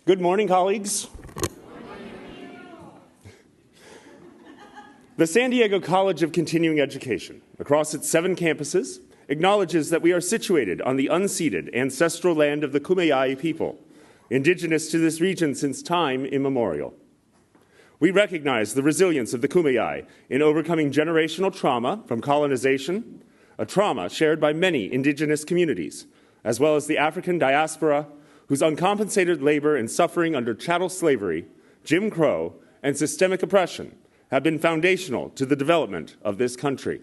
Good morning, colleagues. The San Diego College of Continuing Education, across its 7 campuses, acknowledges that we are situated on the unceded ancestral land of the Kumeyaay people, indigenous to this region since time immemorial. We recognize the resilience of the Kumeyaay in overcoming generational trauma from colonization, a trauma shared by many indigenous communities, as well as the African diaspora, whose uncompensated labor and suffering under chattel slavery, Jim Crow, and systemic oppression have been foundational to the development of this country.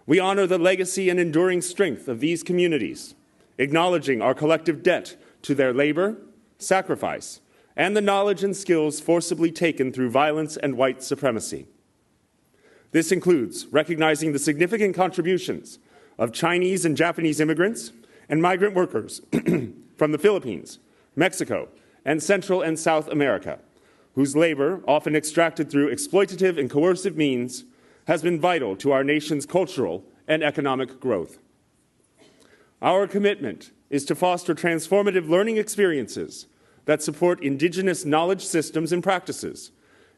We honor the legacy and enduring strength of these communities, acknowledging our collective debt to their labor, sacrifice, and the knowledge and skills forcibly taken through violence and white supremacy. This includes recognizing the significant contributions of Chinese and Japanese immigrants and migrant workers from the Philippines, Mexico, and Central and South America, whose labor, often extracted through exploitative and coercive means, has been vital to our nation's cultural and economic growth. Our commitment is to foster transformative learning experiences that support indigenous knowledge systems and practices,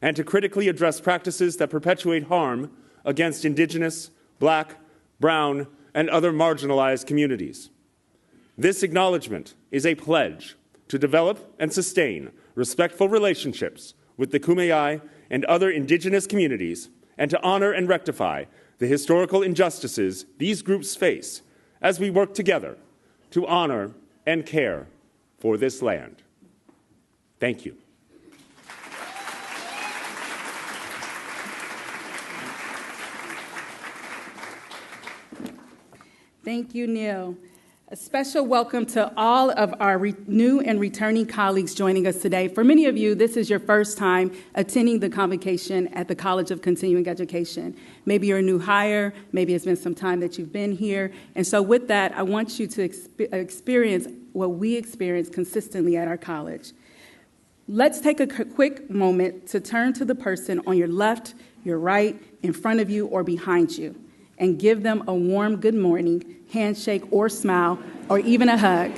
and to critically address practices that perpetuate harm against indigenous, Black, brown, and other marginalized communities. This acknowledgement is a pledge to develop and sustain respectful relationships with the Kumeyaay and other indigenous communities, and to honor and rectify the historical injustices these groups face as we work together to honor and care for this land. Thank you. Thank you, Neil. A special welcome to all of our new and returning colleagues joining us today. For many of you, this is your first time attending the Convocation at the College of Continuing Education. Maybe you're a new hire, maybe it's been some time that you've been here. And so with that, I want you to experience what we experience consistently at our college. Let's take a quick moment to turn to the person on your left, your right, in front of you, or behind you, and give them a warm good morning, handshake or smile, or even a hug.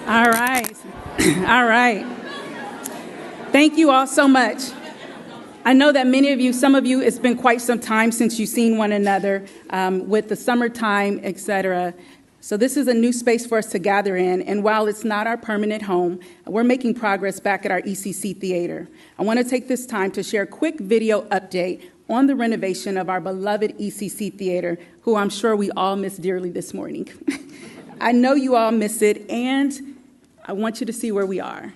All right. All right. Thank you all so much. I know that many of you, some of you, it's been quite some time since you've seen one another with the summertime, etc. So this is a new space for us to gather in. And while it's not our permanent home, we're making progress back at our ECC Theater. I want to take this time to share a quick video update on the renovation of our beloved ECC Theater, who I'm sure we all miss dearly this morning. I know you all miss it, and I want you to see where we are.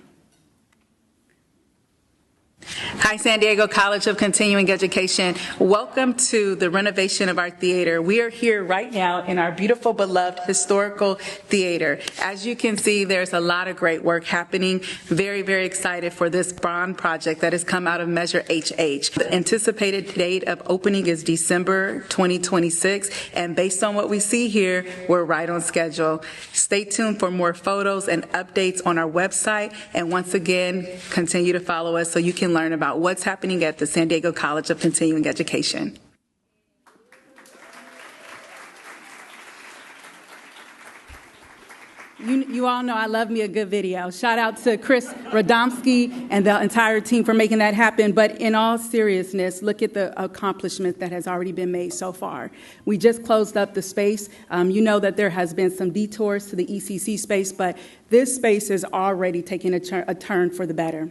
Hi, San Diego College of Continuing Education. Welcome to the renovation of our theater. We are here right now in our beautiful, beloved historical theater. As you can see, there's a lot of great work happening. Very, very excited for this bond project that has come out of Measure HH. The anticipated date of opening is December 2026, and based on what we see here, we're right on schedule. Stay tuned for more photos and updates on our website, and once again, continue to follow us so you can learn about what's happening at the San Diego College of Continuing Education. You all know I love me a good video. Shout out to Chris Radomski and the entire team for making that happen. But in all seriousness, look at the accomplishment that has already been made so far. We just closed up the space. You know that there has been some detours to the ECC space, but this space is already taking a turn for the better.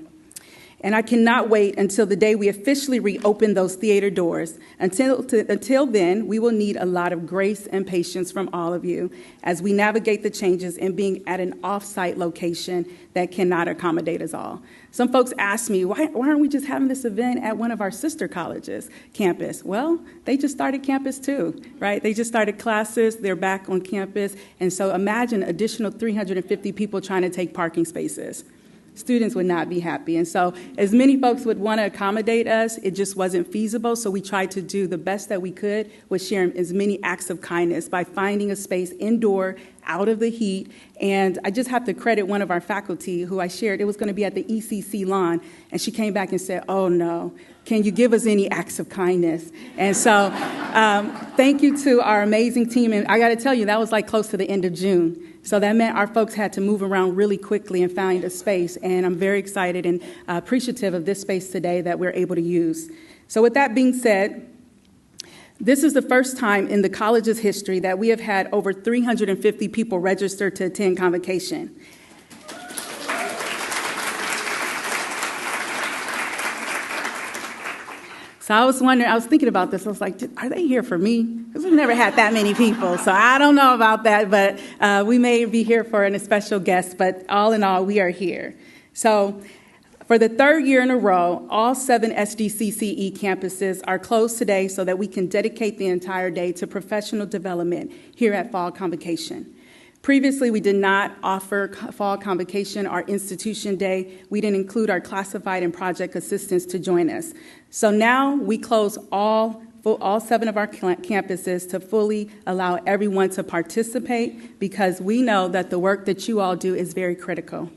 And I cannot wait until the day we officially reopen those theater doors. Until then, we will need a lot of grace and patience from all of you as we navigate the changes in being at an off-site location that cannot accommodate us all. Some folks ask me, why aren't we just having this event at one of our sister colleges' campus? Well, they just started campus too, right? They just started classes, they're back on campus, and so imagine additional 350 people trying to take parking spaces. students would not be happy. And so as many folks would want to accommodate us, it just wasn't feasible. So we tried to do the best that we could with sharing as many acts of kindness by finding a space indoor, out of the heat. And I just have to credit one of our faculty who I shared. It was going to be at the ECC lawn. And she came back and said, oh, no, can you give us any acts of kindness? And so thank you to our amazing team. And I got to tell you, that was like close to the end of June. So that meant our folks had to move around really quickly and find a space. And I'm very excited and appreciative of this space today that we're able to use. So with that being said, this is the first time in the college's history that we have had over 350 people register to attend Convocation. So I was wondering, I was thinking about this. I was like, are they here for me? Because we've never had that many people. So I don't know about that, but we may be here for a special guest. But all in all, we are here. So for the third year in a row, all 7 SDCCE campuses are closed today so that we can dedicate the entire day to professional development here at Fall Convocation. Previously, we did not offer Fall Convocation, our institution day. We didn't include our classified and project assistants to join us. So now we close all 7 of our campuses to fully allow everyone to participate because we know that the work that you all do is very critical.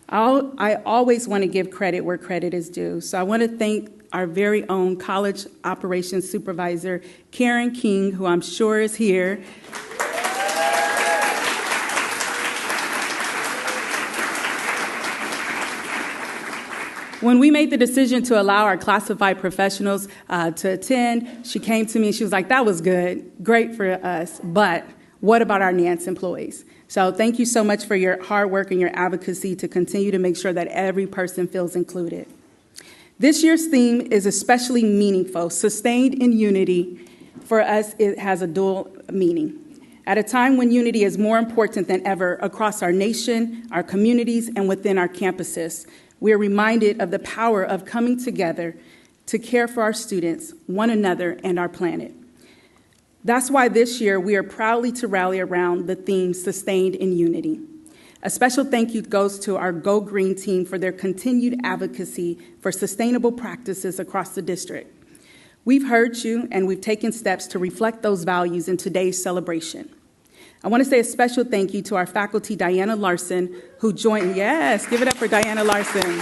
I always want to give credit where credit is due. So I want to thank our very own college operations supervisor, Karen King, who I'm sure is here. When we made the decision to allow our classified professionals to attend, she came to me and she was like, that was good, great for us, but what about our NANCE employees? So thank you so much for your hard work and your advocacy to continue to make sure that every person feels included. This year's theme is especially meaningful. Sustained in unity, for us, it has a dual meaning. At a time when unity is more important than ever across our nation, our communities, and within our campuses, we are reminded of the power of coming together to care for our students, one another, and our planet. That's why this year we are proudly to rally around the theme Sustained in Unity. A special thank you goes to our Go Green team for their continued advocacy for sustainable practices across the district. We've heard you and we've taken steps to reflect those values in today's celebration. I want to say a special thank you to our faculty, Diana Larson, who joined. Yes, give it up for Diana Larson.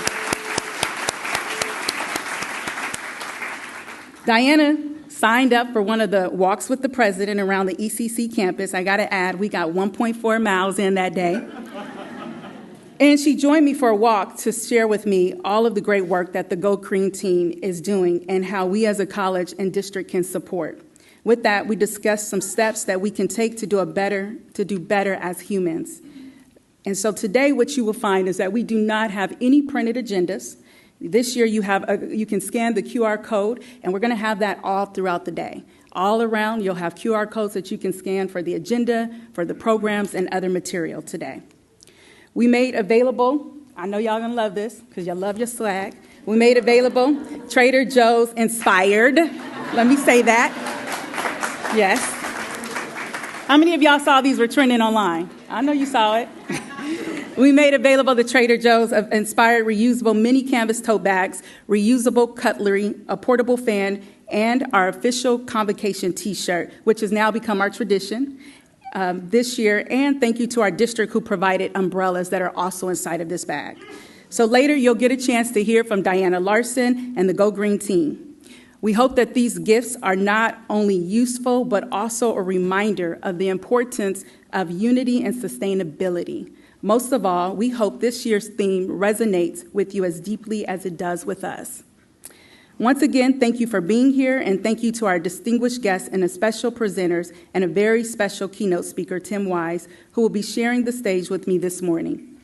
Diana signed up for one of the walks with the president around the ECC campus. I got to add, we got 1.4 miles in that day. And she joined me for a walk to share with me all of the great work that the Go Green team is doing and how we as a college and district can support. With that, we discussed some steps that we can take to do better as humans. And so today what you will find is that we do not have any printed agendas. This year you can scan the QR code, and we're going to have that all throughout the day. All around, you'll have QR codes that you can scan for the agenda, for the programs, and other material today. We made available, I know y'all going to love this because y'all love your swag. We made available Trader Joe's Inspired. Let me say that. Yes. How many of y'all saw these were trending online? I know you saw it. We made available the Trader Joe's Inspired reusable mini canvas tote bags, reusable cutlery, a portable fan, and our official Convocation T-shirt, which has now become our tradition this year. And thank you to our district who provided umbrellas that are also inside of this bag. So later you'll get a chance to hear from Diana Larson and the Go Green team. We hope that these gifts are not only useful, but also a reminder of the importance of unity and sustainability. Most of all, we hope this year's theme resonates with you as deeply as it does with us. Once again, thank you for being here, and thank you to our distinguished guests and the special presenters and a very special keynote speaker, Tim Wise, who will be sharing the stage with me this morning.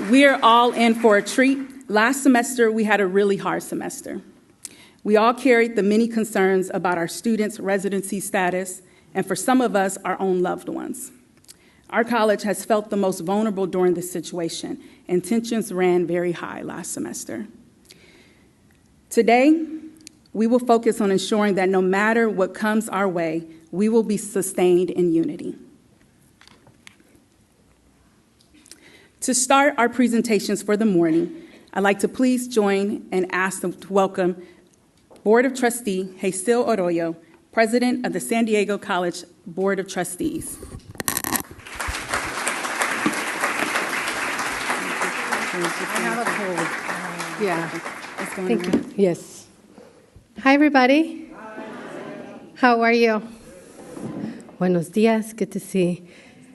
We are all in for a treat. Last semester, we had a really hard semester. We all carried the many concerns about our students' residency status, and for some of us, our own loved ones. Our college has felt the most vulnerable during this situation, and tensions ran very high last semester. Today, we will focus on ensuring that no matter what comes our way, we will be sustained in unity. To start our presentations for the morning, I'd like to please join and ask them to welcome Board of Trustee Hasil Arroyo, President of the San Diego College Board of Trustees. I have a cold. Yeah. What's going Thank on? you. Yes. Hi, everybody. Hi. How are you? Buenos dias. Good to see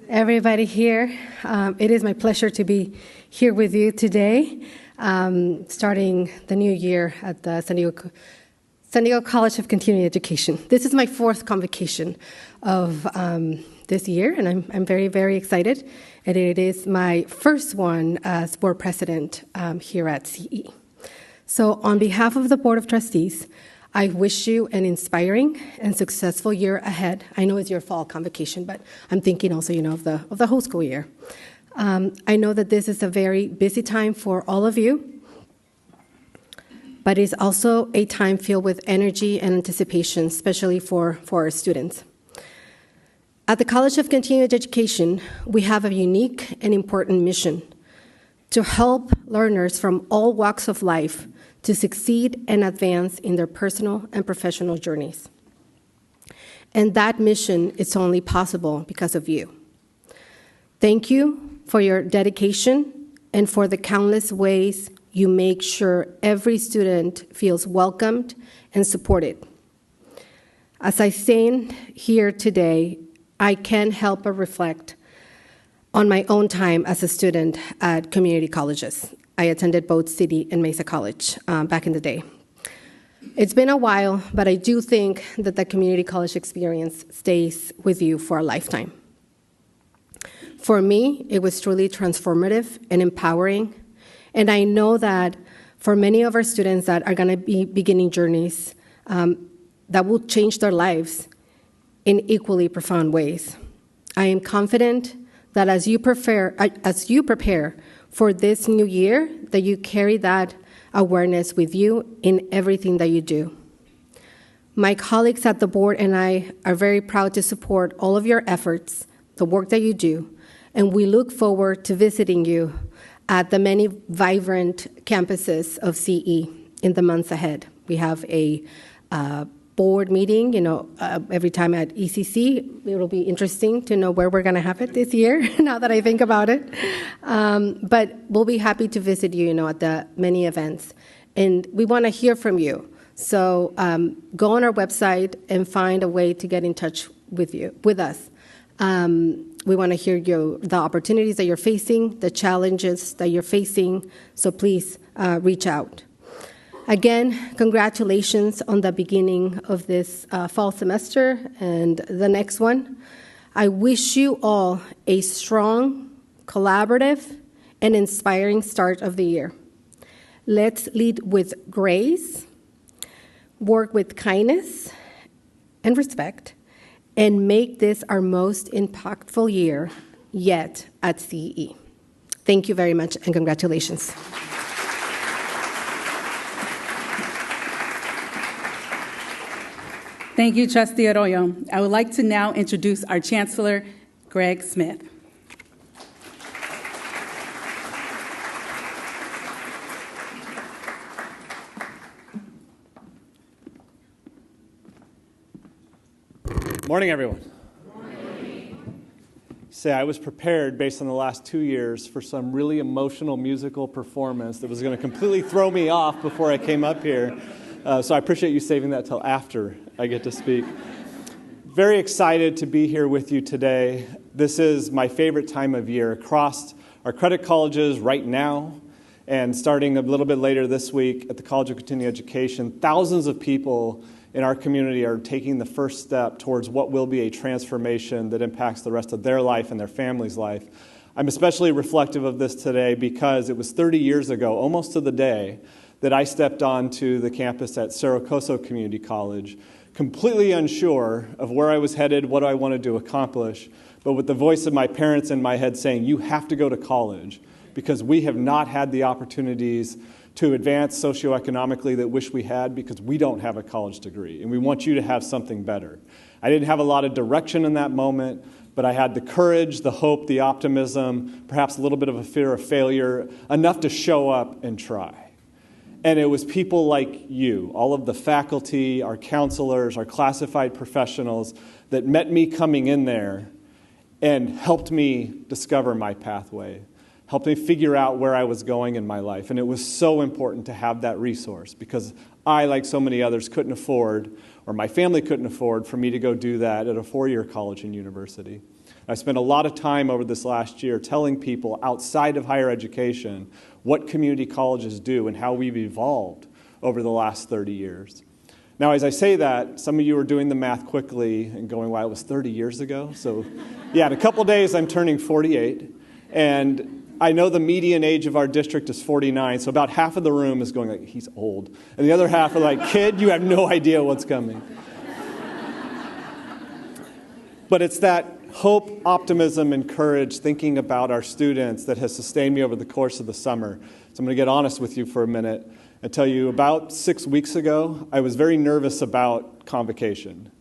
everybody here. It is my pleasure to be here with you today, starting the new year at the San Diego College of Continuing Education. This is my fourth convocation of this year, and I'm very, very excited. And it is my first one as board president here at CE. So on behalf of the Board of Trustees, I wish you an inspiring and successful year ahead. I know it's your fall convocation, but I'm thinking also, of the whole school year. I know that this is a very busy time for all of you, but it's also a time filled with energy and anticipation, especially for our students. At the College of Continuing Education, we have a unique and important mission to help learners from all walks of life to succeed and advance in their personal and professional journeys. And that mission is only possible because of you. Thank you for your dedication and for the countless ways you make sure every student feels welcomed and supported. As I stand here today, I can't help but reflect on my own time as a student at community colleges. I attended both City and Mesa College back in the day. It's been a while, but I do think that the community college experience stays with you for a lifetime. For me, it was truly transformative and empowering, and I know that for many of our students that are going to be beginning journeys that will change their lives in equally profound ways. I am confident that as you prepare for this new year, that you carry that awareness with you in everything that you do. My colleagues at the board and I are very proud to support all of your efforts, the work that you do, and we look forward to visiting you at the many vibrant campuses of CE in the months ahead. We have a board meeting, every time at ECC. It'll be interesting to know where we're going to have it this year, now that I think about it. But we'll be happy to visit you, at the many events. And we want to hear from you. So go on our website and find a way to get in touch with us. We want to hear the opportunities that you're facing, the challenges that you're facing. So please reach out. Again, congratulations on the beginning of this fall semester and the next one. I wish you all a strong, collaborative, and inspiring start of the year. Let's lead with grace, work with kindness and respect, and make this our most impactful year yet at CE. Thank you very much, and congratulations. Thank you, Trustee Arroyo. I would like to now introduce our Chancellor, Greg Smith. Morning, everyone. Morning. Say, I was prepared based on the last 2 years for some really emotional musical performance that was going to completely throw me off before I came up here. So I appreciate you saving that till after I get to speak. Very excited to be here with you today. This is my favorite time of year across our credit colleges right now, and starting a little bit later this week at the College of Continuing Education. Thousands of people in our community are taking the first step towards what will be a transformation that impacts the rest of their life and their family's life. I'm especially reflective of this today because it was 30 years ago, almost to the day, that I stepped onto the campus at Cerro Community College, completely unsure of where I was headed, what I wanted to accomplish, but with the voice of my parents in my head saying, you have to go to college because we have not had the opportunities to advance socioeconomically that wish we had because we don't have a college degree, and we want you to have something better. I didn't have a lot of direction in that moment, but I had the courage, the hope, the optimism, perhaps a little bit of a fear of failure, enough to show up and try. And it was people like you, all of the faculty, our counselors, our classified professionals that met me coming in there and helped me discover my pathway, helped me figure out where I was going in my life. And it was so important to have that resource because I, like so many others, couldn't afford, or my family couldn't afford, for me to go do that at a four-year college and university. I spent a lot of time over this last year telling people outside of higher education what community colleges do and how we've evolved over the last 30 years. Now, as I say that, some of you are doing the math quickly and going, wow, it was 30 years ago? So, yeah, in a couple days, I'm turning 48. And I know the median age of our district is 49, so about half of the room is going like, he's old. And the other half are like, kid, you have no idea what's coming. But it's that hope, optimism, and courage thinking about our students that has sustained me over the course of the summer. So I'm going to get honest with you for a minute and tell you about 6 weeks ago, I was very nervous about Convocation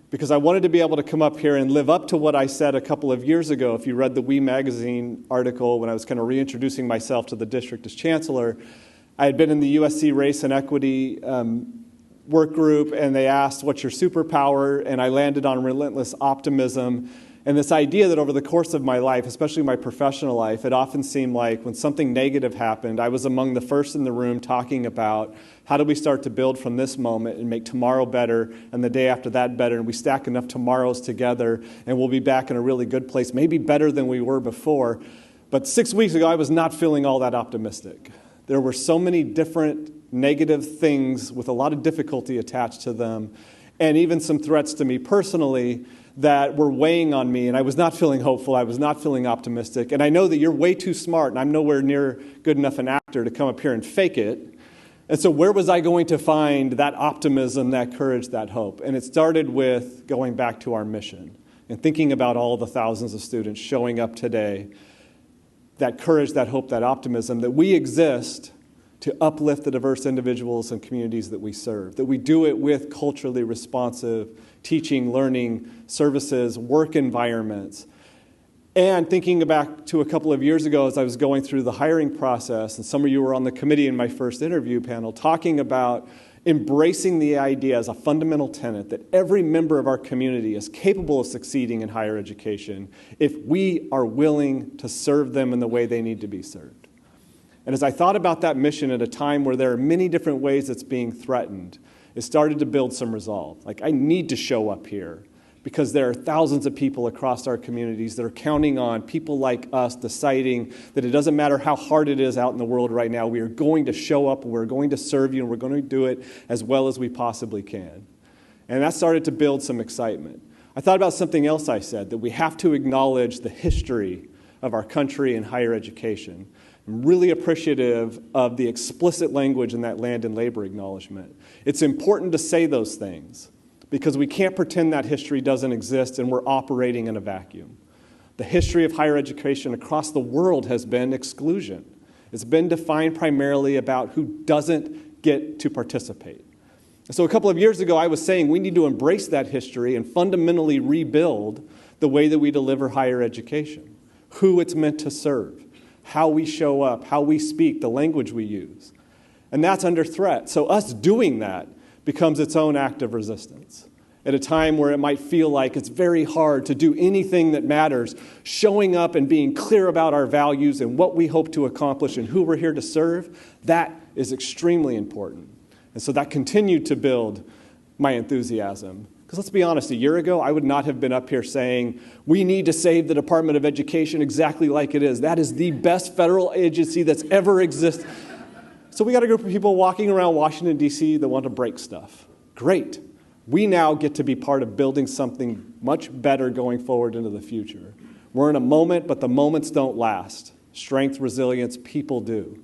because I wanted to be able to come up here and live up to what I said a couple of years ago. If you read the We Magazine article when I was kind of reintroducing myself to the district as chancellor, I had been in the USC Race and Equity work group, and they asked, what's your superpower? And I landed on relentless optimism. And this idea that over the course of my life, especially my professional life, it often seemed like when something negative happened, I was among the first in the room talking about how do we start to build from this moment and make tomorrow better and the day after that better, and we stack enough tomorrows together and we'll be back in a really good place, maybe better than we were before. But 6 weeks ago, I was not feeling all that optimistic. There were so many different negative things with a lot of difficulty attached to them, and even some threats to me personally that were weighing on me, and I was not feeling hopeful, I was not feeling optimistic. And I know that you're way too smart, and I'm nowhere near good enough an actor to come up here and fake it. And so where was I going to find that optimism, that courage, that hope? And it started with going back to our mission and thinking about all the thousands of students showing up today, that courage, that hope, that optimism, that we exist to uplift the diverse individuals and communities that we serve, that we do it with culturally responsive teaching, learning, services, work environments. And thinking back to a couple of years ago as I was going through the hiring process, and some of you were on the committee in my first interview panel, talking about embracing the idea as a fundamental tenet that every member of our community is capable of succeeding in higher education if we are willing to serve them in the way they need to be served. And as I thought about that mission at a time where there are many different ways it's being threatened, it started to build some resolve. Like, I need to show up here because there are thousands of people across our communities that are counting on people like us deciding that it doesn't matter how hard it is out in the world right now, we are going to show up and we're going to serve you and we're going to do it as well as we possibly can. And that started to build some excitement. I thought about something else I said, that we have to acknowledge the history of our country and higher education. I'm really appreciative of the explicit language in that land and labor acknowledgement. It's important to say those things because we can't pretend that history doesn't exist and we're operating in a vacuum. The history of higher education across the world has been exclusion. It's been defined primarily about who doesn't get to participate. So a couple of years ago, I was saying we need to embrace that history and fundamentally rebuild the way that we deliver higher education, who it's meant to serve, how we show up, how we speak, the language we use. And that's under threat. So us doing that becomes its own act of resistance. At a time where it might feel like it's very hard to do anything that matters, showing up and being clear about our values and what we hope to accomplish and who we're here to serve, that is extremely important. And so that continued to build my enthusiasm. Because let's be honest, a year ago, I would not have been up here saying, we need to save the Department of Education exactly like it is. That is the best federal agency that's ever existed. So we got a group of people walking around Washington, D.C. that want to break stuff. Great. We now get to be part of building something much better going forward into the future. We're in a moment, but the moments don't last. Strength, resilience, people do.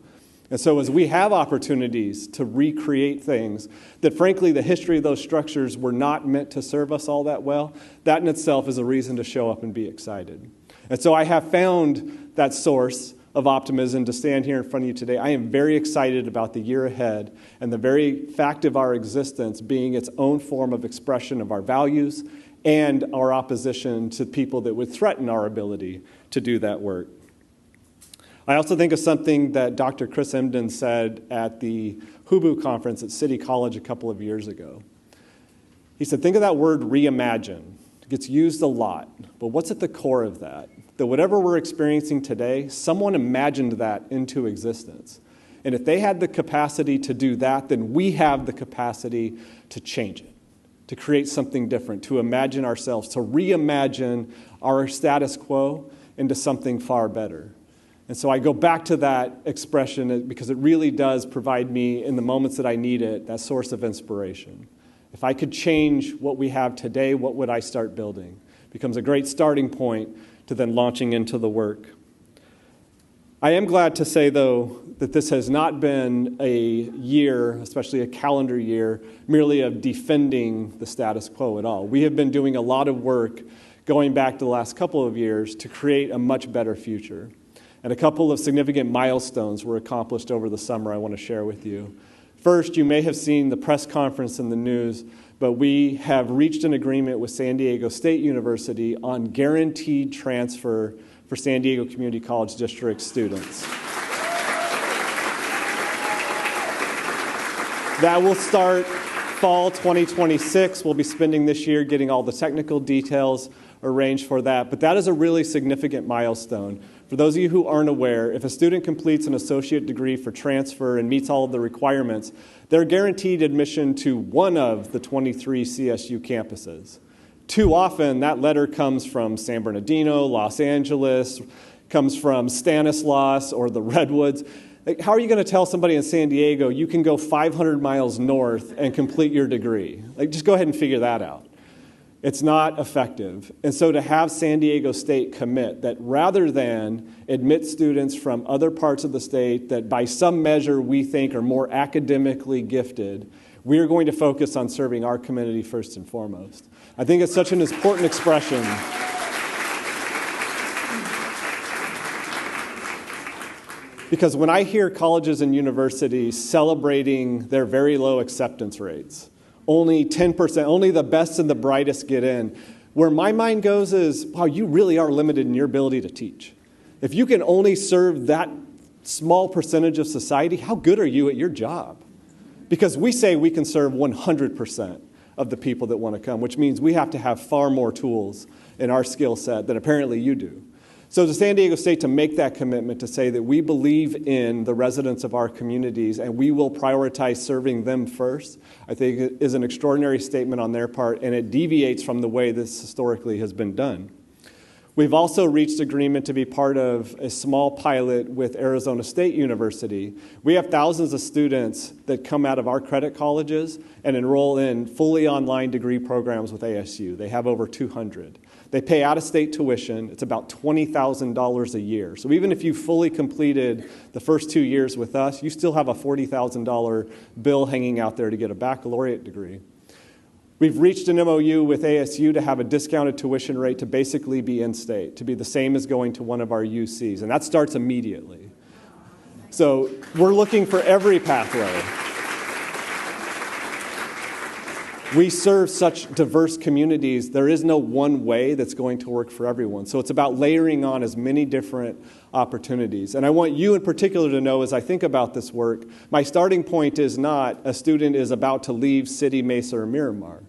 And so as we have opportunities to recreate things that, frankly, the history of those structures were not meant to serve us all that well, that in itself is a reason to show up and be excited. And so I have found that source of optimism to stand here in front of you today. I am very excited about the year ahead and the very fact of our existence being its own form of expression of our values and our opposition to people that would threaten our ability to do that work. I also think of something that Dr. Chris Emden said at the HUBU conference at City College a couple of years ago. He said, think of that word reimagine. It gets used a lot, but what's at the core of that? That whatever we're experiencing today, someone imagined that into existence. And if they had the capacity to do that, then we have the capacity to change it, to create something different, to imagine ourselves, to reimagine our status quo into something far better. And so I go back to that expression because it really does provide me, in the moments that I need it, that source of inspiration. If I could change what we have today, what would I start building? It becomes a great starting point to then launching into the work. I am glad to say, though, that this has not been a year, especially a calendar year, merely of defending the status quo at all. We have been doing a lot of work going back to the last couple of years to create a much better future. And a couple of significant milestones were accomplished over the summer I want to share with you. First, you may have seen the press conference in the news, but we have reached an agreement with San Diego State University on guaranteed transfer for San Diego Community College District students. That will start fall 2026. We'll be spending this year getting all the technical details arranged for that, but that is a really significant milestone. For those of you who aren't aware, if a student completes an associate degree for transfer and meets all of the requirements, they're guaranteed admission to one of the 23 CSU campuses. Too often, that letter comes from San Bernardino, Los Angeles, comes from Stanislaus or the Redwoods. Like, how are you going to tell somebody in San Diego you can go 500 miles north and complete your degree? Like, just go ahead and figure that out. It's not effective. And so to have San Diego State commit that rather than admit students from other parts of the state that by some measure we think are more academically gifted, we are going to focus on serving our community first and foremost. I think it's such an important expression. Because when I hear colleges and universities celebrating their very low acceptance rates, only 10%, only the best and the brightest get in. Where my mind goes is, wow, you really are limited in your ability to teach. If you can only serve that small percentage of society, how good are you at your job? Because we say we can serve 100% of the people that want to come, which means we have to have far more tools in our skill set than apparently you do. So to San Diego State to make that commitment to say that we believe in the residents of our communities and we will prioritize serving them first, I think is an extraordinary statement on their part, and it deviates from the way this historically has been done. We've also reached agreement to be part of a small pilot with Arizona State University. We have thousands of students that come out of our credit colleges and enroll in fully online degree programs with ASU. They have over 200. They pay out-of-state tuition. It's about $20,000 a year. So even if you fully completed the first 2 years with us, you still have a $40,000 bill hanging out there to get a baccalaureate degree. We've reached an MOU with ASU to have a discounted tuition rate to basically be in-state, to be the same as going to one of our UCs, and that starts immediately. So we're looking for every pathway. We serve such diverse communities, there is no one way that's going to work for everyone. So it's about layering on as many different opportunities. And I want you in particular to know, as I think about this work, my starting point is not a student is about to leave City, Mesa, or Miramar.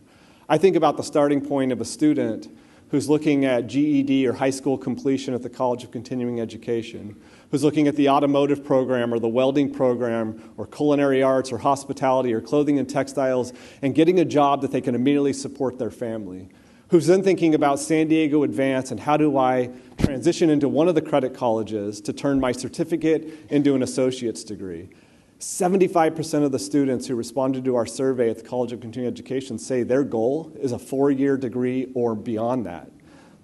I think about the starting point of a student who's looking at GED or high school completion at the College of Continuing Education, who's looking at the automotive program or the welding program or culinary arts or hospitality or clothing and textiles and getting a job that they can immediately support their family, who's then thinking about San Diego Advance and how do I transition into one of the credit colleges to turn my certificate into an associate's degree. 75% of the students who responded to our survey at the College of Continuing Education say their goal is a 4-year degree or beyond that.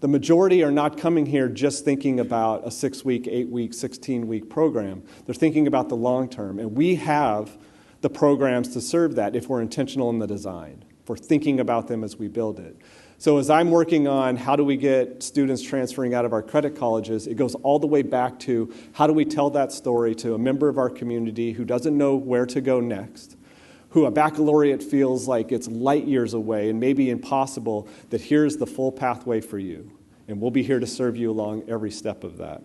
The majority are not coming here just thinking about a 6-week, 8-week, 16-week program. They're thinking about the long term, and we have the programs to serve that if we're intentional in the design, if we're thinking about them as we build it. So as I'm working on how do we get students transferring out of our credit colleges, it goes all the way back to how do we tell that story to a member of our community who doesn't know where to go next, who a baccalaureate feels like it's light years away and maybe impossible, that here's the full pathway for you. And we'll be here to serve you along every step of that.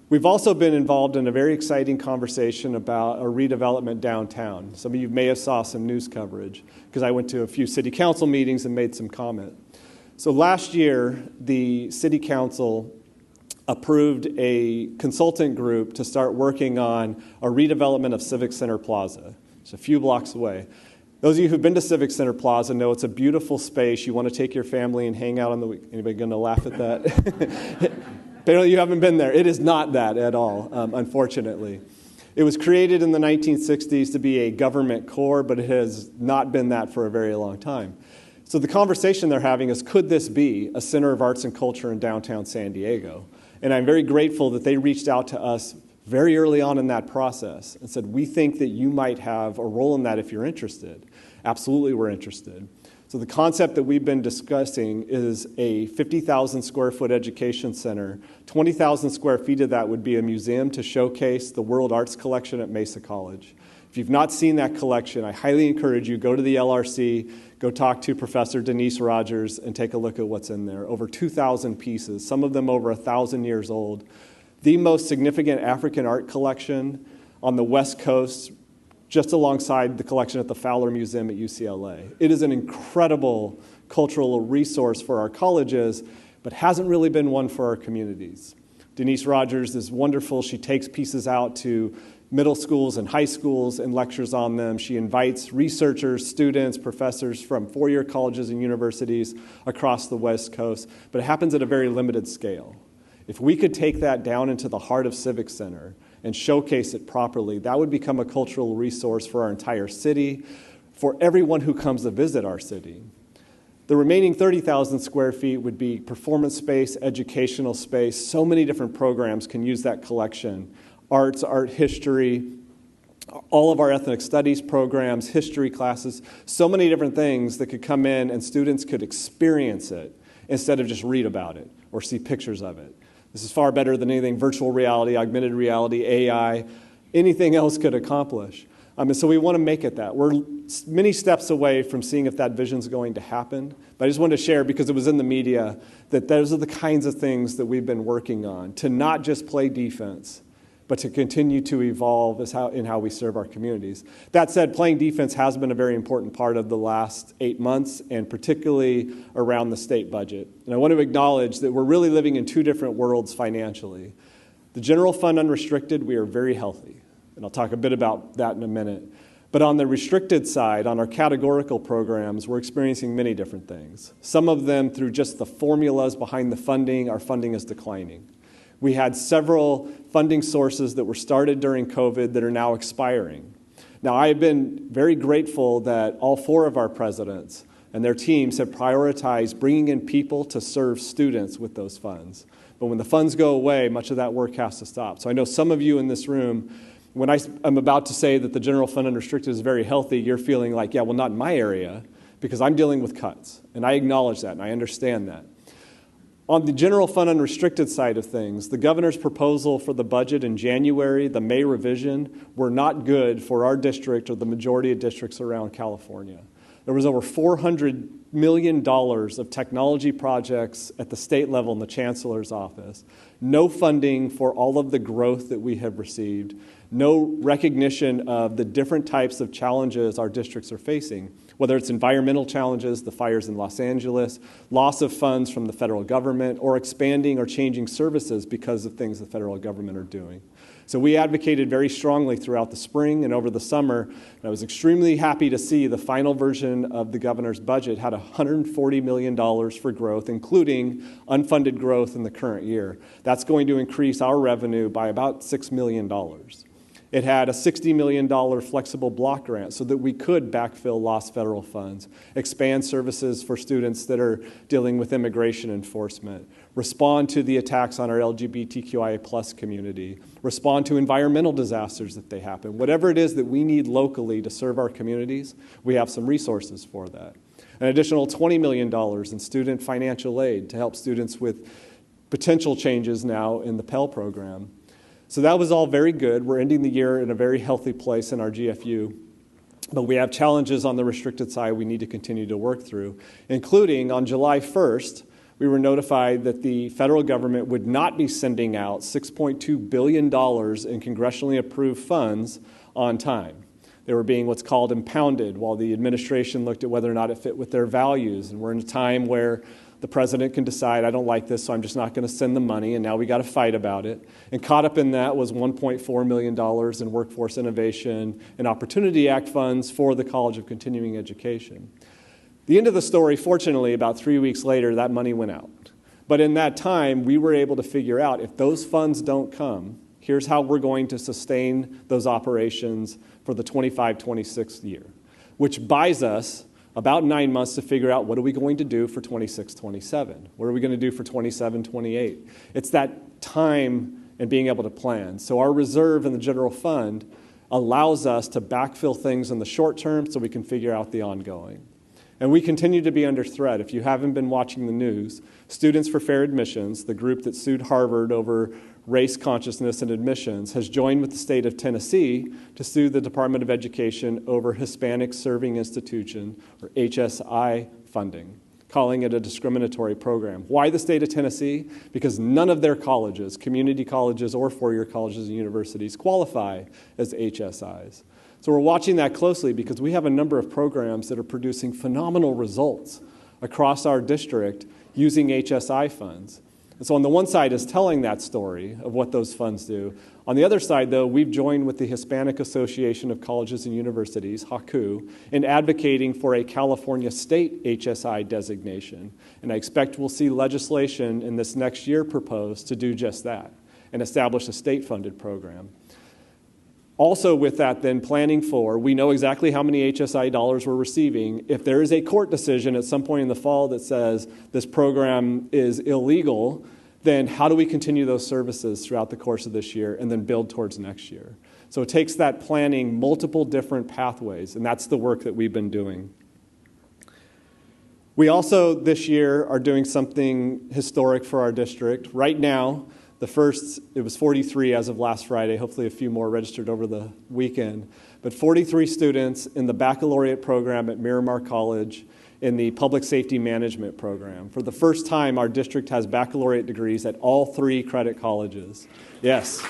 We've also been involved in a very exciting conversation about a redevelopment downtown. Some of you may have saw some news coverage because I went to a few city council meetings and made some comment. So last year, the city council approved a consultant group to start working on a redevelopment of Civic Center Plaza. It's a few blocks away. Those of you who've been to Civic Center Plaza know it's a beautiful space. You want to take your family and hang out on the weekend. Anybody going to laugh at that? Apparently you haven't been there. It is not that at all, unfortunately. It was created in the 1960s to be a government core, but it has not been that for a very long time. So the conversation they're having is, could this be a center of arts and culture in downtown San Diego? And I'm very grateful that they reached out to us very early on in that process and said, we think that you might have a role in that if you're interested. Absolutely, we're interested. So the concept that we've been discussing is a 50,000 square foot education center. 20,000 square feet of that would be a museum to showcase the World Arts Collection at Mesa College. If you've not seen that collection, I highly encourage you, go to the LRC, go talk to Professor Denise Rogers and take a look at what's in there. Over 2,000 pieces, some of them over 1,000 years old. The most significant African art collection on the West Coast, just alongside the collection at the Fowler Museum at UCLA. It is an incredible cultural resource for our colleges, but hasn't really been one for our communities. Denise Rogers is wonderful. She takes pieces out to middle schools and high schools and lectures on them. She invites researchers, students, professors from four-year colleges and universities across the West Coast, but it happens at a very limited scale. If we could take that down into the heart of Civic Center and showcase it properly, that would become a cultural resource for our entire city, for everyone who comes to visit our city. The remaining 30,000 square feet would be performance space, educational space. So many different programs can use that collection. Arts, art history, all of our ethnic studies programs, history classes, so many different things that could come in and students could experience it instead of just read about it or see pictures of it. This is far better than anything virtual reality, augmented reality, AI, anything else could accomplish. And so we want to make it that. We're many steps away from seeing if that vision is going to happen. But I just wanted to share, because it was in the media, that those are the kinds of things that we've been working on, to not just play defense, but to continue to evolve in how we serve our communities. That said, playing defense has been a very important part of the last 8 months, and particularly around the state budget. And I want to acknowledge that we're really living in two different worlds financially. The general fund unrestricted, we are very healthy. And I'll talk a bit about that in a minute. But on the restricted side, on our categorical programs, we're experiencing many different things. Some of them through just the formulas behind the funding, our funding is declining. We had several funding sources that were started during COVID that are now expiring. Now, I have been very grateful that all 4 of our presidents and their teams have prioritized bringing in people to serve students with those funds. But when the funds go away, much of that work has to stop. So I know some of you in this room, when I'm about to say that the general fund unrestricted is very healthy, you're feeling like, yeah, well, not in my area, because I'm dealing with cuts. And I acknowledge that, and I understand that. On the general fund unrestricted side of things, the governor's proposal for the budget in January, the May revision, were not good for our district or the majority of districts around California. There was over $400 million of technology projects at the state level in the chancellor's office. No funding for all of the growth that we have received. No recognition of the different types of challenges our districts are facing, whether it's environmental challenges, the fires in Los Angeles, loss of funds from the federal government, or expanding or changing services because of things the federal government are doing. So we advocated very strongly throughout the spring and over the summer, and I was extremely happy to see the final version of the governor's budget had $140 million for growth, including unfunded growth in the current year. That's going to increase our revenue by about $6 million. It had a $60 million flexible block grant so that we could backfill lost federal funds, expand services for students that are dealing with immigration enforcement, respond to the attacks on our LGBTQIA+ community, respond to environmental disasters if they happen. Whatever it is that we need locally to serve our communities, we have some resources for that. An additional $20 million in student financial aid to help students with potential changes now in the Pell program. So that was all very good. We're ending the year in a very healthy place in our GFU. But we have challenges on the restricted side we need to continue to work through, including on July 1st, we were notified that the federal government would not be sending out $6.2 billion in congressionally approved funds on time. They were being what's called impounded while the administration looked at whether or not it fit with their values. And we're in a time where the president can decide, I don't like this, so I'm just not going to send the money, and now we got to fight about it. And caught up in that was $1.4 million in Workforce Innovation and Opportunity Act funds for the College of Continuing Education. The end of the story, fortunately, about 3 weeks later, that money went out. But in that time, we were able to figure out if those funds don't come, here's how we're going to sustain those operations for the 25-26 year, which buys us about 9 months to figure out what are we going to do for 26-27? What are we going to do for 27-28? It's that time and being able to plan. So our reserve in the general fund allows us to backfill things in the short term so we can figure out the ongoing. And we continue to be under threat. If you haven't been watching the news, Students for Fair Admissions, the group that sued Harvard over race consciousness and admissions, has joined with the state of Tennessee to sue the Department of Education over Hispanic Serving Institution, or HSI funding, calling it a discriminatory program. Why the state of Tennessee? Because none of their colleges, community colleges or four-year colleges and universities, qualify as HSIs. So we're watching that closely because we have a number of programs that are producing phenomenal results across our district using HSI funds. And so on the one side is telling that story of what those funds do. On the other side, though, we've joined with the Hispanic Association of Colleges and Universities, HACU, in advocating for a California state HSI designation. And I expect we'll see legislation in this next year proposed to do just that and establish a state-funded program. Also with that, then, planning for, we know exactly how many HSI dollars we're receiving. If there is a court decision at some point in the fall that says this program is illegal, then how do we continue those services throughout the course of this year and then build towards next year? So it takes that planning, multiple different pathways, and that's the work that we've been doing. We also, this year, are doing something historic for our district. Right now, it was 43 as of last Friday, hopefully a few more registered over the weekend, but 43 students in the baccalaureate program at Miramar College in the public safety management program. For the first time, our district has baccalaureate degrees at all 3 credit colleges. Yes.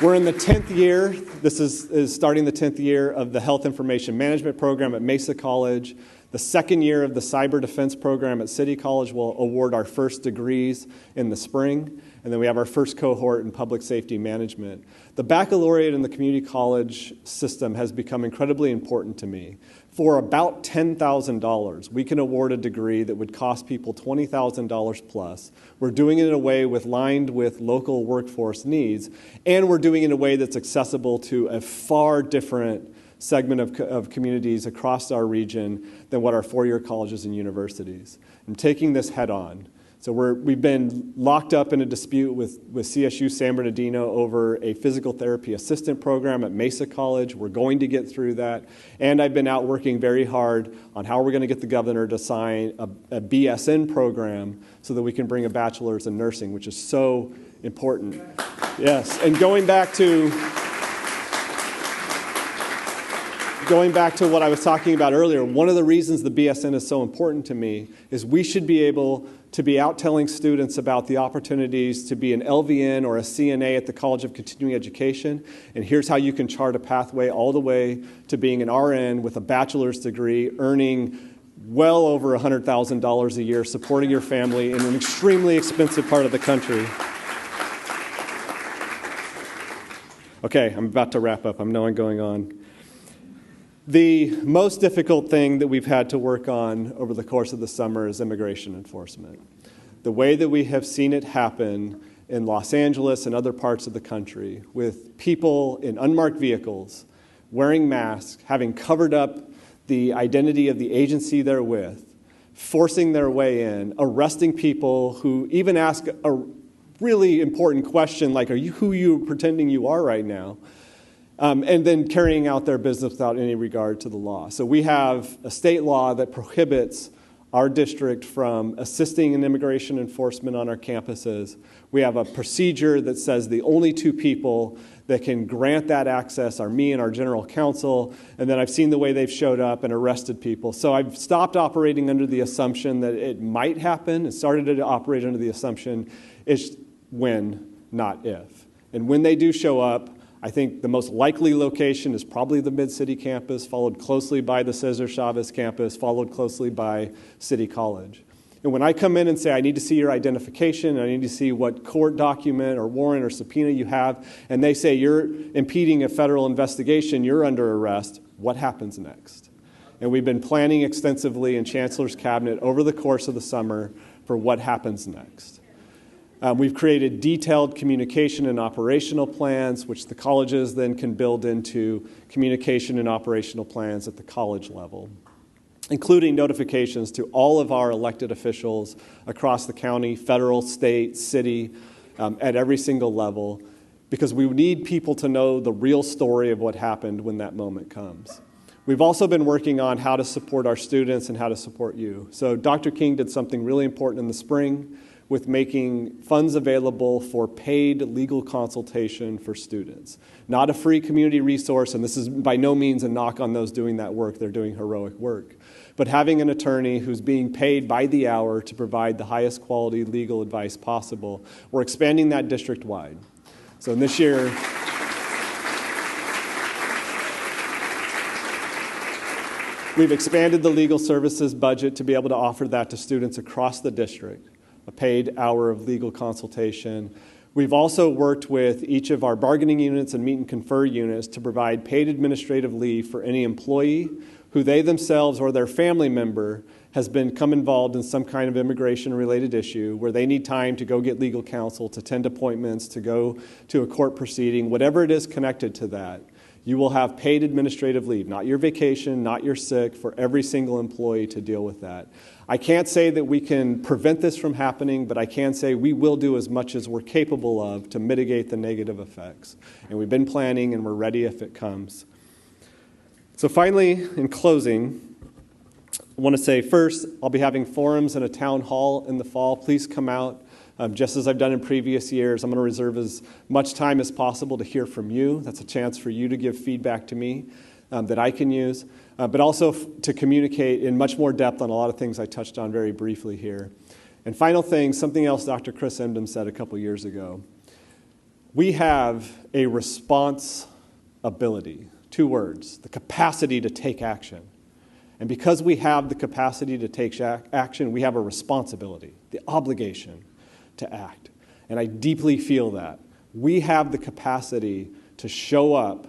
We're in the 10th year. This is starting the 10th year of the health information management program at Mesa College. The second year of the cyber defense program at City College will award our first degrees in the spring. And then we have our first cohort in public safety management. The baccalaureate in the community college system has become incredibly important to me. For about $10,000, we can award a degree that would cost people $20,000 plus. We're doing it in a way lined with local workforce needs, and we're doing it in a way that's accessible to a far different segment of communities across our region than what our four-year colleges and universities. I'm taking this head on. So we've been locked up in a dispute with CSU San Bernardino over a physical therapy assistant program at Mesa College. We're going to get through that. And I've been out working very hard on how we're going to get the governor to sign a BSN program so that we can bring a bachelor's in nursing, which is so important. Yes, and going back to what I was talking about earlier, one of the reasons the BSN is so important to me is we should be able to be out telling students about the opportunities to be an LVN or a CNA at the College of Continuing Education, and here's how you can chart a pathway all the way to being an RN with a bachelor's degree, earning well over $100,000 a year, supporting your family in an extremely expensive part of the country. Okay, I'm about to wrap up. I know I'm going on. The most difficult thing that we've had to work on over the course of the summer is immigration enforcement. The way that we have seen it happen in Los Angeles and other parts of the country with people in unmarked vehicles, wearing masks, having covered up the identity of the agency they're with, forcing their way in, arresting people who even ask a really important question like, are you who you pretending you are right now? And then carrying out their business without any regard to the law. So we have a state law that prohibits our district from assisting in immigration enforcement on our campuses. We have a procedure that says the only two people that can grant that access are me and our general counsel, and then I've seen the way they've showed up and arrested people. So I've stopped operating under the assumption that it might happen and started to operate under the assumption it's when, not if. And when they do show up, I think the most likely location is probably the Mid-City campus, followed closely by the Cesar Chavez campus, followed closely by City College. And when I come in and say, I need to see your identification, I need to see what court document or warrant or subpoena you have, and they say you're impeding a federal investigation, you're under arrest, what happens next? And we've been planning extensively in Chancellor's Cabinet over the course of the summer for what happens next. We've created detailed communication and operational plans, which the colleges then can build into communication and operational plans at the college level, including notifications to all of our elected officials across the county, federal, state, city, at every single level, because we need people to know the real story of what happened when that moment comes. We've also been working on how to support our students and how to support you. So Dr. King did something really important in the spring with making funds available for paid legal consultation for students. Not a free community resource, and this is by no means a knock on those doing that work. They're doing heroic work. But having an attorney who's being paid by the hour to provide the highest quality legal advice possible, we're expanding that district-wide. So this year, we've expanded the legal services budget to be able to offer that to students across the district. A paid hour of legal consultation. We've also worked with each of our bargaining units and meet and confer units to provide paid administrative leave for any employee who they themselves or their family member has become involved in some kind of immigration-related issue where they need time to go get legal counsel, to attend appointments, to go to a court proceeding, whatever it is connected to that. You will have paid administrative leave, not your vacation, not your sick, for every single employee to deal with that. I can't say that we can prevent this from happening, but I can say we will do as much as we're capable of to mitigate the negative effects. And we've been planning and we're ready if it comes. So finally, in closing, I want to say first, I'll be having forums and a town hall in the fall. Please come out. Just as I've done in previous years, I'm going to reserve as much time as possible to hear from you. That's a chance for you to give feedback to me that I can use, but also to communicate in much more depth on a lot of things I touched on very briefly here. And final thing, something else Dr. Chris Emdin said a couple years ago. We have a responsibility, 2 words, the capacity to take action. And because we have the capacity to take action, we have a responsibility, the obligation to act. And I deeply feel that. We have the capacity to show up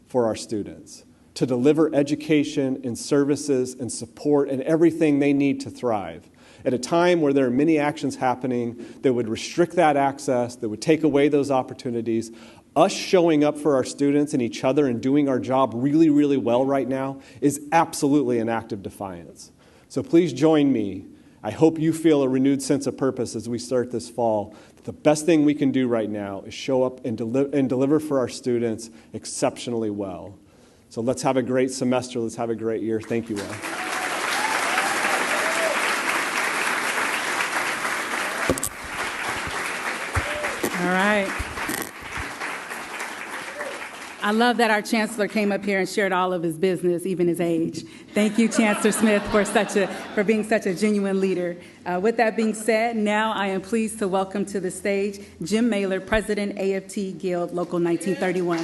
for our students, to deliver education and services and support and everything they need to thrive. At a time where there are many actions happening that would restrict that access, that would take away those opportunities, us showing up for our students and each other and doing our job really, really well right now is absolutely an act of defiance. So please join me. I hope you feel a renewed sense of purpose as we start this fall. The best thing we can do right now is show up and deliver for our students exceptionally well. So let's have a great semester. Let's have a great year. Thank you all. All right. I love that our chancellor came up here and shared all of his business, even his age. Thank you, Chancellor Smith, for being such a genuine leader. With that being said, now I am pleased to welcome to the stage Jim Mailer, President, AFT Guild, Local 1931.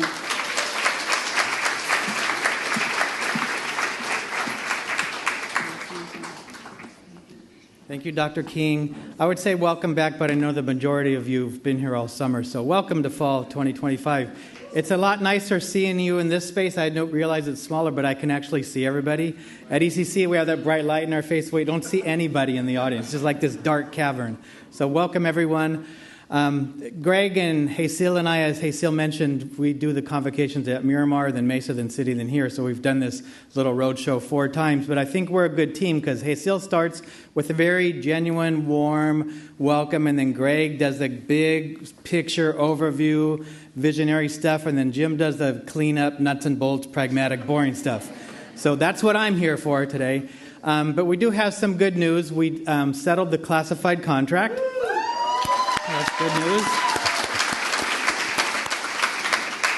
Thank you, Dr. King. I would say welcome back, but I know the majority of you have been here all summer, so welcome to fall 2025. It's a lot nicer seeing you in this space. I don't realize it's smaller, but I can actually see everybody. At ECC, we have that bright light in our face. We don't see anybody in the audience. It's just like this dark cavern. So welcome, everyone. Greg and Hasil and I, as Hasil mentioned, we do the convocations at Miramar, then Mesa, then City, then here. So we've done this little road show 4 times. But I think we're a good team because Hasil starts with a very genuine, warm welcome. And then Greg does the big picture overview, visionary stuff. And then Jim does the cleanup, nuts and bolts, pragmatic, boring stuff. So that's what I'm here for today. But we do have some good news. We settled the classified contract. That's good news.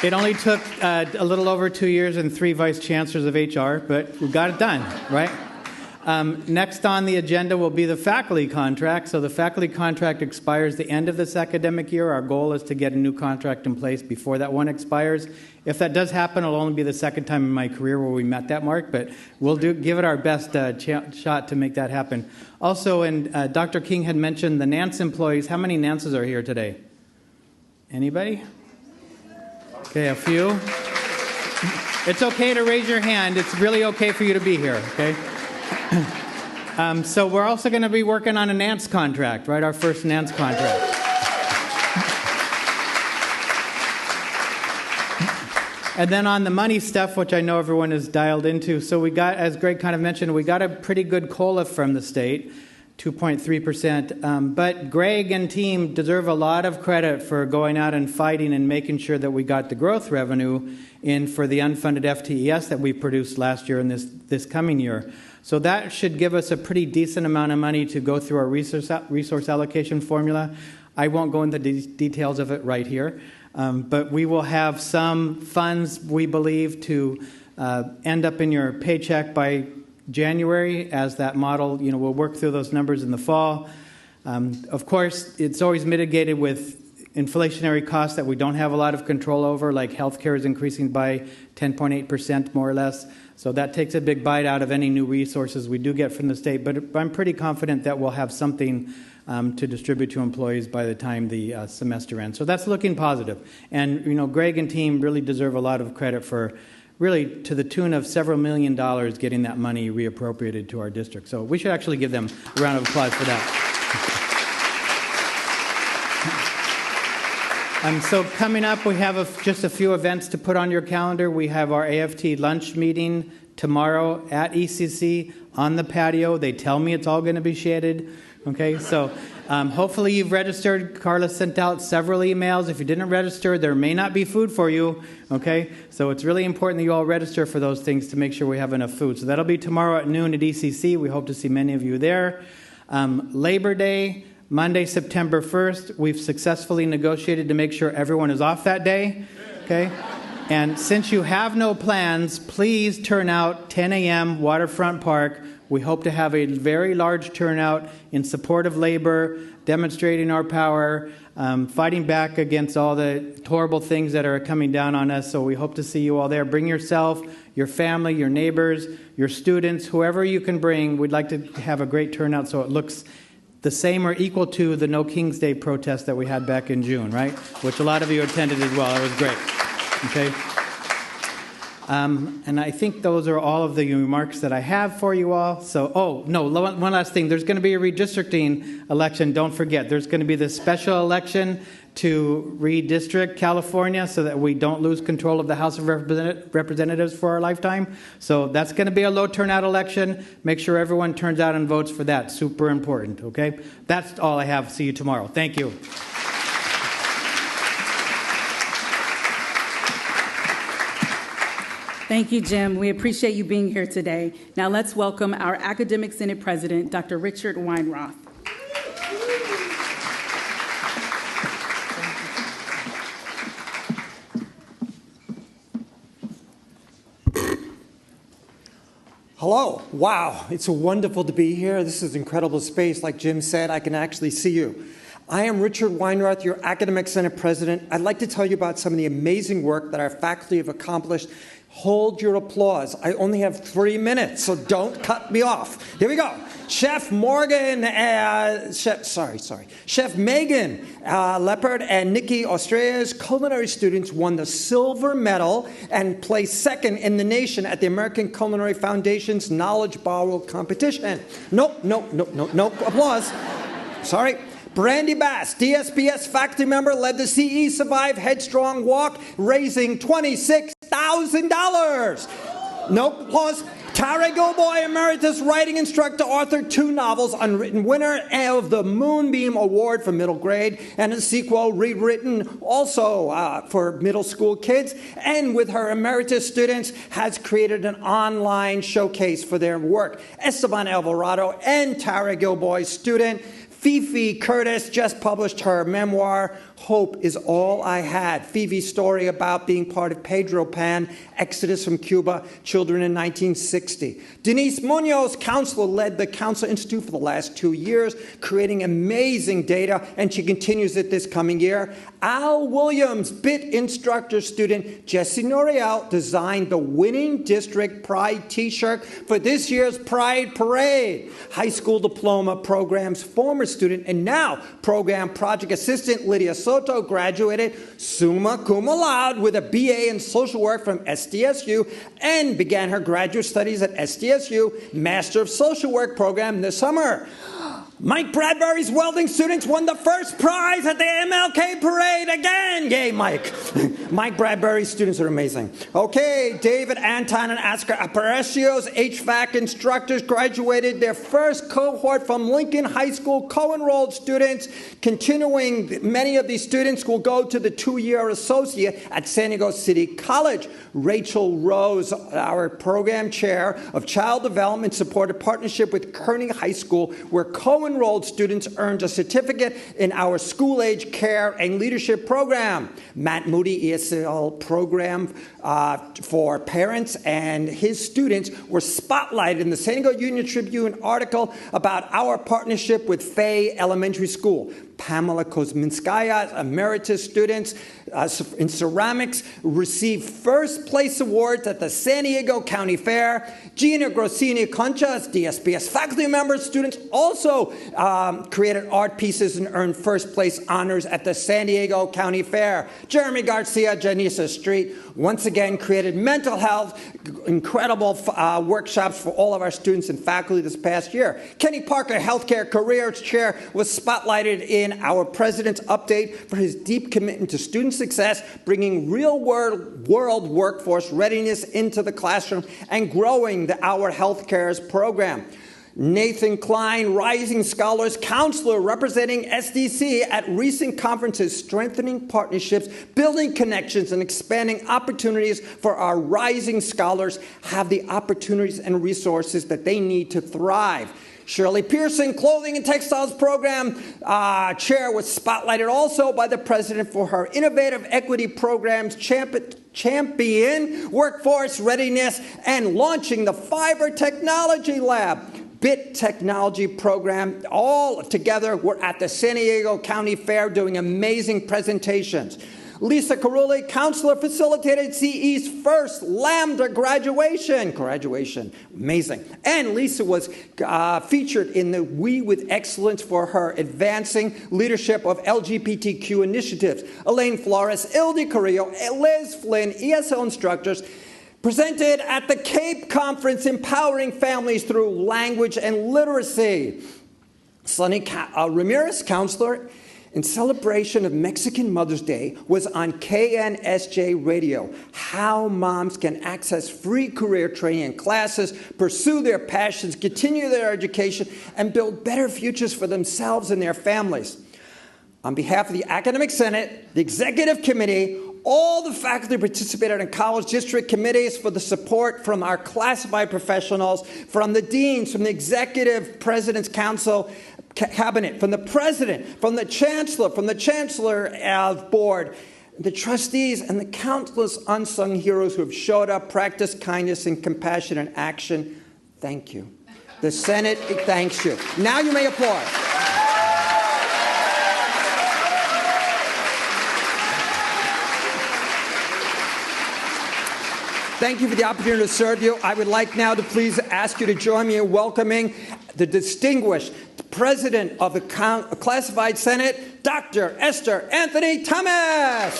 It only took a little over 2 years and 3 vice chancellors of HR, but we got it done, right? Next on the agenda will be the faculty contract. So the faculty contract expires the end of this academic year. Our goal is to get a new contract in place before that one expires. If that does happen, it'll only be the second time in my career where we met that mark, but we'll give it our best shot to make that happen. Also, and Dr. King had mentioned the Nance employees. How many Nances are here today? Anybody? Okay, a few. It's okay to raise your hand. It's really okay for you to be here, okay? So we're also going to be working on a Nance contract, right? Our first Nance contract. And then on the money stuff, which I know everyone is dialed into, so we got, as Greg kind of mentioned, we got a pretty good COLA from the state, 2.3%. But Greg and team deserve a lot of credit for going out and fighting and making sure that we got the growth revenue in for the unfunded FTES that we produced last year and this coming year. So that should give us a pretty decent amount of money to go through our resource allocation formula. I won't go into the details of it right here, but we will have some funds, we believe, to end up in your paycheck by January as that model. We'll work through those numbers in the fall. Of course, it's always mitigated with inflationary costs that we don't have a lot of control over, like healthcare is increasing by 10.8% more or less. So that takes a big bite out of any new resources we do get from the state. But I'm pretty confident that we'll have something to distribute to employees by the time the semester ends. So that's looking positive. And, Greg and team really deserve a lot of credit for really to the tune of several $1 million getting that money reappropriated to our district. So we should actually give them a round of applause for that. So coming up, we have just a few events to put on your calendar. We have our AFT lunch meeting tomorrow at ECC on the patio. They tell me it's all going to be shaded. Okay, so hopefully you've registered. Carla sent out several emails. If you didn't register, there may not be food for you. Okay, so it's really important that you all register for those things to make sure we have enough food. So that'll be tomorrow at noon at ECC. We hope to see many of you there. Labor Day, Monday, September 1st, we've successfully negotiated to make sure everyone is off that day, okay? And since you have no plans, please turn out 10 a.m. Waterfront Park. We hope to have a very large turnout in support of labor, demonstrating our power, fighting back against all the horrible things that are coming down on us. So we hope to see you all there. Bring yourself, your family, your neighbors, your students, whoever you can bring. We'd like to have a great turnout so it looks the same or equal to the No King's Day protest that we had back in June, right? Which a lot of you attended as well. It was great. Okay. And I think those are all of the remarks that I have for you all. So, one last thing. There's going to be a redistricting election. Don't forget, there's going to be this special election to redistrict California so that we don't lose control of the House of Representatives for our lifetime. So that's going to be a low turnout election. Make sure everyone turns out and votes for that. Super important, okay? That's all I have. See you tomorrow. Thank you. Thank you, Jim. We appreciate you being here today. Now let's welcome our Academic Senate President, Dr. Richard Weinroth. Hello. Wow. It's wonderful to be here. This is incredible space. Like Jim said, I can actually see you. I am Richard Weinroth, your Academic Senate President. I'd like to tell you about some of the amazing work that our faculty have accomplished. Hold your applause. I only have 3 minutes, so don't cut me off. Here we go. Chef Megan Leopard and Nikki Austria's culinary students won the silver medal and placed second in the nation at the American Culinary Foundation's Knowledge Borrow competition. No applause. Sorry. Brandy Bass, DSBS faculty member, led the CE Survive Headstrong Walk, raising $26,000. Nope, applause. Tara Gilboy, Emeritus Writing Instructor, authored 2 novels, Unwritten winner of the Moonbeam Award for middle grade, and a sequel rewritten also for middle school kids, and with her emeritus students has created an online showcase for their work. Esteban Alvarado and Tara Gilboy's student, Fifi Curtis, just published her memoir, Hope is All I Had. Fifi's story about being part of Pedro Pan, exodus from Cuba, children in 1960. Denise Munoz, counselor, led the Counselor Institute for the last 2 years, creating amazing data, and she continues it this coming year. Al Williams, BIT instructor student Jesse Noriel, designed the winning district Pride t-shirt for this year's Pride Parade. High school diploma program's former student and now program project assistant Lydia Soto graduated summa cum laude with a BA in social work from SDSU and began her graduate studies at SDSU Master of Social Work program this summer. Mike Bradbury's welding students won the first prize at the MLK parade again. Yay, Mike. Mike Bradbury's students are amazing. Okay, David, Anton, and Oscar Aparecio's HVAC instructors graduated their first cohort from Lincoln High School co-enrolled students. Continuing, many of these students will go to the 2-year associate at San Diego City College. Rachel Rose, our program chair of Child Development, supported partnership with Kearney High School, where co-enrolled students earned a certificate in our school-age care and leadership program. Matt Moody, ESL program for parents, and his students were spotlighted in the San Diego Union Tribune article about our partnership with Fay Elementary School. Pamela Kozminskaya, emeritus students in ceramics, received first place awards at the San Diego County Fair. Gina Grossini Concha, DSPS faculty member, students also created art pieces and earned first place honors at the San Diego County Fair. Jeremy Garcia, Janissa Street, once again created mental health, incredible workshops for all of our students and faculty this past year. Kenny Parker, healthcare careers chair, was spotlighted in our president's update for his deep commitment to student success, bringing real-world workforce readiness into the classroom and growing our healthcare's program. Nathan Klein, Rising Scholars Counselor, representing SDC at recent conferences, strengthening partnerships, building connections, and expanding opportunities for our rising scholars have the opportunities and resources that they need to thrive. Shirley Pearson, Clothing and Textiles Program Chair, was spotlighted also by the President for her innovative equity programs, champion workforce readiness, and launching the Fiber Technology Lab. BIT Technology Program, all together were at the San Diego County Fair doing amazing presentations. Lisa Carulli, counselor, facilitated CE's first Lambda graduation. Amazing. And Lisa was featured in the We with Excellence for her advancing leadership of LGBTQ initiatives. Elaine Flores, Ildi Carrillo, Liz Flynn, ESL instructors, presented at the CAPE Conference, Empowering Families Through Language and Literacy. Sonny Ramirez, counselor, in celebration of Mexican Mother's Day, was on KNSJ Radio. How moms can access free career training and classes, pursue their passions, continue their education, and build better futures for themselves and their families. On behalf of the Academic Senate, the Executive Committee, all the faculty participated in college district committees for the support from our classified professionals, from the deans, from the Executive President's Council, Cabinet, from the President, from the Chancellor Board, the trustees, and the countless unsung heroes who have showed up, practiced kindness and compassion and action. Thank you. The Senate thanks you. Now you may applaud. Thank you for the opportunity to serve you. I would like now to please ask you to join me in welcoming the distinguished President of the Classified Senate, Dr. Esther Anthony Thomas.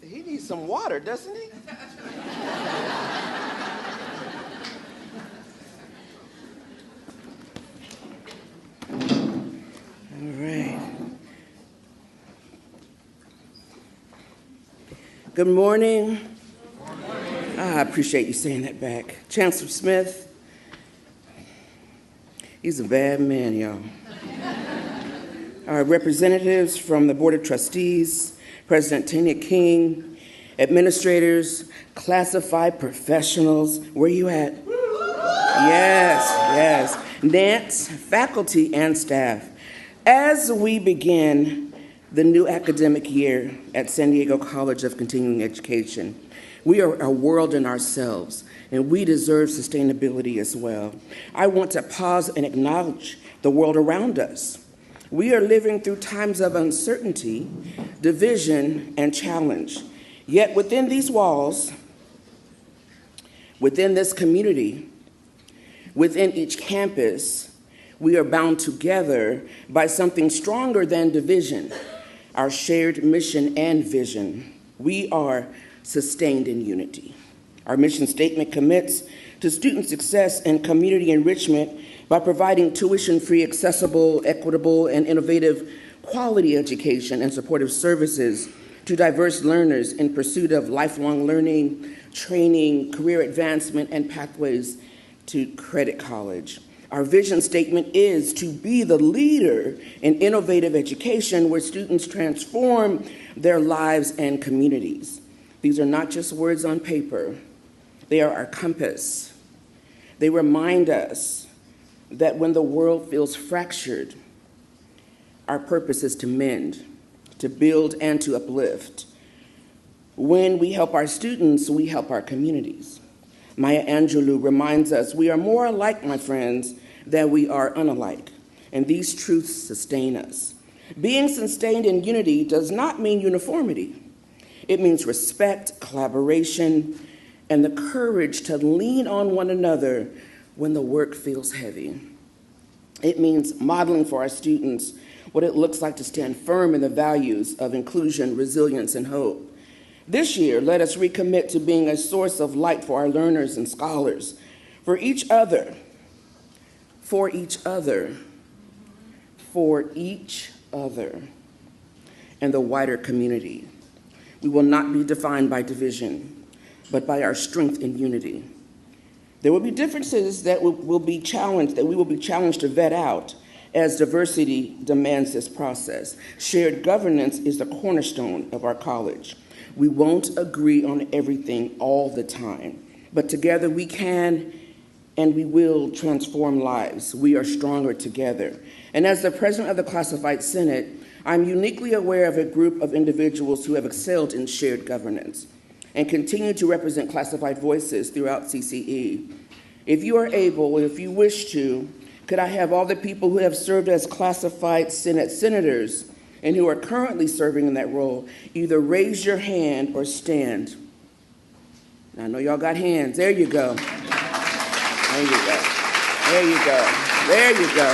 He needs some water, doesn't he? All right. Good morning. I appreciate you saying that back. Chancellor Smith, he's a bad man, y'all. Our representatives from the Board of Trustees, President Tanya King, administrators, classified professionals, where you at? Yes. Nance, faculty, and staff. As we begin the new academic year at San Diego College of Continuing Education, we are a world in ourselves, and we deserve sustainability as well. I want to pause and acknowledge the world around us. We are living through times of uncertainty, division, and challenge. Yet within these walls, within this community, within each campus, we are bound together by something stronger than division, our shared mission and vision. We are sustained in unity. Our mission statement commits to student success and community enrichment by providing tuition-free, accessible, equitable, and innovative quality education and supportive services to diverse learners in pursuit of lifelong learning, training, career advancement, and pathways to credit college. Our vision statement is to be the leader in innovative education where students transform their lives and communities. These are not just words on paper. They are our compass. They remind us that when the world feels fractured, our purpose is to mend, to build, and to uplift. When we help our students, we help our communities. Maya Angelou reminds us we are more alike, my friends, than we are unalike, and these truths sustain us. Being sustained in unity does not mean uniformity. It means respect, collaboration, and the courage to lean on one another when the work feels heavy. It means modeling for our students what it looks like to stand firm in the values of inclusion, resilience, and hope. This year, let us recommit to being a source of light for our learners and scholars, for each other, and the wider community. We will not be defined by division, but by our strength in unity. There will be differences that we will be challenged to vet out as diversity demands this process. Shared governance is the cornerstone of our college. We won't agree on everything all the time, but together we can and we will transform lives. We are stronger together. And as the president of the Classified Senate, I'm uniquely aware of a group of individuals who have excelled in shared governance and continue to represent classified voices throughout CCE. If you are able, if you wish to, could I have all the people who have served as Classified Senate senators and who are currently serving in that role either raise your hand or stand? I know y'all got hands. There you go. There you go. There you go. There you go.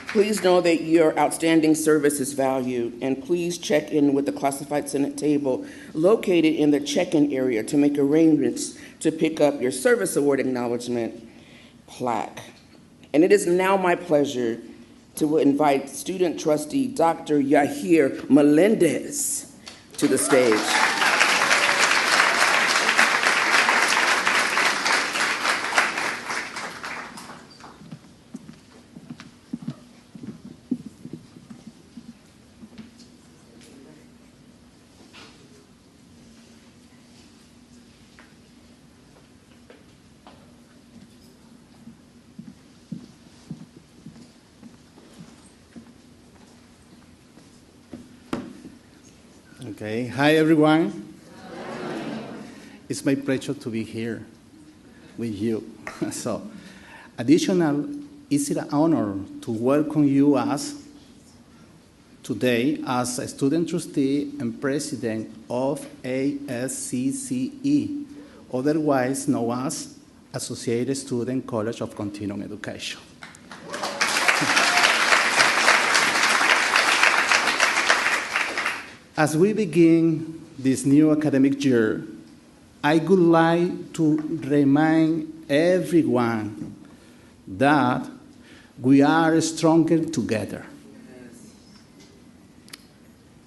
Please know that your outstanding service is valued, and please check in with the Classified Senate table located in the check-in area to make arrangements to pick up your service award acknowledgement plaque. And it is now my pleasure to invite student trustee Dr. Yahir Melendez to the stage. Okay, hi everyone. Hi. It's my pleasure to be here with you. So, additional, it's an honor to welcome you today as a student trustee and president of ASCCE, otherwise known as Associated Student College of Continuing Education. As we begin this new academic year, I would like to remind everyone that we are stronger together.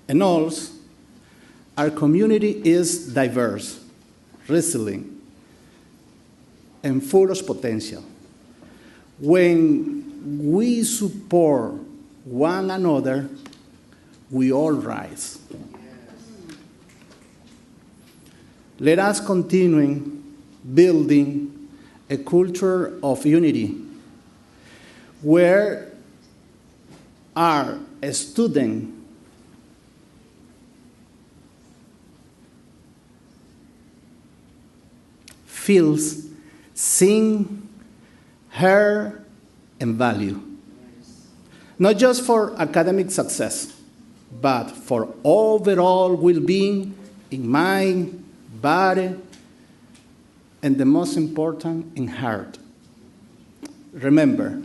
And also, our community is diverse, resilient, and full of potential. When we support one another, we all rise. Let us continue building a culture of unity where our students feels seen, heard, and valued. Not just for academic success, but for overall well-being in mind, body, and the most important, in heart. Remember,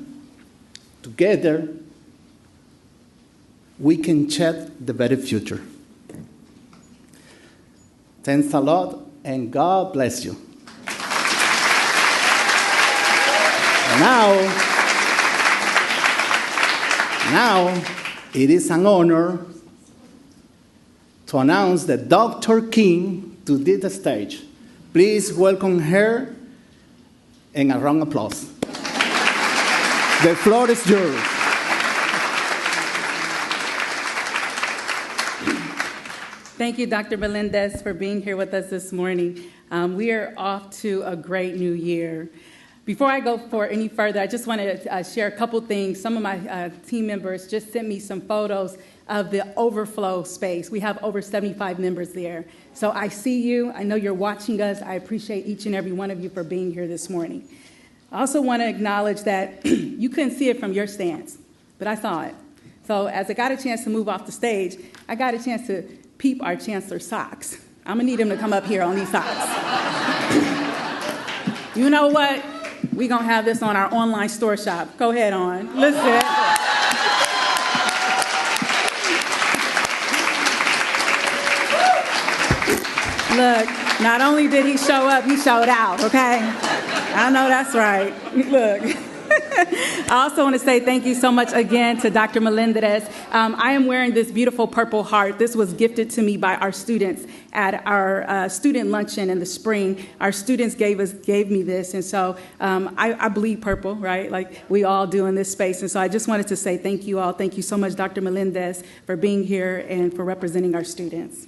together, we can shape the better future. Thanks a lot, and God bless you. Now, it is an honor to announce that Dr. King to this stage. Please welcome her and a round of applause. The floor is yours. Thank you, Dr. Melendez, for being here with us this morning. We are off to a great new year. Before I go for any further, I just want to share a couple things. Some of my team members just sent me some photos of the overflow space. We have over 75 members there. So I see you. I know you're watching us. I appreciate each and every one of you for being here this morning. I also want to acknowledge that you couldn't see it from your stance, but I saw it. So as I got a chance to move off the stage, I got a chance to peep our chancellor's socks. I'm going to need him to come up here on these socks. You know what? We're going to have this on our online store shop. Go ahead on. Listen. Look, not only did he show up, he showed out, okay? I know that's right. Look. I also want to say thank you so much again to Dr. Melendez. I am wearing this beautiful Purple Heart. This was gifted to me by our students at our student luncheon in the spring. Our students gave me this, and so I bleed purple, right, like we all do in this space. And so I just wanted to say thank you all. Thank you so much, Dr. Melendez, for being here and for representing our students.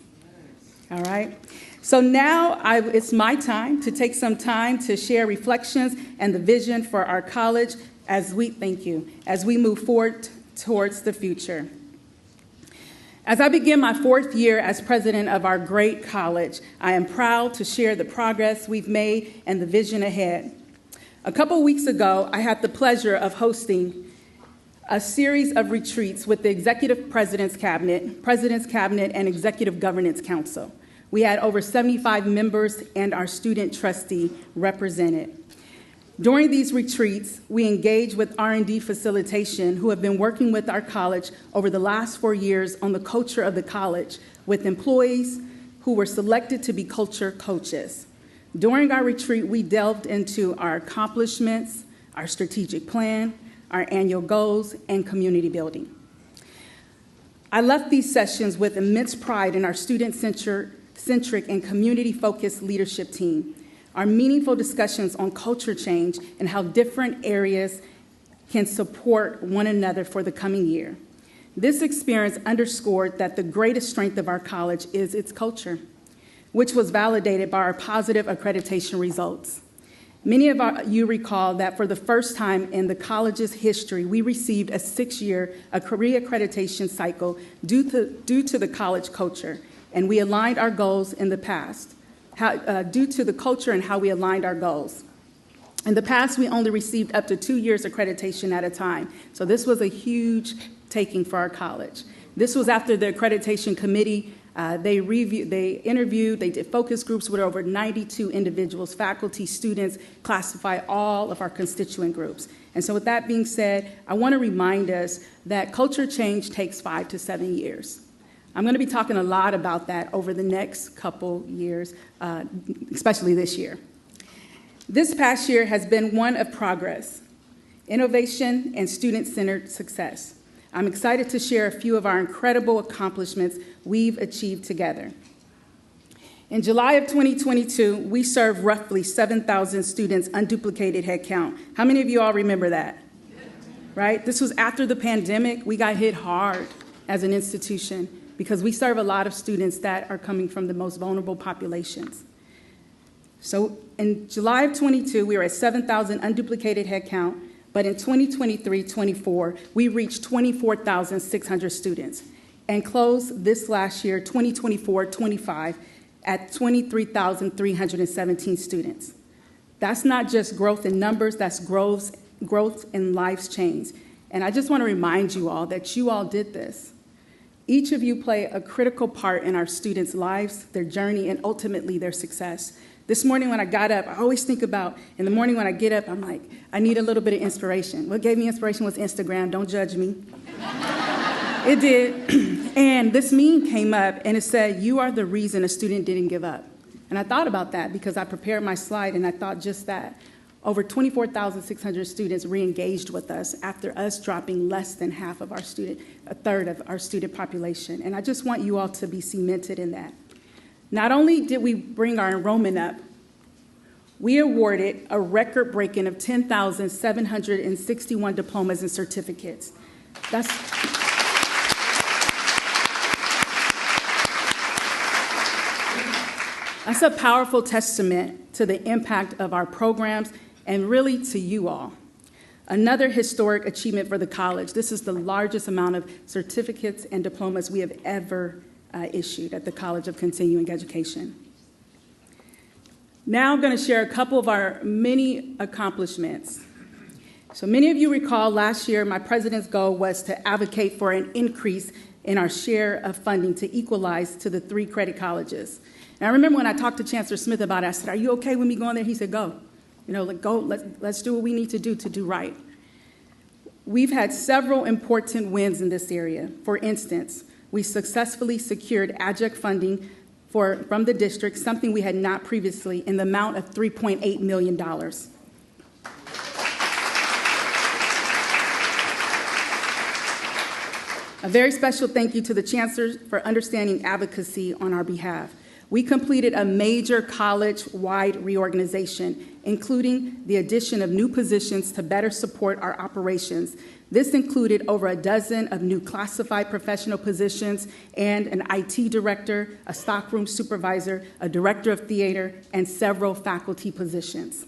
All right. So now it's my time to take some time to share reflections and the vision for our college as we move forward towards the future. As I begin my 4th year as president of our great college, I am proud to share the progress we've made and the vision ahead. A couple weeks ago, I had the pleasure of hosting a series of retreats with the Executive President's Cabinet, and Executive Governance Council. We had over 75 members and our student trustee represented. During these retreats, we engaged with R&D Facilitation, who have been working with our college over the last 4 years on the culture of the college with employees who were selected to be culture coaches. During our retreat, we delved into our accomplishments, our strategic plan, our annual goals, and community building. I left these sessions with immense pride in our student-centric and community-focused leadership team. Our meaningful discussions on culture change and how different areas can support one another for the coming year. This experience underscored that the greatest strength of our college is its culture, which was validated by our positive accreditation results. Many of you recall that for the first time in the college's history, we received a 6-year reaccreditation cycle due to the college culture, and we aligned our goals in the past. Due to the culture and how we aligned our goals. In the past, we only received up to 2 years accreditation at a time, so this was a huge taking for our college. This was after the accreditation committee, they did focus groups with over 92 individuals, faculty, students, classify all of our constituent groups. And so with that being said, I want to remind us that culture change takes 5 to 7 years. I'm going to be talking a lot about that over the next couple years, especially this year. This past year has been one of progress, innovation, and student-centered success. I'm excited to share a few of our incredible accomplishments we've achieved together. In July of 2022, we served roughly 7,000 students, unduplicated headcount. How many of you all remember that? Right? This was after the pandemic. We got hit hard as an institution because we serve a lot of students that are coming from the most vulnerable populations. So in July of 22, we were at 7,000 unduplicated headcount, but in 2023-24, we reached 24,600 students and closed this last year, 2024-25, at 23,317 students. That's not just growth in numbers, that's growth in lives changed. And I just want to remind you all that you all did this. Each of you play a critical part in our students' lives, their journey, and ultimately their success. This morning when I got up, I always think about, in the morning when I get up, I'm like, I need a little bit of inspiration. What gave me inspiration was Instagram, don't judge me. It did. And this meme came up and it said, you are the reason a student didn't give up. And I thought about that because I prepared my slide and I thought just that. Over 24,600 students re-engaged with us after us dropping less than half of our student, a third of our student population. And I just want you all to be cemented in that. Not only did we bring our enrollment up, we awarded a record-breaking of 10,761 diplomas and certificates. That's a powerful testament to the impact of our programs and really to you all. Another historic achievement for the college. This is the largest amount of certificates and diplomas we have ever issued at the College of Continuing Education. Now I'm going to share a couple of our many accomplishments. So many of you recall last year my president's goal was to advocate for an increase in our share of funding to equalize to the 3 credit colleges. And I remember when I talked to Chancellor Smith about it, I said, are you okay with me going there? He said, go. Go, let's do what we need to do right. We've had several important wins in this area. For instance, we successfully secured adjunct funding from the district, something we had not previously, in the amount of $3.8 million. A very special thank you to the Chancellor for understanding advocacy on our behalf. We completed a major college-wide reorganization, including the addition of new positions to better support our operations. This included over a dozen of new classified professional positions and an IT director, a stockroom supervisor, a director of theater, and several faculty positions.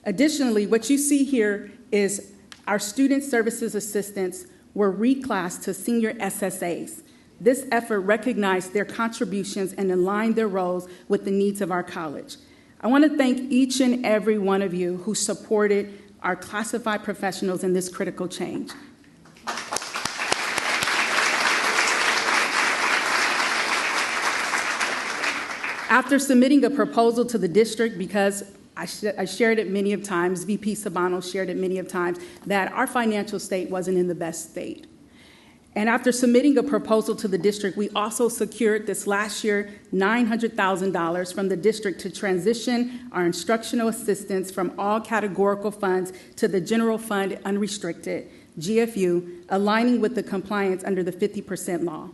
Additionally, what you see here is our student services assistants were reclassed to senior SSAs. This effort recognized their contributions and aligned their roles with the needs of our college. I want to thank each and every one of you who supported our classified professionals in this critical change. After submitting a proposal to the district, because I shared it many of times, VP Sabano shared it many of times, that our financial state wasn't in the best state. And after submitting a proposal to the district, we also secured this last year $900,000 from the district to transition our instructional assistants from all categorical funds to the general fund unrestricted, GFU, aligning with the compliance under the 50% law.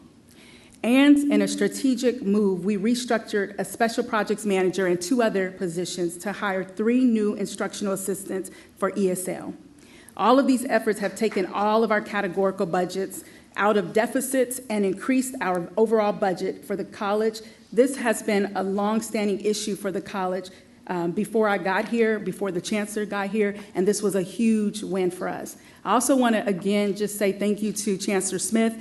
And in a strategic move, we restructured a special projects manager and 2 other positions to hire 3 new instructional assistants for ESL. All of these efforts have taken all of our categorical budgets out of deficits and increased our overall budget for the college. This has been a long-standing issue for the college before I got here, before the chancellor got here, and this was a huge win for us. I also want to, again, just say thank you to Chancellor Smith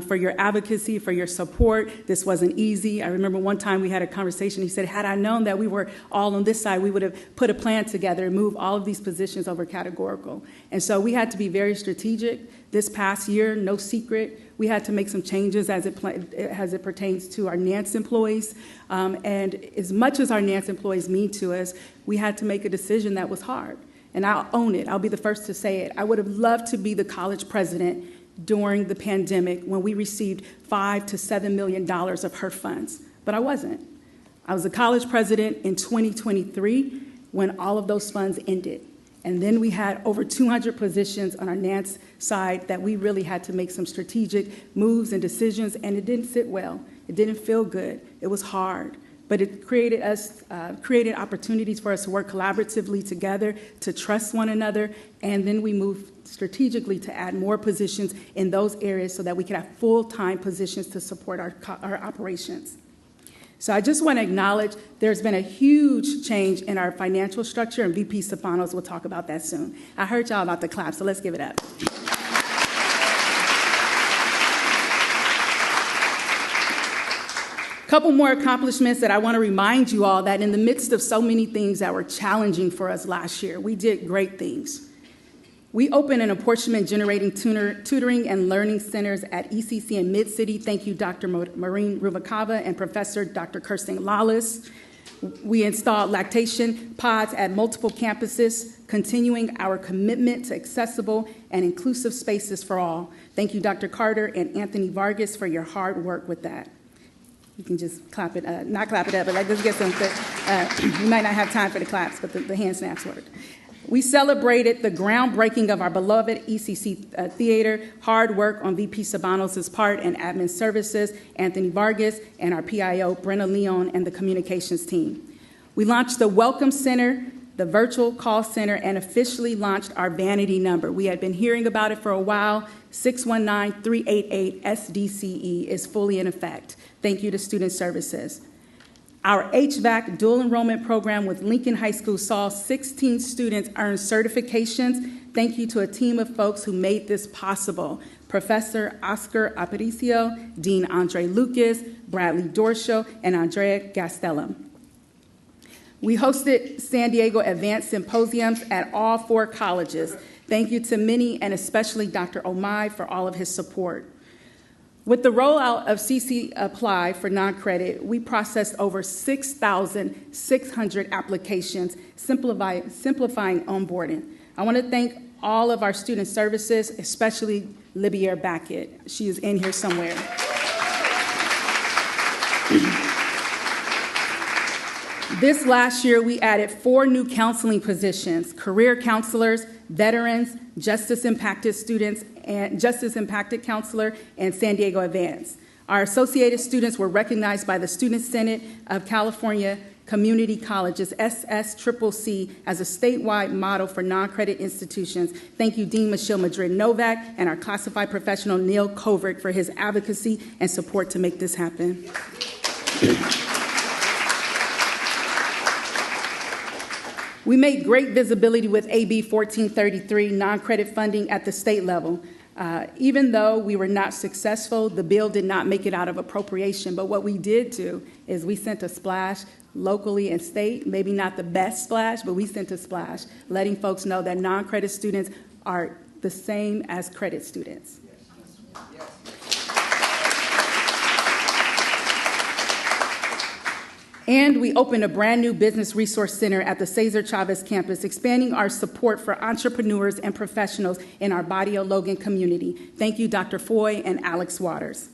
for your advocacy, for your support. This wasn't easy. I remember one time we had a conversation. He said, had I known that we were all on this side, we would have put a plan together and moved all of these positions over categorical. And so we had to be very strategic. This past year, no secret, we had to make some changes as it pertains to our NANCE employees. And as much as our NANCE employees mean to us, we had to make a decision that was hard. And I'll own it. I'll be the first to say it. I would have loved to be the college president during the pandemic when we received $5 to $7 million of HERF funds, but I wasn't. I was the college president in 2023 when all of those funds ended. And then we had over 200 positions on our Nance side that we really had to make some strategic moves and decisions, and it didn't sit well. It didn't feel good. It was hard. But it created opportunities for us to work collaboratively together, to trust one another, and then we moved strategically to add more positions in those areas so that we could have full-time positions to support our operations. So I just want to acknowledge there's been a huge change in our financial structure, and VP Stefanos will talk about that soon. I heard y'all about the clap, so let's give it up. Couple more accomplishments that I want to remind you all that in the midst of so many things that were challenging for us last year, we did great things. We opened an apportionment generating tutoring and learning centers at ECC in Mid-City. Thank you, Dr. Maureen Rubalcaba and Professor Dr. Kirsten Lawless. We installed lactation pods at multiple campuses, continuing our commitment to accessible and inclusive spaces for all. Thank you, Dr. Carter and Anthony Vargas, for your hard work with that. You can just clap it, not clap it up, but let's get some, we might not have time for the claps, but the hand snaps work. We celebrated the groundbreaking of our beloved ECC Theater, hard work on VP Sabanos' part and admin services, Anthony Vargas, and our PIO, Brenna Leon, and the communications team. We launched the Welcome Center, the virtual call center, and officially launched our vanity number. We had been hearing about it for a while. 619-388-SDCE is fully in effect. Thank you to Student Services. Our HVAC dual enrollment program with Lincoln High School saw 16 students earn certifications. Thank you to a team of folks who made this possible. Professor Oscar Aparicio, Dean Andre Lucas, Bradley Dorshow, and Andrea Gastelum. We hosted San Diego Advanced Symposiums at all 4 colleges. Thank you to Minnie and especially Dr. Omai for all of his support. With the rollout of CC Apply for non-credit, we processed over 6,600 applications, simplifying onboarding. I want to thank all of our student services, especially Libier Backett. She is in here somewhere. This last year, we added 4 new counseling positions: career counselors, veterans, justice-impacted students, and justice-impacted counselor, and San Diego Advance. Our associated students were recognized by the Student Senate of California Community Colleges, SSCCC, as a statewide model for non-credit institutions. Thank you, Dean Michelle Madrid-Novak, and our classified professional, Neil Kovic, for his advocacy and support to make this happen. We made great visibility with AB 1433, non-credit funding at the state level. Even though we were not successful, the bill did not make it out of appropriation. But what we did do is we sent a splash locally and state, maybe not the best splash, but we sent a splash, letting folks know that non-credit students are the same as credit students. And we opened a brand new business resource center at the Cesar Chavez campus, expanding our support for entrepreneurs and professionals in our Barrio Logan community. Thank you, Dr. Foy and Alex Waters.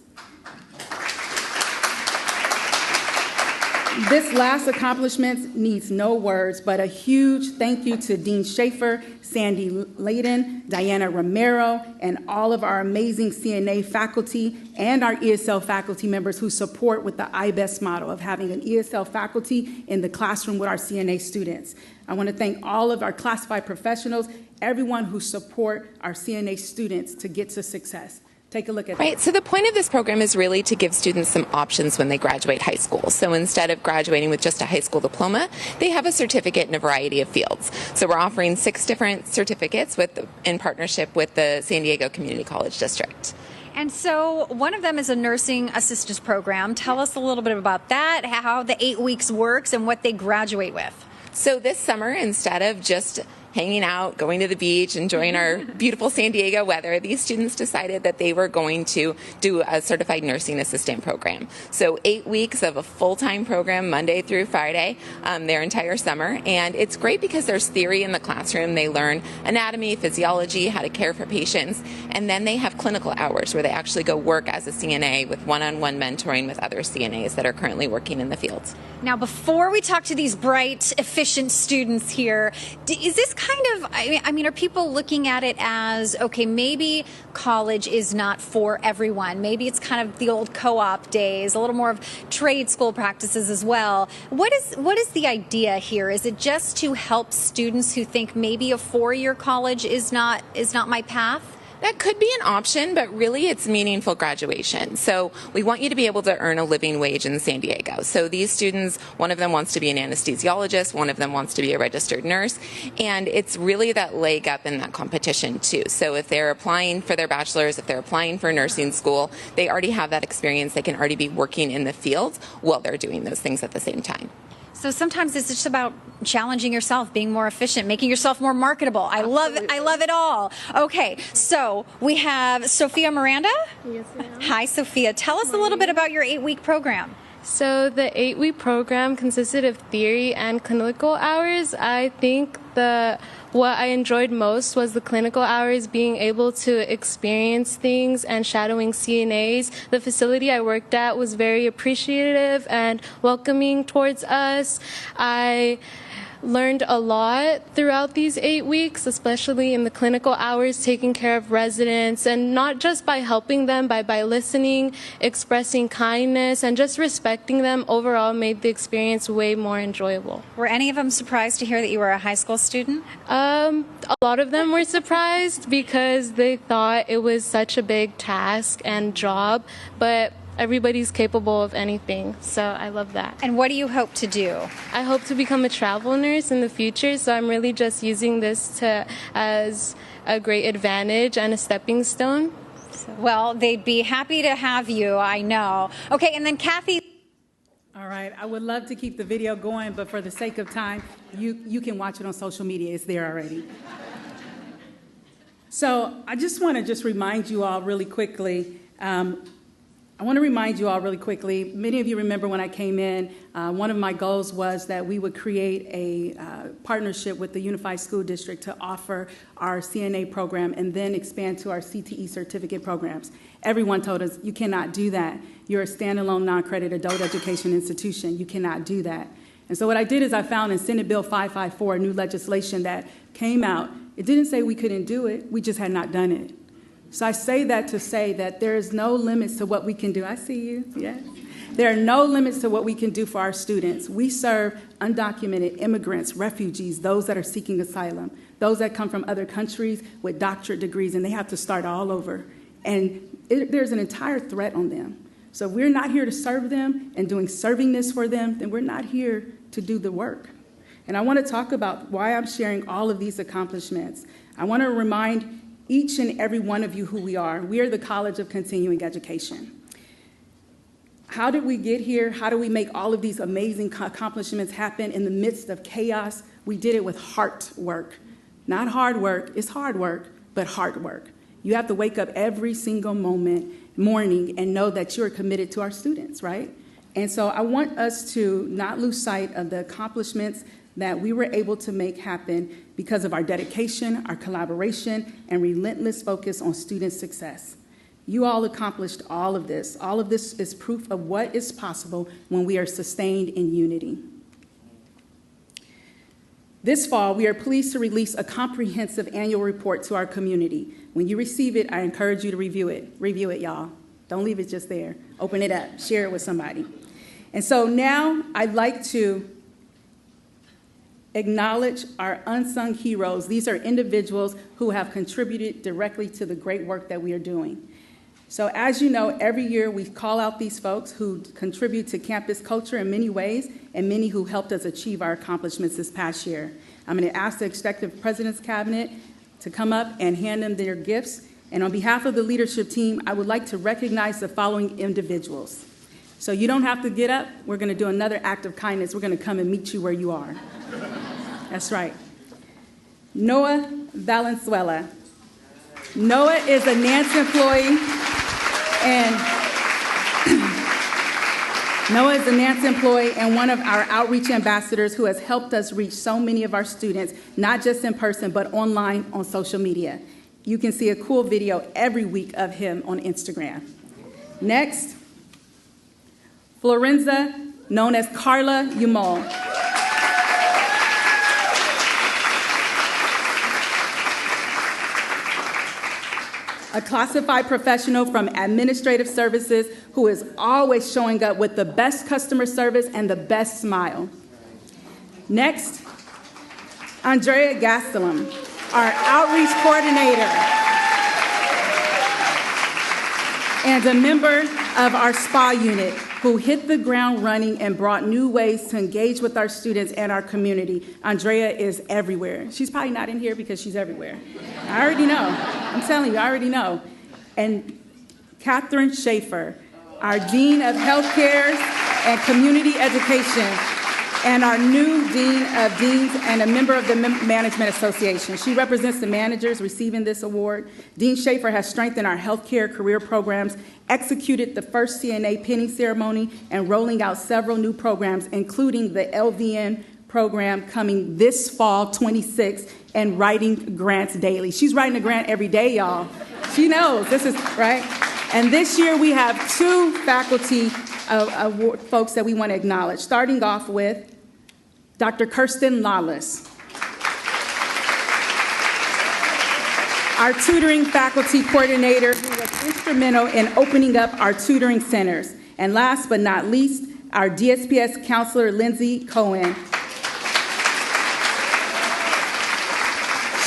This last accomplishment needs no words, but a huge thank you to Dean Schaefer, Sandy Layden, Diana Romero, and all of our amazing CNA faculty and our ESL faculty members who support with the IBEST model of having an ESL faculty in the classroom with our CNA students. I want to thank all of our classified professionals, everyone who support our CNA students to get to success. Take a look at that. So the point of this program is really to give students some options when they graduate high school. So instead of graduating with just a high school diploma, they have a certificate in a variety of fields. So we're offering 6 different certificates in partnership with the San Diego Community College District. And so one of them is a nursing assistance program. Tell us a little bit about that, how the 8 weeks works, and what they graduate with. So this summer, instead of just hanging out, going to the beach, enjoying our beautiful San Diego weather, these students decided that they were going to do a certified nursing assistant program. So 8 weeks of a full-time program, Monday through Friday, their entire summer. And it's great because there's theory in the classroom. They learn anatomy, physiology, how to care for patients. And then they have clinical hours where they actually go work as a CNA with one-on-one mentoring with other CNAs that are currently working in the field. Now, before we talk to these bright, efficient students here, is this I mean, are people looking at it as, okay, maybe college is not for everyone. Maybe it's kind of the old co-op days, a little more of trade school practices as well. What is the idea here? Is it just to help students who think maybe a four-year college is not my path? That could be an option, but really it's meaningful graduation. So we want you to be able to earn a living wage in San Diego. So these students, one of them wants to be an anesthesiologist, one of them wants to be a registered nurse, and it's really that leg up in that competition too. So if they're applying for their bachelor's, if they're applying for nursing school, they already have that experience. They can already be working in the field while they're doing those things at the same time. So sometimes it's just about challenging yourself, being more efficient, making yourself more marketable. I love it all. Okay, so we have Sophia Miranda. Yes, ma'am. Hi, Sophia. Tell us a little bit about your 8-week program. So the 8-week program consisted of theory and clinical hours. I think what I enjoyed most was the clinical hours, being able to experience things and shadowing CNAs. The facility I worked at was very appreciative and welcoming towards us. I learned a lot throughout these 8 weeks, especially in the clinical hours, taking care of residents, and not just by helping them, but by listening, expressing kindness, and just respecting them overall made the experience way more enjoyable. Were any of them surprised to hear that you were a high school student? A lot of them were surprised because they thought it was such a big task and job, but everybody's capable of anything, so I love that. And what do you hope to do? I hope to become a travel nurse in the future, so I'm really just using this as a great advantage and a stepping stone. Well, they'd be happy to have you, I know. Okay, and then Kathy. All right, I would love to keep the video going, but for the sake of time, you can watch it on social media. It's there already. So I just want to remind you all really quickly. Many of you remember when I came in, one of my goals was that we would create a partnership with the Unified School District to offer our CNA program and then expand to our CTE certificate programs. Everyone told us, you cannot do that. You're a standalone, non-accredited adult education institution. You cannot do that. And so what I did is I found in Senate Bill 554 new legislation that came out. It didn't say we couldn't do it. We just had not done it. So I say that to say that there is no limits to what we can do. I see you, yes. There are no limits to what we can do for our students. We serve undocumented immigrants, refugees, those that are seeking asylum, those that come from other countries with doctorate degrees, and they have to start all over. And there's an entire threat on them. So if we're not here to serve them and doing servingness for them, then we're not here to do the work. And I want to talk about why I'm sharing all of these accomplishments. I want to remind each and every one of you who we are. We are the College of Continuing Education. How did we get here? How do we make all of these amazing accomplishments happen in the midst of chaos? We did it with heart work. Not hard work. It's hard work, but heart work. You have to wake up every single morning and know that you're committed to our students, right? And so I want us to not lose sight of the accomplishments that we were able to make happen because of our dedication, our collaboration, and relentless focus on student success. You all accomplished all of this. All of this is proof of what is possible when we are sustained in unity. This fall, we are pleased to release a comprehensive annual report to our community. When you receive it, I encourage you to review it. Review it, y'all. Don't leave it just there. Open it up. Share it with somebody. And so now I'd like to acknowledge our unsung heroes. These are individuals who have contributed directly to the great work that we are doing. So as you know, every year we call out these folks who contribute to campus culture in many ways and many who helped us achieve our accomplishments this past year. I'm going to ask the Executive President's Cabinet to come up and hand them their gifts. And on behalf of the leadership team, I would like to recognize the following individuals. So you don't have to get up. We're going to do another act of kindness. We're going to come and meet you where you are. That's right. Noah Valenzuela. Noah is a Nance employee, and one of our outreach ambassadors who has helped us reach so many of our students, not just in person, but online on social media. You can see a cool video every week of him on Instagram. Next, Florenza, known as Carla Yumol. a classified professional from administrative services who is always showing up with the best customer service and the best smile. Next, Andrea Gastelum, our outreach coordinator and a member of our SPA unit, who hit the ground running and brought new ways to engage with our students and our community. Andrea is everywhere. She's probably not in here because she's everywhere. I already know. I'm telling you, I already know. And Catherine Schaefer, our Dean of Healthcare and Community Education, and our new Dean of Deans and a member of the Management Association. She represents the managers receiving this award. Dean Schaefer has strengthened our healthcare career programs, executed the first CNA pinning ceremony, and rolling out several new programs, including the LVN program coming this fall, 26, and writing grants daily. She's writing a grant every day, y'all. She knows, this is, right? And this year we have two faculty award folks that we want to acknowledge, starting off with Dr. Kirsten Lawless, our tutoring faculty coordinator who was instrumental in opening up our tutoring centers. And last but not least, our DSPS counselor, Lindsay Cohen.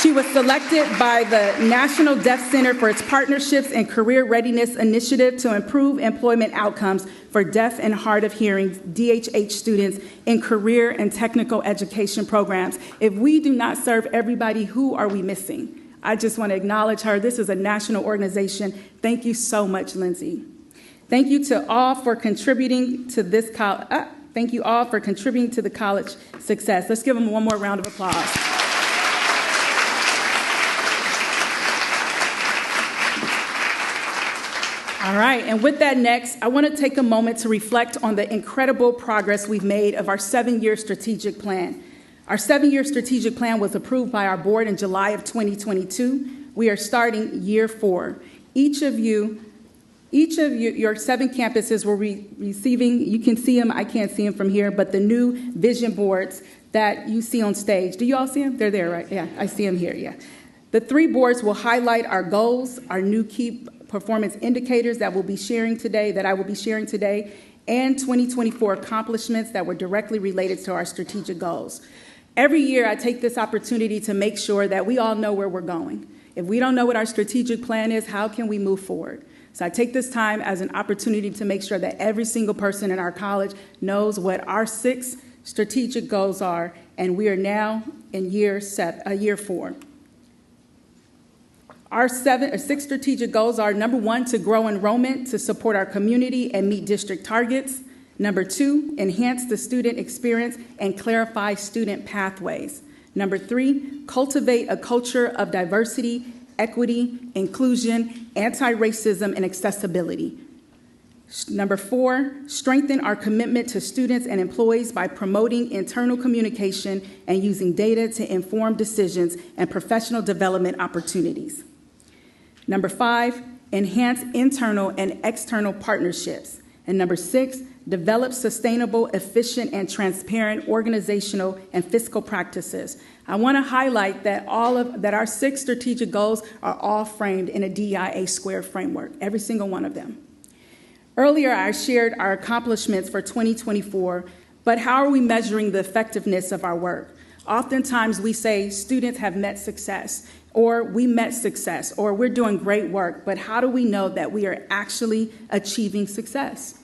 She was selected by the National Deaf Center for its Partnerships and Career Readiness Initiative to improve employment outcomes for deaf and hard of hearing DHH students in career and technical education programs. If we do not serve everybody, who are we missing? I just want to acknowledge her. This is a national organization. Thank you so much, Lindsay. Thank you to all for contributing to this thank you all for contributing to the college success. Let's give them one more round of applause. All right, and with that next, I want to take a moment to reflect on the incredible progress we've made of our 7-year strategic plan. Our 7-year strategic plan was approved by our board in July of 2022. We are starting year 4. Each of you, your 7 campuses will be receiving, you can see them, I can't see them from here, but the new vision boards that you see on stage. Do you all see them? They're there, right? Yeah, I see them here, yeah. The 3 boards will highlight our goals, our new key performance indicators that I will be sharing today, and 2024 accomplishments that were directly related to our strategic goals. Every year, I take this opportunity to make sure that we all know where we're going. If we don't know what our strategic plan is, how can we move forward? So I take this time as an opportunity to make sure that every single person in our college knows what our 6 strategic goals are, and we are now in year 4. Our 6 strategic goals are, number 1, to grow enrollment to support our community and meet district targets. Number 2, enhance the student experience and clarify student pathways. Number 3, cultivate a culture of diversity, equity, inclusion, anti-racism, and accessibility. Number 4, strengthen our commitment to students and employees by promoting internal communication and using data to inform decisions and professional development opportunities. Number 5, enhance internal and external partnerships. And number 6, develop sustainable, efficient, and transparent organizational and fiscal practices. I want to highlight that our 6 strategic goals are all framed in a DEIA square framework, every single one of them. Earlier, I shared our accomplishments for 2024, but how are we measuring the effectiveness of our work? Oftentimes, we say students have met success, or we met success, or we're doing great work, but how do we know that we are actually achieving success?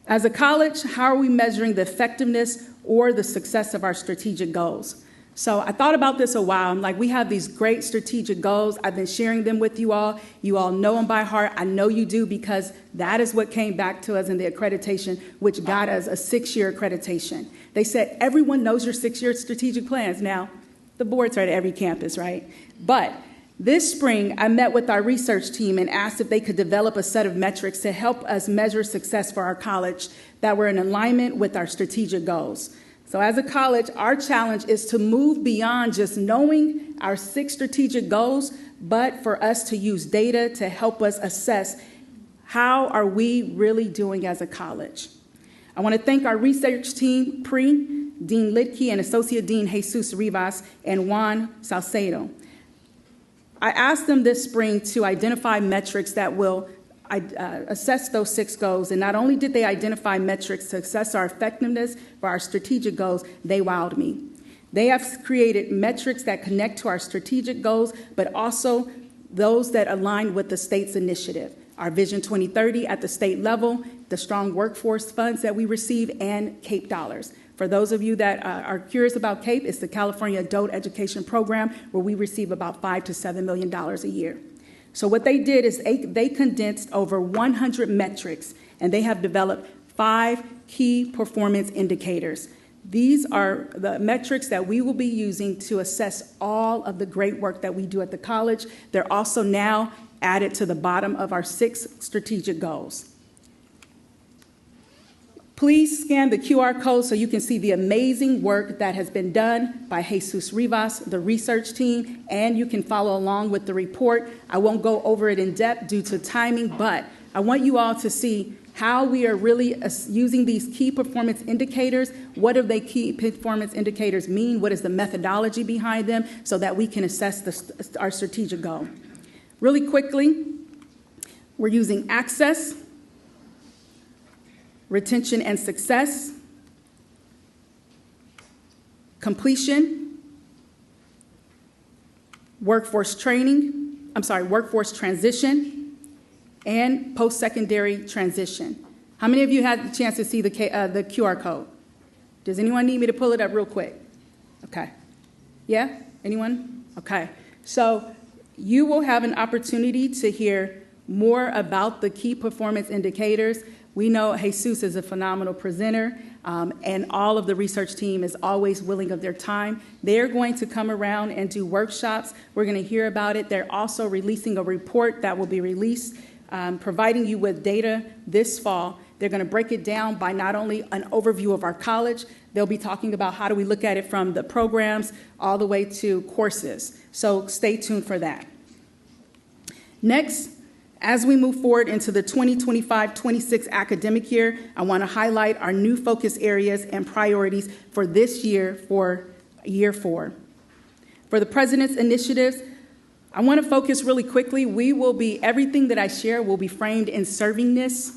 As a college, how are we measuring the effectiveness or the success of our strategic goals? So I thought about this a while. I'm like, we have these great strategic goals. I've been sharing them with you all. You all know them by heart. I know you do because that is what came back to us in the accreditation, which got us a 6-year accreditation. They said, everyone knows your 6-year strategic plans. Now, the boards are at every campus, right? But this spring, I met with our research team and asked if they could develop a set of metrics to help us measure success for our college that were in alignment with our strategic goals. So as a college, our challenge is to move beyond just knowing our 6 strategic goals, but for us to use data to help us assess how are we really doing as a college. I want to thank our research team, Dean Lidke and Associate Dean Jesus Rivas and Juan Salcedo. I asked them this spring to identify metrics that will assess those 6 goals. And not only did they identify metrics to assess our effectiveness for our strategic goals, they wowed me. They have created metrics that connect to our strategic goals, but also those that align with the state's initiative, our Vision 2030 at the state level, the strong workforce funds that we receive, and CAPE dollars. For those of you that are curious about CAPE, it's the California Adult Education Program, where we receive about $5 to $7 million a year. So what they did is they condensed over 100 metrics, and they have developed 5 key performance indicators. These are the metrics that we will be using to assess all of the great work that we do at the college. They're also now added to the bottom of our 6 strategic goals. Please scan the QR code so you can see the amazing work that has been done by Jesus Rivas, the research team, and you can follow along with the report. I won't go over it in depth due to timing, but I want you all to see how we are really using these key performance indicators. What do they key performance indicators mean? What is the methodology behind them so that we can assess our strategic goal? Really quickly, we're using access, retention and success, completion, workforce transition, and post-secondary transition. How many of you had the chance to see the QR code? Does anyone need me to pull it up real quick? Okay. Yeah? Anyone? Okay. So you will have an opportunity to hear more about the key performance indicators. We know Jesus is a phenomenal presenter, and all of the research team is always willing of their time. They're going to come around and do workshops. We're going to hear about it. They're also releasing a report that will be released, providing you with data this fall. They're going to break it down by not only an overview of our college, they'll be talking about how do we look at it from the programs all the way to courses. So stay tuned for that. Next, as we move forward into the 2025-26 academic year, I want to highlight our new focus areas and priorities for this year, for year 4. For the President's initiatives, I want to focus really quickly. Everything that I share will be framed in servingness.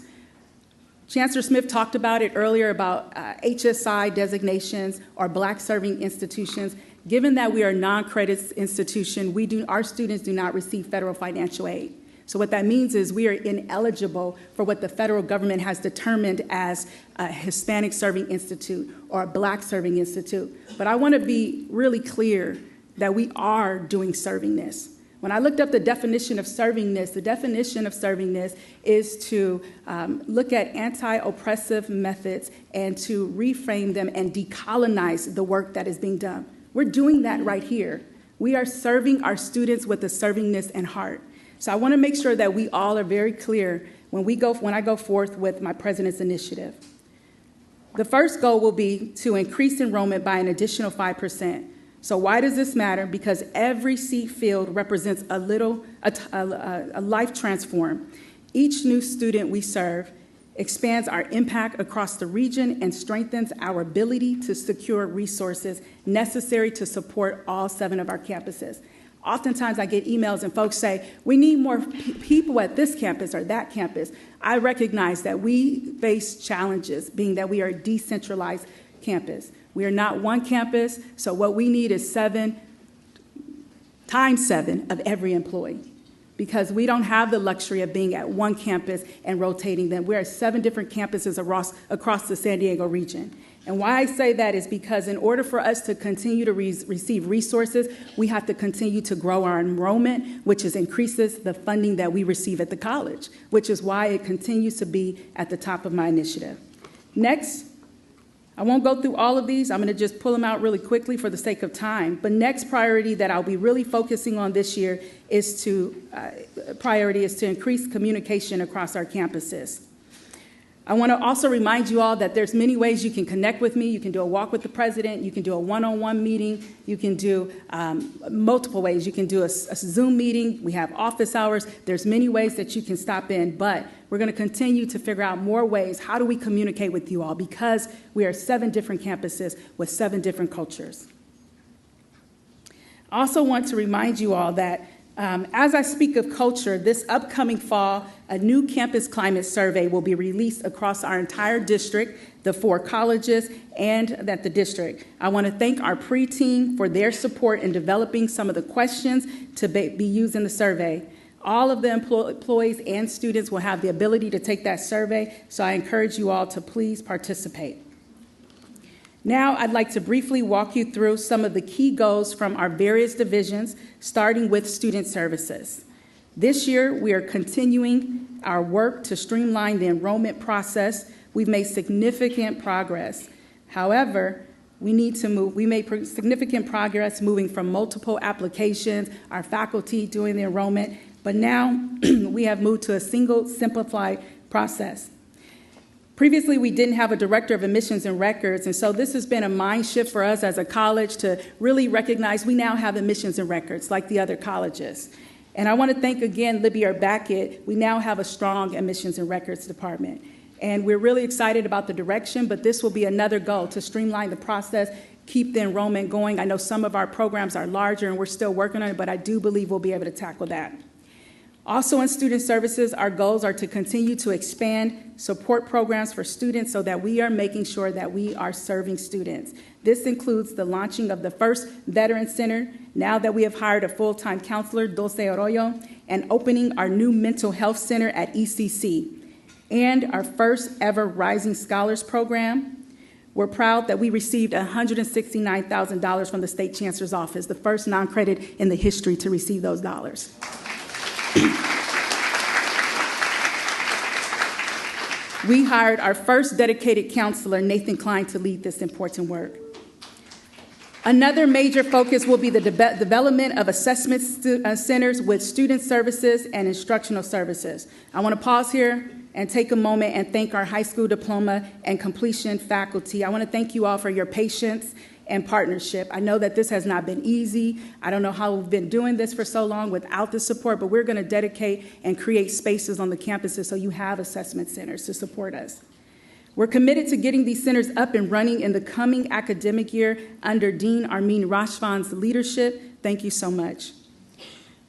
Chancellor Smith talked about it earlier about HSI designations or Black serving institutions. Given that we are a non-credit institution, our students do not receive federal financial aid. So what that means is we are ineligible for what the federal government has determined as a Hispanic Serving Institute or a Black Serving Institute. But I want to be really clear that we are doing servingness. When I looked up the definition of servingness is to look at anti-oppressive methods and to reframe them and decolonize the work that is being done. We're doing that right here. We are serving our students with a servingness and heart. So I want to make sure that we all are very clear when I go forth with my President's initiative. The first goal will be to increase enrollment by an additional 5%. So why does this matter? Because every seat filled represents a life transformed. Each new student we serve expands our impact across the region and strengthens our ability to secure resources necessary to support all 7 of our campuses. Oftentimes I get emails and folks say, we need more people at this campus or that campus. I recognize that we face challenges, being that we are a decentralized campus. We are not one campus, so what we need is 7 times 7 of every employee, because we don't have the luxury of being at one campus and rotating them. We're at 7 different campuses across the San Diego region. And why I say that is because in order for us to continue to receive resources, we have to continue to grow our enrollment, which increases the funding that we receive at the college, which is why it continues to be at the top of my initiative. Next, I won't go through all of these. I'm going to just pull them out really quickly for the sake of time. But next priority that I'll be really focusing on this year is to increase communication across our campuses. I want to also remind you all that there's many ways you can connect with me. You can do a walk with the president. You can do a one-on-one meeting. You can do multiple ways. You can do a Zoom meeting. We have office hours. There's many ways that you can stop in, but we're going to continue to figure out more ways. How do we communicate with you all? Because we are 7 different campuses with 7 different cultures. I also want to remind you all that As I speak of culture, this upcoming fall, a new campus climate survey will be released across our entire district, the 4 colleges, and at the district. I want to thank our pre-team for their support in developing some of the questions to be used in the survey. All of the employees and students will have the ability to take that survey, so I encourage you all to please participate. Now, I'd like to briefly walk you through some of the key goals from our various divisions, starting with student services. This year, we are continuing our work to streamline the enrollment process. We've made significant progress. However, we made significant progress moving from multiple applications, our faculty doing the enrollment, but now we have moved to a single, simplified process. Previously, we didn't have a director of admissions and records, and so this has been a mind shift for us as a college to really recognize we now have admissions and records like the other colleges. And I want to thank again Libby Beckett. We now have a strong admissions and records department. And we're really excited about the direction, but this will be another goal to streamline the process, keep the enrollment going. I know some of our programs are larger and we're still working on it, but I do believe we'll be able to tackle that. Also in student services, our goals are to continue to expand support programs for students so that we are making sure that we are serving students. This includes the launching of the first Veteran Center, now that we have hired a full-time counselor, Dulce Arroyo, and opening our new mental health center at ECC, and our first ever Rising Scholars Program. We're proud that we received $169,000 from the State Chancellor's Office, the first non-credit in the history to receive those dollars. We hired our first dedicated counselor, Nathan Klein, to lead this important work. Another major focus will be the development of assessment centers with student services and instructional services. I want to pause here and take a moment and thank our high school diploma and completion faculty. I want to thank you all for your patience and partnership. I know that this has not been easy. I don't know how we've been doing this for so long without the support, but we're going to dedicate and create spaces on the campuses so you have assessment centers to support us. We're committed to getting these centers up and running in the coming academic year under Dean Armin Rashvan's leadership. Thank you so much.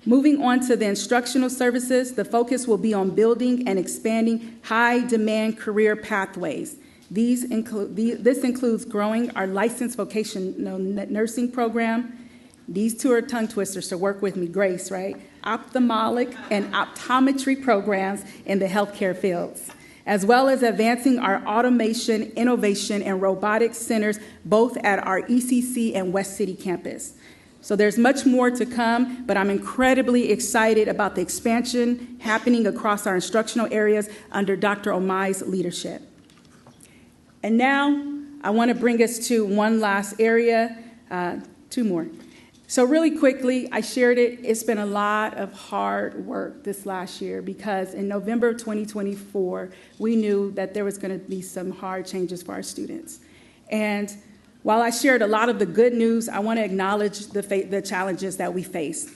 Moving on to the instructional services, the focus will be on building and expanding high-demand career pathways. This includes growing our licensed vocational nursing program. These 2 are tongue twisters, so work with me, Grace, right? Ophthalmic and optometry programs in the healthcare fields, as well as advancing our automation, innovation, and robotics centers, both at our ECC and West City campus. So there's much more to come, but I'm incredibly excited about the expansion happening across our instructional areas under Dr. Omai's leadership. And now I want to bring us to one last area, 2 more. So really quickly, I shared it. It's been a lot of hard work this last year because in November of 2024, we knew that there was going to be some hard changes for our students. And while I shared a lot of the good news, I want to acknowledge the challenges that we faced.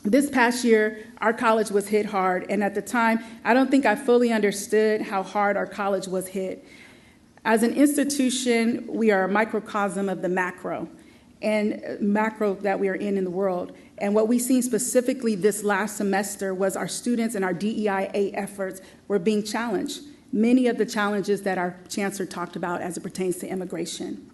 This past year, our college was hit hard, and at the time, I don't think I fully understood how hard our college was hit. As an institution, we are a microcosm of the macro that we are in the world. And what we've seen specifically this last semester was our students and our DEIA efforts were being challenged. Many of the challenges that our chancellor talked about as it pertains to immigration.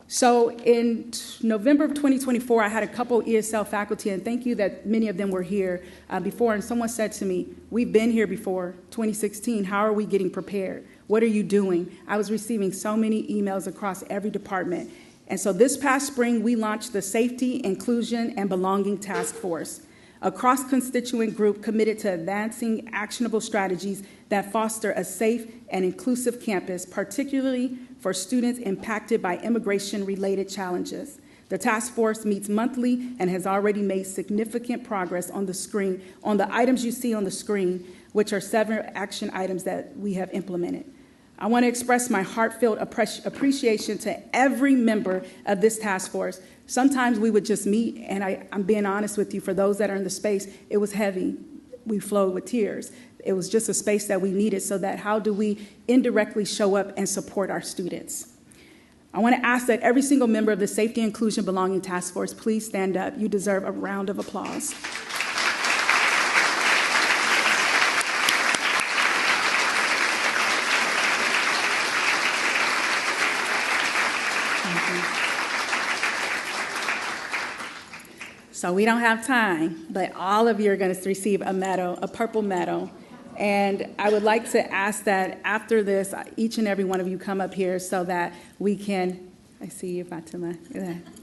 So in November of 2024, I had a couple ESL faculty, and thank you that many of them were here before, and someone said to me, we've been here before, 2016, how are we getting prepared? What are you doing? I was receiving so many emails across every department. And so this past spring, we launched the Safety, Inclusion, and Belonging Task Force, a cross-constituent group committed to advancing actionable strategies that foster a safe and inclusive campus, particularly for students impacted by immigration-related challenges. The task force meets monthly and has already made significant progress on the items you see on the screen, which are 7 action items that we have implemented. I want to express my heartfelt appreciation to every member of this task force. Sometimes we would just meet, and I'm being honest with you, for those that are in the space, it was heavy. We flowed with tears. It was just a space that we needed so that how do we indirectly show up and support our students? I want to ask that every single member of the Safety and Inclusion Belonging Task Force please stand up. You deserve a round of applause. So we don't have time, but all of you are going to receive a medal, a purple medal. And I would like to ask that after this, each and every one of you come up here so that we can, I see you, Fatima,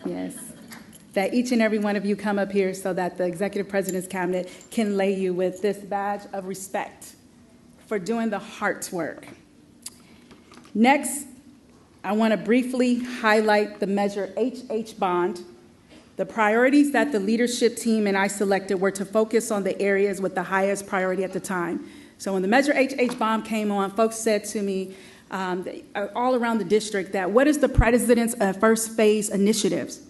yes, that each and every one of you come up here so that the Executive President's Cabinet can lay you with this badge of respect for doing the heart's work. Next, I want to briefly highlight the Measure HH bond. The priorities that the leadership team and I selected were to focus on the areas with the highest priority at the time. So when the Measure HH bomb came on, folks said to me all around the district that what is the president's first phase initiatives?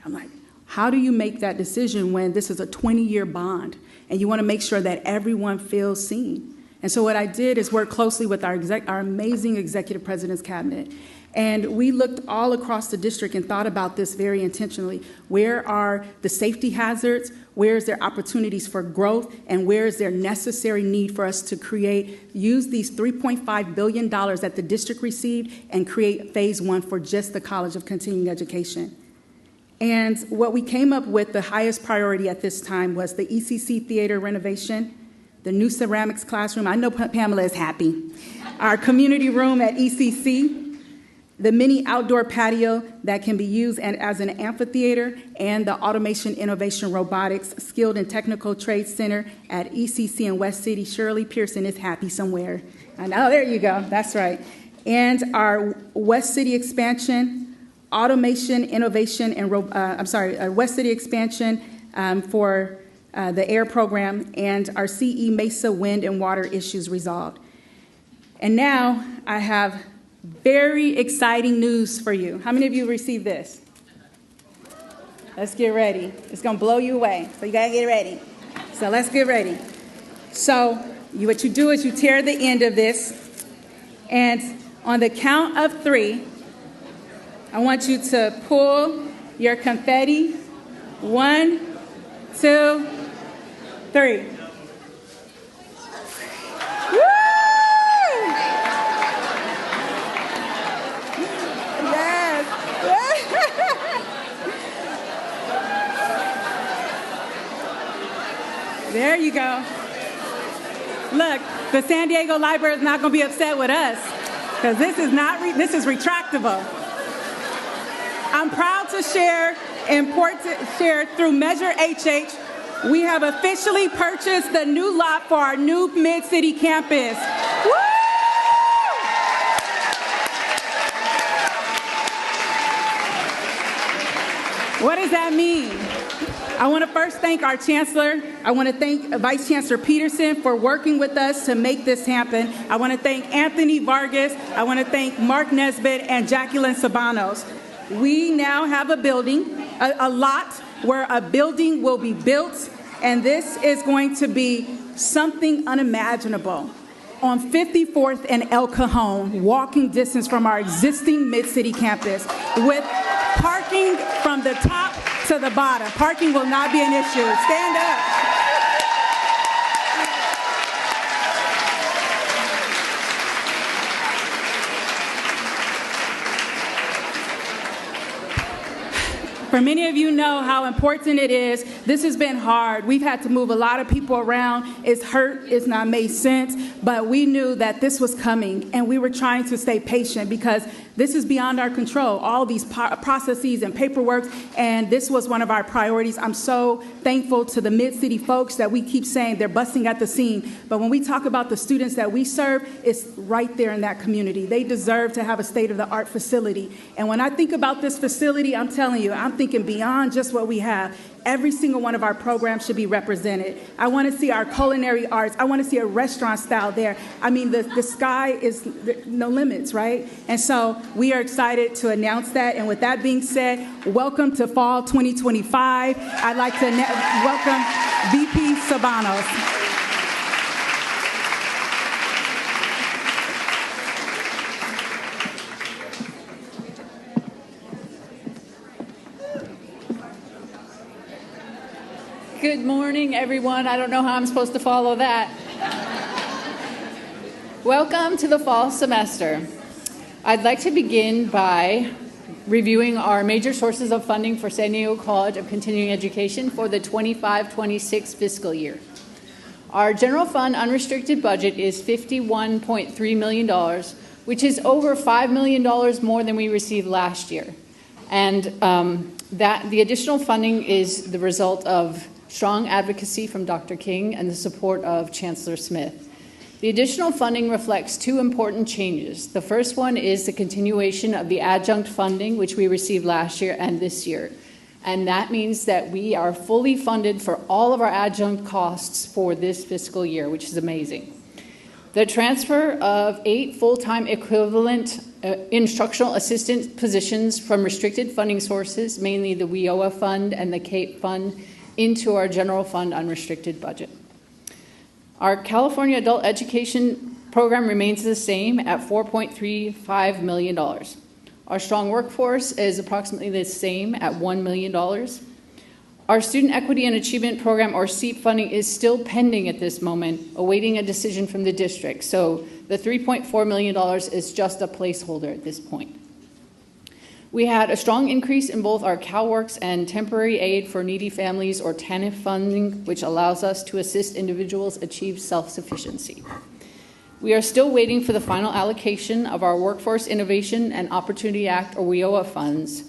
I'm like, how do you make that decision when this is a 20-year bond and you want to make sure that everyone feels seen? And so what I did is work closely with our amazing Executive President's Cabinet. And we looked all across the district and thought about this very intentionally. Where are the safety hazards? Where is there opportunities for growth? And where is there necessary need for us to use these $3.5 billion that the district received and create phase one for just the College of Continuing Education? And what we came up with, the highest priority at this time, was the ECC theater renovation, the new ceramics classroom. I know Pamela is happy. Our community room at ECC, the mini outdoor patio that can be used as an amphitheater, and the Automation Innovation Robotics Skilled and Technical Trade Center at ECC in West City. Shirley Pearson is happy somewhere. I know, there you go, that's right. And our West City expansion, Automation Innovation and, West City expansion for the air program, and our CE Mesa wind and water issues resolved. And now I have very exciting news for you. How many of you received this? Let's get ready. It's going to blow you away, so you got to get ready. So let's get ready. So what you do is you tear the end of this, and on the count of 3, I want you to pull your confetti. 1, 2, 3. There you go. Look, the San Diego Library is not going to be upset with us because this is retractable. I'm proud to share through Measure HH, we have officially purchased the new lot for our new Mid-City campus. Woo! What does that mean? I want to first thank our Chancellor. I want to thank Vice Chancellor Peterson for working with us to make this happen. I want to thank Anthony Vargas. I want to thank Mark Nesbitt and Jacqueline Sabanos. We now have a building, a lot where a building will be built, and this is going to be something unimaginable. On 54th and El Cajon, walking distance from our existing Mid-City campus, with parking from the top to the bottom. Parking will not be an issue. Stand up. For many of you know how important it is. This has been hard. We've had to move a lot of people around. It's hurt. It's not made sense. But we knew that this was coming, and we were trying to stay patient because this is beyond our control, all these processes and paperwork, and this was one of our priorities. I'm so thankful to the Mid-City folks that we keep saying they're busting at the seam. But when we talk about the students that we serve, it's right there in that community. They deserve to have a state-of-the-art facility. And when I think about this facility, I'm telling you, I'm thinking beyond just what we have. Every single one of our programs should be represented. I want to see our culinary arts. I want to see a restaurant style there. I mean, the sky is no limits, right? And so we are excited to announce that. And with that being said, welcome to Fall 2025. I'd like to welcome VP Sabanos. Good morning, everyone. I don't know how I'm supposed to follow that. Welcome to the fall semester. I'd like to begin by reviewing our major sources of funding for San Diego College of Continuing Education for the 25-26 fiscal year. Our general fund unrestricted budget is $51.3 million, which is over $5 million more than we received last year. And that the additional funding is the result of strong advocacy from Dr. King and the support of Chancellor Smith. The additional funding reflects two important changes. The first one is the continuation of the adjunct funding, which we received last year and this year. And that means that we are fully funded for all of our adjunct costs for this fiscal year, which is amazing. The transfer of 8 full-time equivalent instructional assistant positions from restricted funding sources, mainly the WIOA fund and the CAPE fund, into our general fund unrestricted budget. Our California adult education program remains the same at $4.35 million. Our strong workforce is approximately the same at $1 million. Our Student Equity and Achievement Program, or SEAP funding, is still pending at this moment, awaiting a decision from the district. So the $3.4 million is just a placeholder at this point. We had a strong increase in both our CalWORKS and Temporary Aid for Needy Families, or TANF funding, which allows us to assist individuals achieve self-sufficiency. We are still waiting for the final allocation of our Workforce Innovation and Opportunity Act, or WIOA funds.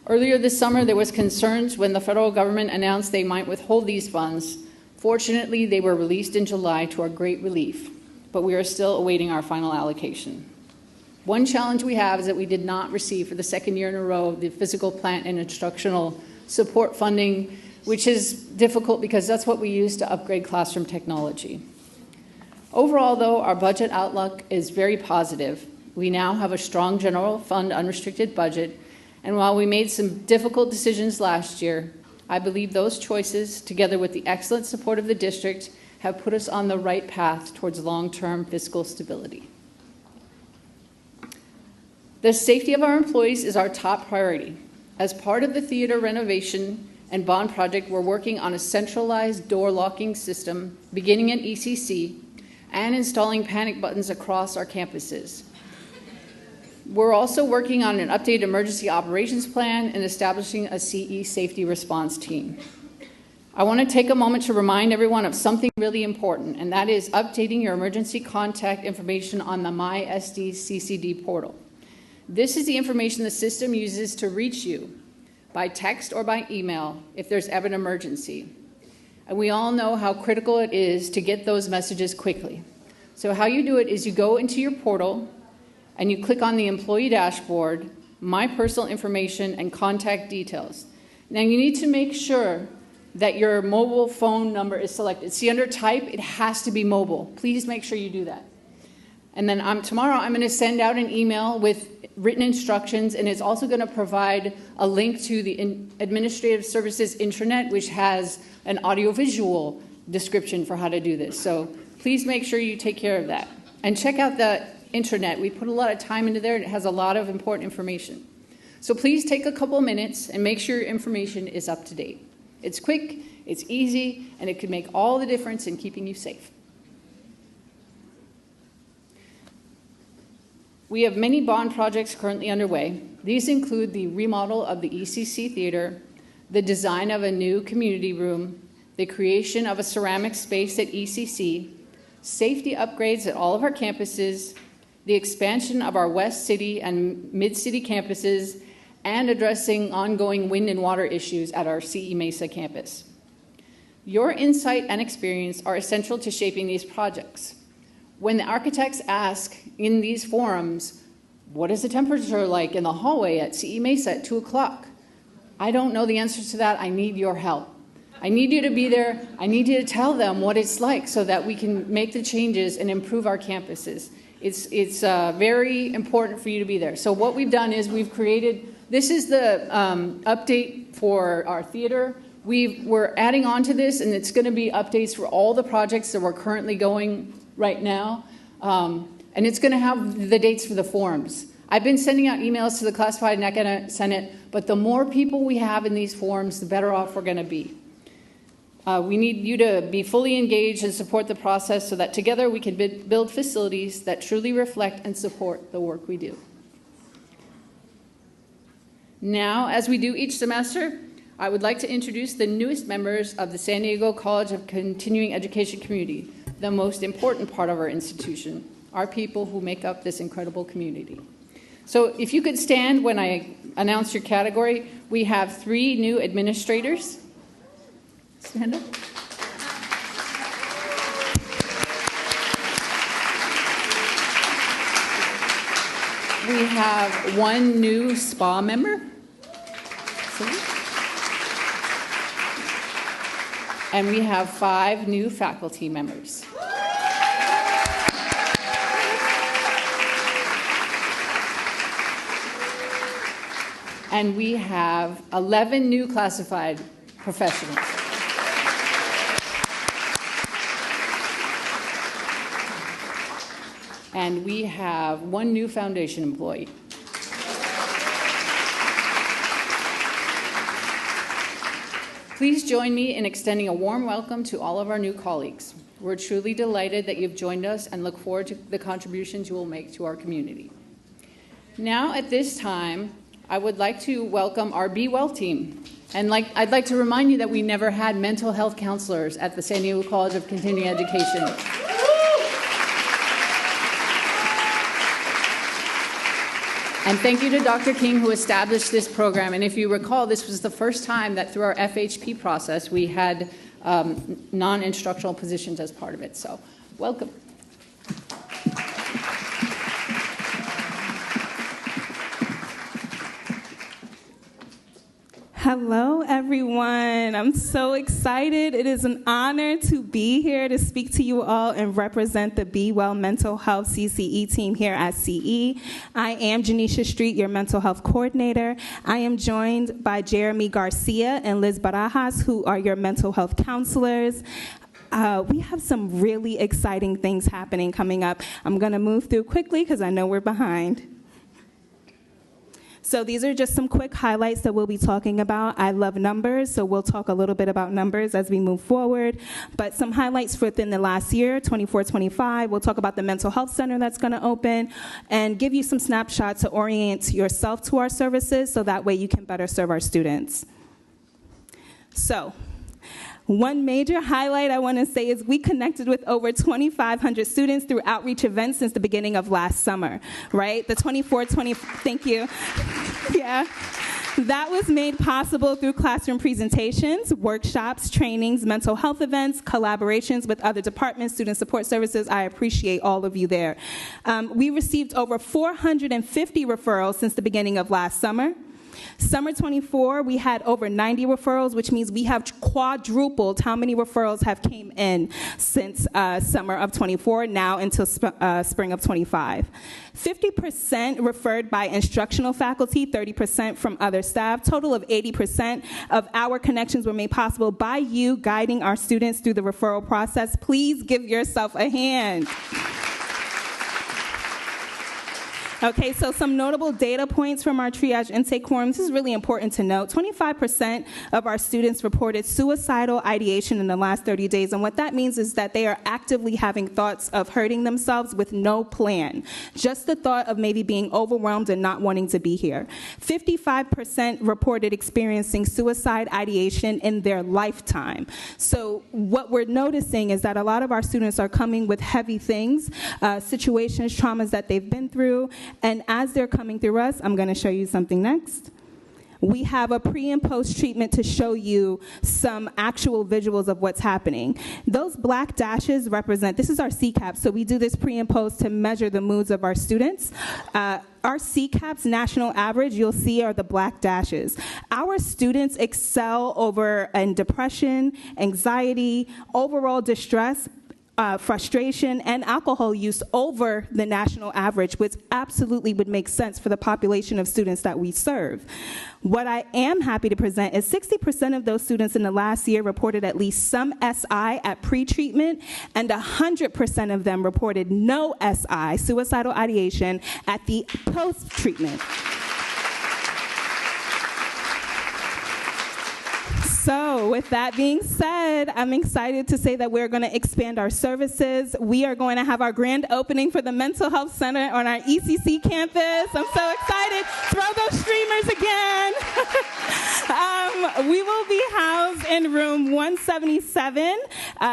Earlier this summer, there was concerns when the federal government announced they might withhold these funds. Fortunately, they were released in July to our great relief, but we are still awaiting our final allocation. One challenge we have is that we did not receive for the second year in a row the physical plant and instructional support funding, which is difficult because that's what we use to upgrade classroom technology. Overall, though, our budget outlook is very positive. We now have a strong general fund unrestricted budget, and while we made some difficult decisions last year, I believe those choices, together with the excellent support of the district, have put us on the right path towards long-term fiscal stability. The safety of our employees is our top priority. As part of the theater renovation and bond project, we're working on a centralized door locking system beginning at ECC and installing panic buttons across our campuses. We're also working on an updated emergency operations plan and establishing a CE safety response team. I want to take a moment to remind everyone of something really important, and that is updating your emergency contact information on the MySDCCD portal. This is the information the system uses to reach you by text or by email if there's ever an emergency. And we all know how critical it is to get those messages quickly. So how you do it is you go into your portal and you click on the employee dashboard, my personal information, and contact details. Now you need to make sure that your mobile phone number is selected. See, under type, it has to be mobile. Please make sure you do that. And then tomorrow I'm going to send out an email with written instructions, and it's also going to provide a link to the Administrative Services intranet, which has an audiovisual description for how to do this. So please make sure you take care of that. And check out the intranet. We put a lot of time into there, and it has a lot of important information. So please take a couple minutes and make sure your information is up to date. It's quick, it's easy, and it can make all the difference in keeping you safe. We have many bond projects currently underway. These include the remodel of the ECC Theater, the design of a new community room, the creation of a ceramic space at ECC, safety upgrades at all of our campuses, the expansion of our West City and Mid-City campuses, and addressing ongoing wind and water issues at our CE Mesa campus. Your insight and experience are essential to shaping these projects. When the architects ask in these forums, what is the temperature like in the hallway at CE Mesa at 2 o'clock? I don't know the answers to that. I need your help. I need you to be there. I need you to tell them what it's like so that we can make the changes and improve our campuses. It's very important for you to be there. So what we've done is we've created, this is the update for our theater. We're adding on to this, and it's going to be updates for all the projects that we're currently going right now. And it's going to have the dates for the forums. I've been sending out emails to the classified and academic senate, but the more people we have in these forums, the better off we're going to be. We need you to be fully engaged and support the process so that together we can build facilities that truly reflect and support the work we do. Now, as we do each semester, I would like to introduce the newest members of the San Diego College of Continuing Education community, the most important part of our institution, our people who make up this incredible community. So if you could stand when I announce your category, we have 3 new administrators. Stand up. We have 1 new SPA member. And we have 5 new faculty members. And we have 11 new classified professionals. And we have 1 new foundation employee. Please join me in extending a warm welcome to all of our new colleagues. We're truly delighted that you've joined us and look forward to the contributions you will make to our community. Now, at this time, I would like to welcome our Be Well team. And I'd like to remind you that we never had mental health counselors at the San Diego College of Continuing Education. And thank you to Dr. King, who established this program. And if you recall, this was the first time that through our FHP process, we had non-instructional positions as part of it. So welcome. Hello, everyone. I'm so excited. It is an honor to be here to speak to you all and represent the Be Well Mental Health CCE team here at CE. I am Janisha Street, your mental health coordinator. I am joined by Jeremy Garcia and Liz Barajas, who are your mental health counselors. We have some really exciting things happening coming up. I'm going to move through quickly because I know we're behind. So these are just some quick highlights that we'll be talking about. I love numbers, so we'll talk a little bit about numbers as we move forward. But some highlights within the last year, 24-25. We'll talk about the mental health center that's going to open and give you some snapshots to orient yourself to our services so that way you can better serve our students. So, one major highlight I want to say is we connected with over 2,500 students through outreach events since the beginning of last summer, right? The 24-20, thank you. Yeah. That was made possible through classroom presentations, workshops, trainings, mental health events, collaborations with other departments, student support services. I appreciate all of you there. We received over 450 referrals since the beginning of last summer. Summer 24, we had over 90 referrals, which means we have quadrupled how many referrals have came in since summer of 24, now until spring of 25. 50% referred by instructional faculty, 30% from other staff. Total of 80% of our connections were made possible by you guiding our students through the referral process. Please give yourself a hand. Okay, so some notable data points from our triage intake form. This is really important to note. 25% of our students reported suicidal ideation in the last 30 days, and what that means is that they are actively having thoughts of hurting themselves with no plan. Just the thought of maybe being overwhelmed and not wanting to be here. 55% reported experiencing suicide ideation in their lifetime. So what we're noticing is that a lot of our students are coming with heavy things, situations, traumas that they've been through. And as they're coming through us, I'm going to show you something next. We have a pre and post treatment to show you some actual visuals of what's happening. Those black dashes represent, this is our CCAP, so we do this pre and post to measure the moods of our students. Our CCAP's national average, you'll see, are the black dashes. Our students excel over in depression, anxiety, overall distress, frustration, and alcohol use over the national average, which absolutely would make sense for the population of students that we serve. What I am happy to present is 60% of those students in the last year reported at least some SI at pre-treatment, and 100% of them reported no SI, suicidal ideation, at the post-treatment. So with that being said, I'm excited to say that we're going to expand our services. We are going to have our grand opening for the Mental Health Center on our ECC campus. I'm so excited. Throw those streamers again. We will be housed in room 177.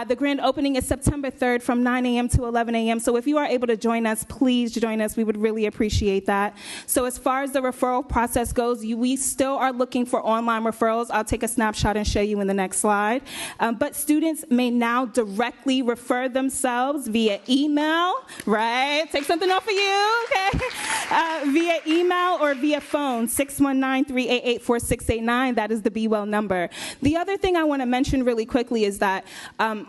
The grand opening is September 3rd from 9 a.m. to 11 a.m. So if you are able to join us, please join us. We would really appreciate that. So as far as the referral process goes, we still are looking for online referrals. I'll take a snapshot and show you in the next slide. But students may now directly refer themselves via email, right? Take something off of you, okay? Via email or via phone, 619-388-4689. That is the Be Well number. The other thing I want to mention really quickly is that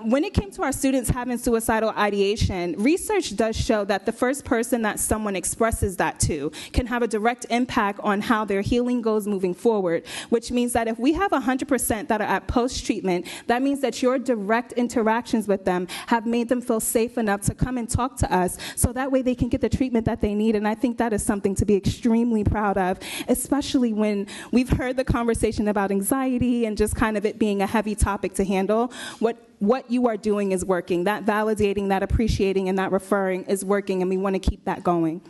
when it came to our students having suicidal ideation, research does show that the first person that someone expresses that to can have a direct impact on how their healing goes moving forward, which means that if we have 100% that are at post-treatment, that means that your direct interactions with them have made them feel safe enough to come and talk to us so that way they can get the treatment that they need. And I think that is something to be extremely proud of, especially when we've heard the conversation about anxiety and just kind of it being a heavy topic to handle. What you are doing is working. That validating, that appreciating, and that referring is working, and we want to keep that going.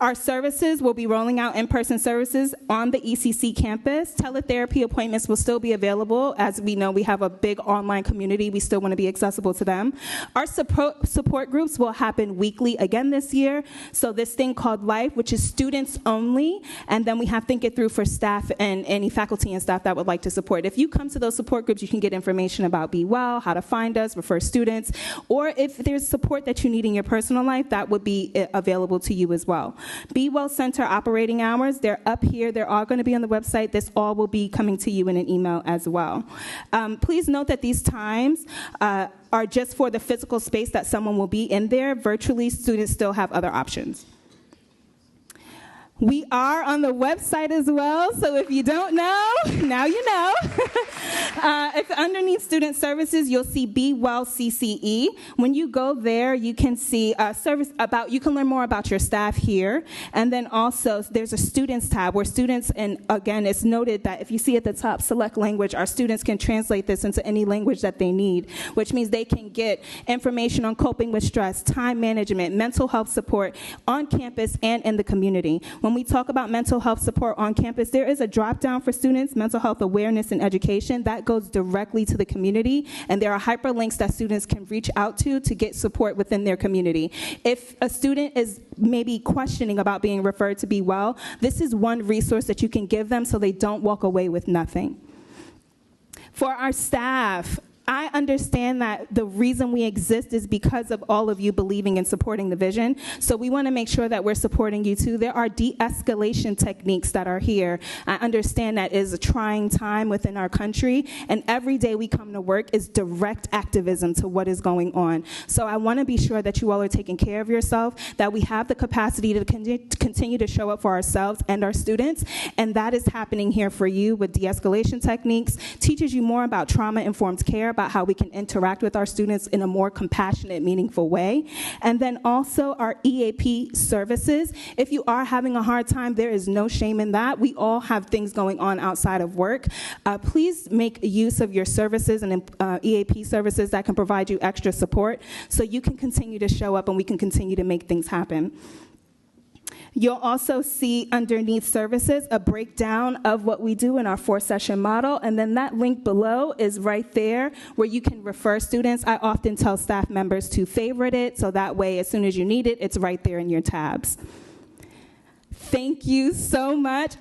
Our services will be rolling out in-person services on the ECC campus. Teletherapy appointments will still be available. As we know, we have a big online community. We still want to be accessible to them. Our support groups will happen weekly again this year. So this thing called Life, which is students only, and then we have Think It Through for staff and any faculty and staff that would like to support. If you come to those support groups, you can get information about Be Well, how to find us, refer students, or if there's support that you need in your personal life, that would be available to you as well. Be Well Center operating hours, they're up here. They're all going to be on the website. This all will be coming to you in an email as well. Please note that these times are just for the physical space that someone will be in there. Virtually, students still have other options. We are on the website as well, so if you don't know, now you know. If underneath student services, you'll see Be Well CCE. When you go there, you can see you can learn more about your staff here. And then also, there's a students tab where students, and again, it's noted that if you see at the top, select language, our students can translate this into any language that they need, which means they can get information on coping with stress, time management, mental health support on campus and in the community. When we talk about mental health support on campus, there is a drop-down for students, mental health awareness and education. That goes directly to the community, and there are hyperlinks that students can reach out to get support within their community. If a student is maybe questioning about being referred to Be Well, this is one resource that you can give them so they don't walk away with nothing. For our staff, I understand that the reason we exist is because of all of you believing and supporting the vision. So we want to make sure that we're supporting you too. There are de-escalation techniques that are here. I understand that is a trying time within our country, and every day we come to work is direct activism to what is going on. So I want to be sure that you all are taking care of yourself, that we have the capacity to continue to show up for ourselves and our students, and that is happening here for you with de-escalation techniques, teaches you more about trauma-informed care, about how we can interact with our students in a more compassionate, meaningful way. And then also our EAP services. If you are having a hard time, there is no shame in that. We all have things going on outside of work. Please make use of your services and EAP services that can provide you extra support so you can continue to show up and we can continue to make things happen. You'll also see underneath services a breakdown of what we do in our 4-session model, and then that link below is right there where you can refer students. I often tell staff members to favorite it, so that way as soon as you need it, it's right there in your tabs. Thank you so much.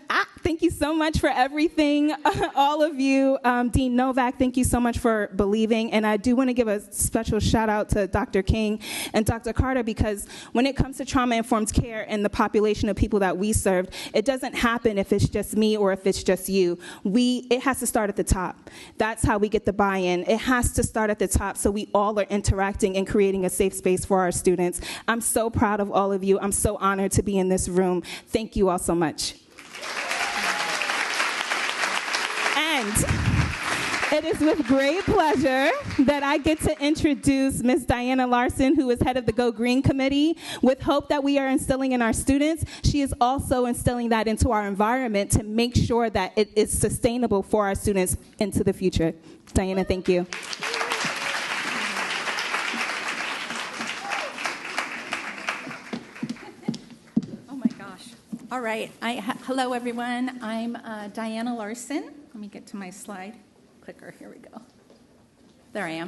Thank you so much for everything, all of you. Dean Novak, thank you so much for believing. And I do want to give a special shout out to Dr. King and Dr. Carter, because when it comes to trauma-informed care and the population of people that we served, it doesn't happen if it's just me or if it's just you. It has to start at the top. That's how we get the buy-in. It has to start at the top so we all are interacting and creating a safe space for our students. I'm so proud of all of you. I'm so honored to be in this room. Thank you all so much. And it is with great pleasure that I get to introduce Ms. Diana Larson, who is head of the Go Green Committee. With hope that we are instilling in our students, she is also instilling that into our environment to make sure that it is sustainable for our students into the future. Diana, thank you. All right. Hello, everyone. I'm Diana Larson. Let me get to my slide clicker. Here we go. There I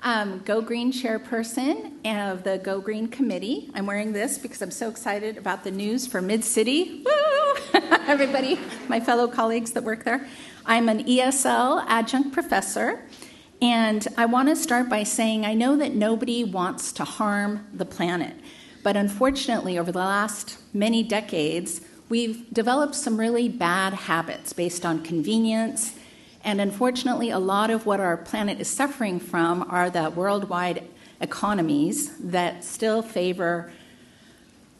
am. Go Green chairperson of the Go Green Committee. I'm wearing this because I'm so excited about the news for Mid-City. Woo! Everybody, my fellow colleagues that work there. I'm an ESL adjunct professor. And I want to start by saying I know that nobody wants to harm the planet. But unfortunately, over the last many decades, we've developed some really bad habits based on convenience. And unfortunately, a lot of what our planet is suffering from are the worldwide economies that still favor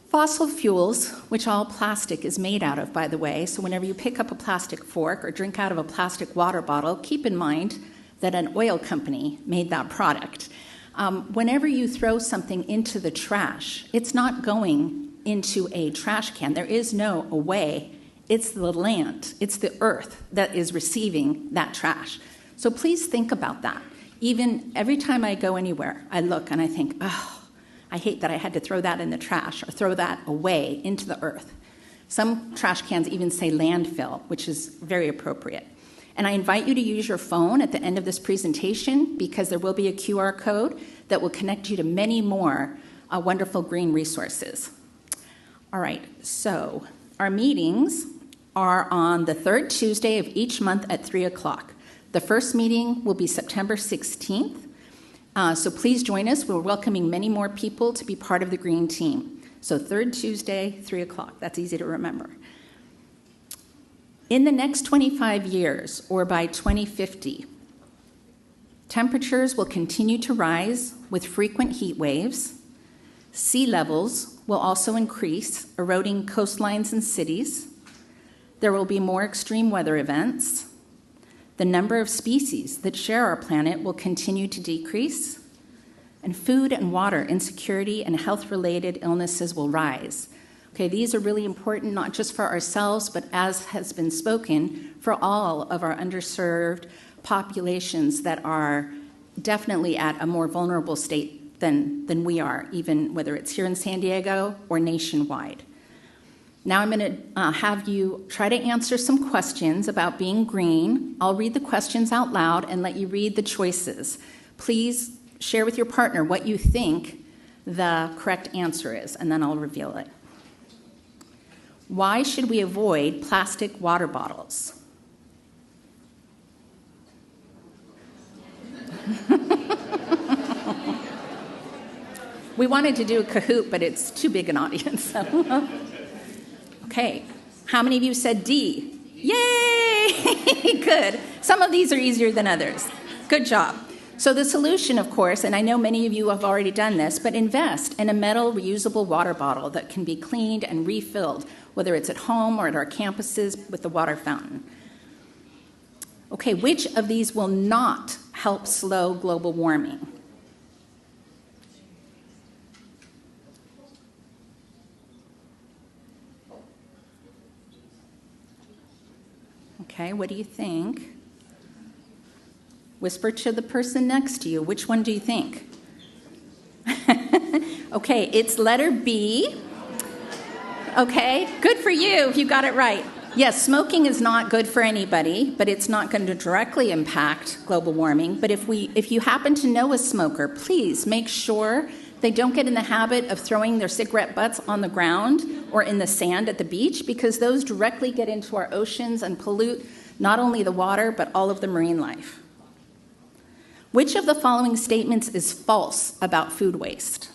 fossil fuels, which all plastic is made out of, by the way. So whenever you pick up a plastic fork or drink out of a plastic water bottle, keep in mind that an oil company made that product. Whenever you throw something into the trash, it's not going into a trash can. There is no away. It's the land, it's the earth that is receiving that trash. So please think about that. Even every time I go anywhere, I look and I think, oh, I hate that I had to throw that in the trash or throw that away into the earth. Some trash cans even say landfill, which is very appropriate. And I invite you to use your phone at the end of this presentation because there will be a QR code that will connect you to many more wonderful green resources. All right, so our meetings are on the third Tuesday of each month at 3 o'clock. The first meeting will be September 16th. So please join us. We're welcoming many more people to be part of the green team. So third Tuesday, 3 o'clock. That's easy to remember. In the next 25 years, or by 2050, temperatures will continue to rise with frequent heat waves. Sea levels will also increase, eroding coastlines and cities. There will be more extreme weather events. The number of species that share our planet will continue to decrease. And food and water insecurity and health-related illnesses will rise. Okay, these are really important, not just for ourselves, but as has been spoken, for all of our underserved populations that are definitely at a more vulnerable state than we are, even whether it's here in San Diego or nationwide. Now I'm going to have you try to answer some questions about being green. I'll read the questions out loud and let you read the choices. Please share with your partner what you think the correct answer is, and then I'll reveal it. Why should we avoid plastic water bottles? We wanted to do a Kahoot, but it's too big an audience. So. Okay, how many of you said D? Yay! Good. Some of these are easier than others. Good job. So the solution, of course, and I know many of you have already done this, but invest in a metal reusable water bottle that can be cleaned and refilled, whether it's at home or at our campuses with the water fountain. Okay, which of these will not help slow global warming? Okay, what do you think? Whisper to the person next to you. Which one do you think? Okay, it's letter B. Okay, good for you if you got it right. Yes, smoking is not good for anybody, but it's not going to directly impact global warming. But if you happen to know a smoker, please make sure they don't get in the habit of throwing their cigarette butts on the ground or in the sand at the beach, because those directly get into our oceans and pollute not only the water, but all of the marine life. Which of the following statements is false about food waste?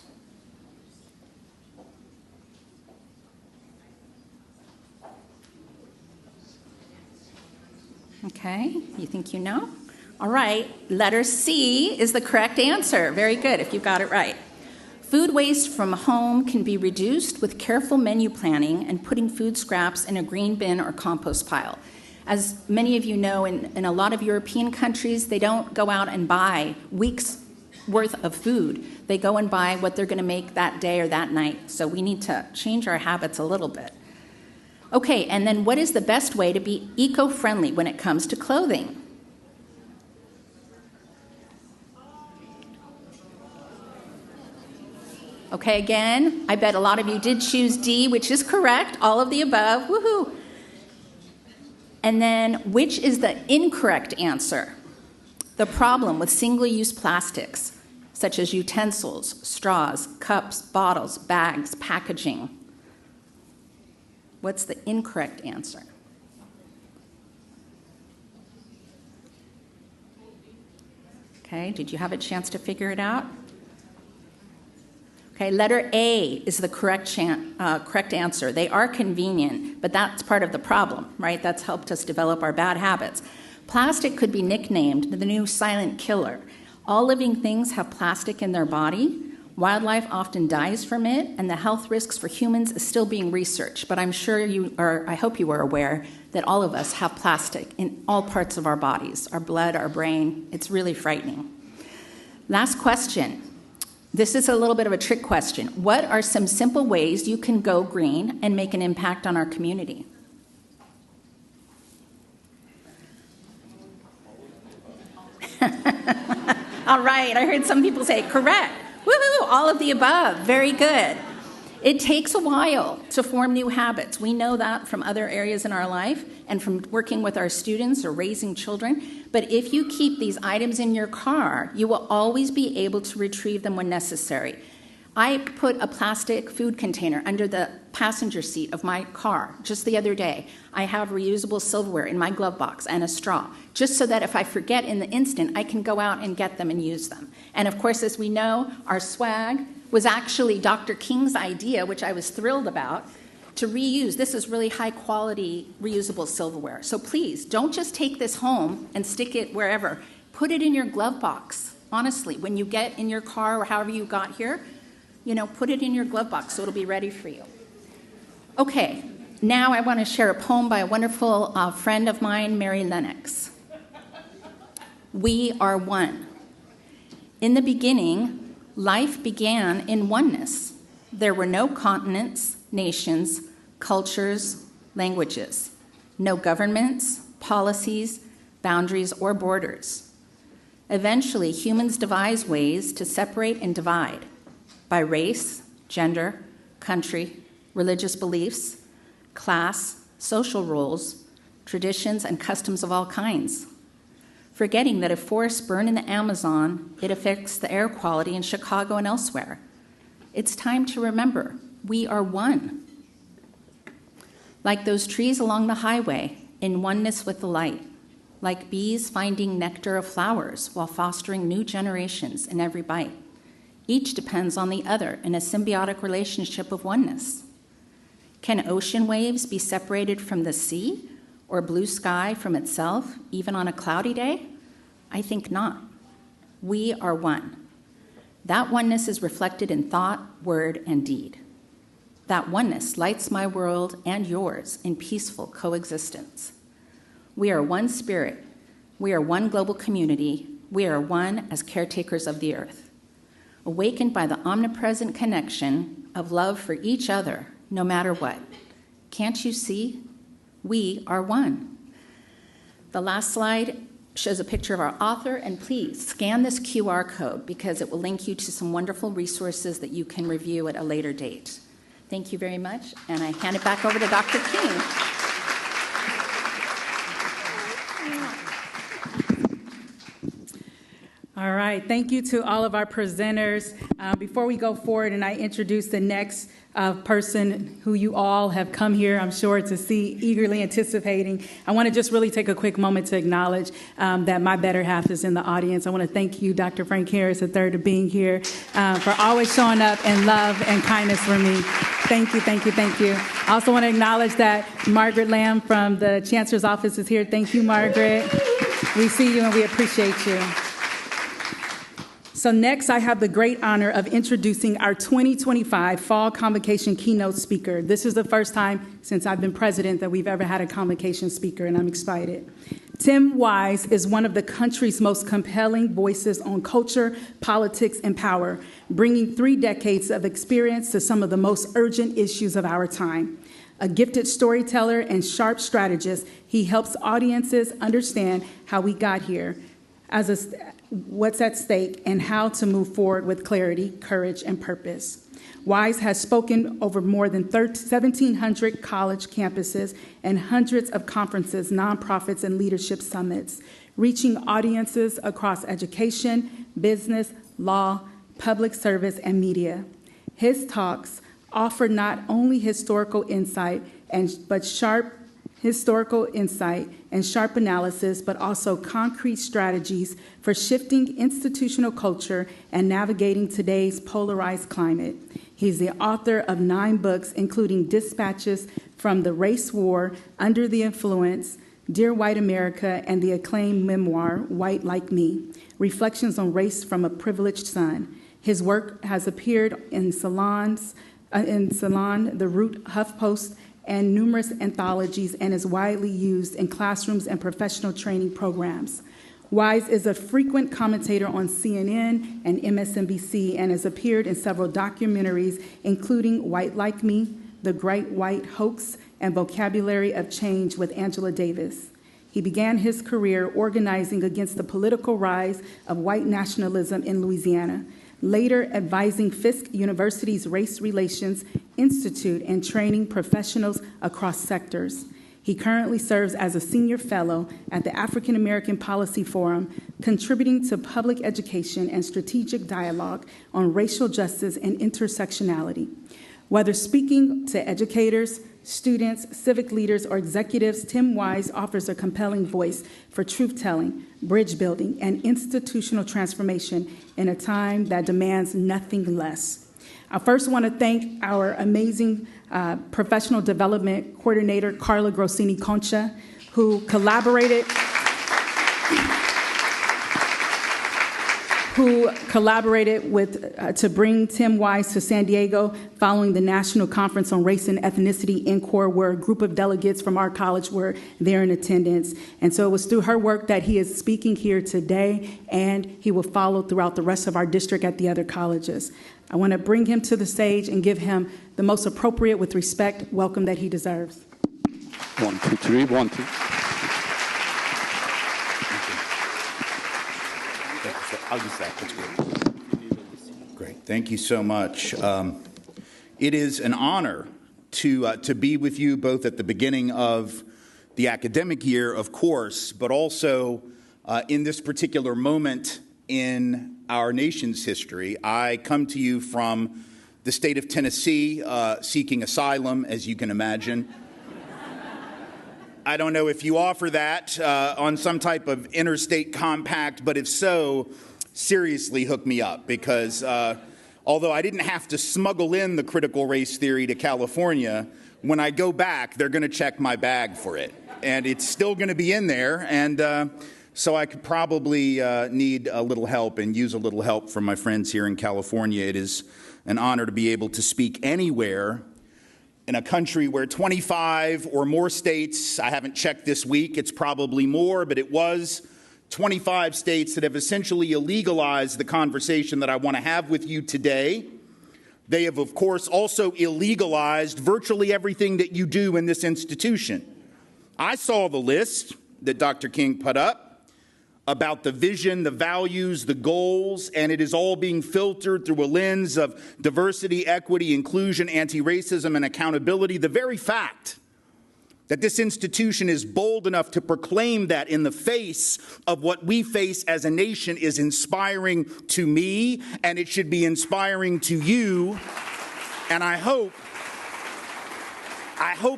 Okay, you think you know? All right, letter C is the correct answer. Very good if you got it right. Food waste from home can be reduced with careful menu planning and putting food scraps in a green bin or compost pile. As many of you know, in a lot of European countries, they don't go out and buy weeks worth of food. They go and buy what they're going to make that day or that night. So we need to change our habits a little bit. Okay, and then what is the best way to be eco-friendly when it comes to clothing? Okay, again, I bet a lot of you did choose D, which is correct, all of the above, woohoo. And then, which is the incorrect answer? The problem with single-use plastics, such as utensils, straws, cups, bottles, bags, packaging. What's the incorrect answer? Okay, did you have a chance to figure it out? Okay, letter A is the correct answer. They are convenient, but that's part of the problem, right? That's helped us develop our bad habits. Plastic could be nicknamed the new silent killer. All living things have plastic in their body. Wildlife often dies from it, and the health risks for humans is still being researched. But I'm sure I hope you are aware that all of us have plastic in all parts of our bodies, our blood, our brain. It's really frightening. Last question. This is a little bit of a trick question. What are some simple ways you can go green and make an impact on our community? All right, I heard some people say correct. Woohoo, all of the above. Very good. It takes a while to form new habits. We know that from other areas in our life and from working with our students or raising children. But if you keep these items in your car, you will always be able to retrieve them when necessary. I put a plastic food container under the passenger seat of my car just the other day. I have reusable silverware in my glove box and a straw, just so that if I forget in the instant, I can go out and get them and use them. And of course, as we know, our swag was actually Dr. King's idea, which I was thrilled about, to reuse. This is really high quality reusable silverware. So please, don't just take this home and stick it wherever. Put it in your glove box, honestly. When you get in your car or however you got here, put it in your glove box so it'll be ready for you. Okay, now I want to share a poem by a wonderful friend of mine, Mary Lennox. We are one. In the beginning, life began in oneness. There were no continents, nations, cultures, languages, no governments, policies, boundaries, or borders. Eventually, humans devised ways to separate and divide by race, gender, country, religious beliefs, class, social roles, traditions, and customs of all kinds, forgetting that if forests burn in the Amazon, it affects the air quality in Chicago and elsewhere. It's time to remember, we are one. Like those trees along the highway, in oneness with the light, like bees finding nectar of flowers while fostering new generations in every bite. Each depends on the other in a symbiotic relationship of oneness. Can ocean waves be separated from the sea or blue sky from itself, even on a cloudy day? I think not. We are one. That oneness is reflected in thought, word, and deed. That oneness lights my world and yours in peaceful coexistence. We are one spirit. We are one global community. We are one as caretakers of the earth. Awakened by the omnipresent connection of love for each other, no matter what. Can't you see? We are one. The last slide shows a picture of our author, and please scan this QR code because it will link you to some wonderful resources that you can review at a later date. Thank you very much, and I hand it back over to Dr. King. All right, thank you to all of our presenters. Before we go forward and I introduce the next person who you all have come here, I'm sure, to see, eagerly anticipating, I want to just really take a quick moment to acknowledge that my better half is in the audience. I want to thank you, Dr. Frank Harris III, for being here, for always showing up in love and kindness for me. Thank you, thank you, thank you. I also want to acknowledge that Margaret Lamb from the Chancellor's Office is here. Thank you, Margaret. We see you and we appreciate you. So next, I have the great honor of introducing our 2025 Fall Convocation keynote speaker. This is the first time since I've been president that we've ever had a convocation speaker, and I'm excited. Tim Wise is one of the country's most compelling voices on culture, politics, and power, bringing 3 decades of experience to some of the most urgent issues of our time. A gifted storyteller and sharp strategist, he helps audiences understand how we got here, what's at stake, and how to move forward with clarity, courage, and purpose. Wise has spoken over more than 1,700 college campuses and hundreds of conferences, nonprofits, and leadership summits, reaching audiences across education, business, law, public service, and media. His talks offer not only historical insight and sharp analysis, but also concrete strategies for shifting institutional culture and navigating today's polarized climate. He's the author of 9 books, including Dispatches from the Race War, Under the Influence, Dear White America, and the acclaimed memoir, White Like Me, Reflections on Race from a Privileged Son. His work has appeared in Salon, The Root, HuffPost, and numerous anthologies, and is widely used in classrooms and professional training programs. Wise is a frequent commentator on CNN and MSNBC and has appeared in several documentaries, including White Like Me, The Great White Hoax, and Vocabulary of Change with Angela Davis. He began his career organizing against the political rise of white nationalism in Louisiana, later advising Fisk University's Race Relations Institute and training professionals across sectors. He currently serves as a senior fellow at the African American Policy Forum, contributing to public education and strategic dialogue on racial justice and intersectionality. Whether speaking to educators, students, civic leaders, or executives, Tim Wise offers a compelling voice for truth-telling, bridge building, and institutional transformation in a time that demands nothing less. I first want to thank our amazing professional development coordinator, Carla Grossini Concha, who collaborated with to bring Tim Wise to San Diego following the National Conference on Race and Ethnicity in Core, where a group of delegates from our college were there in attendance. And so it was through her work that he is speaking here today, and he will follow throughout the rest of our district at the other colleges. I want to bring him to the stage and give him the most appropriate, with respect, welcome that he deserves. 1, 2, 3, 1, 2. I'll use that. That's great. Great. Thank you so much. It is an honor to be with you both at the beginning of the academic year, of course, but also in this particular moment in our nation's history. I come to you from the state of Tennessee, seeking asylum, as you can imagine. I don't know if you offer that on some type of interstate compact, but if so, seriously hook me up, because although I didn't have to smuggle in the critical race theory to California, when I go back, they're going to check my bag for it. And it's still going to be in there, and so I could probably need a little help and use a little help from my friends here in California. It is an honor to be able to speak anywhere in a country where 25 or more states, I haven't checked this week, it's probably more, but it was 25 states that have essentially illegalized the conversation that I want to have with you today. They have, of course, also illegalized virtually everything that you do in this institution. I saw the list that Dr. King put up about the vision, the values, the goals, and it is all being filtered through a lens of diversity, equity, inclusion, anti-racism, and accountability. The very fact that this institution is bold enough to proclaim that in the face of what we face as a nation is inspiring to me, and it should be inspiring to you. And I hope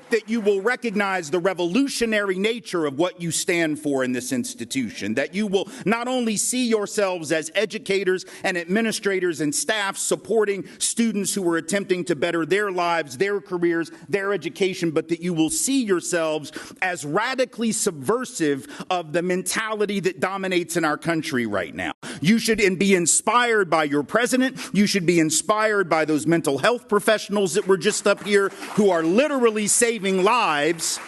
that you will recognize the revolutionary nature of what you stand for in this institution, that you will not only see yourselves as educators and administrators and staff supporting students who are attempting to better their lives, their careers, their education, but that you will see yourselves as radically subversive of the mentality that dominates in our country right now. You should be inspired by your president. You should be inspired by those mental health professionals that were just up here who are literally saving lives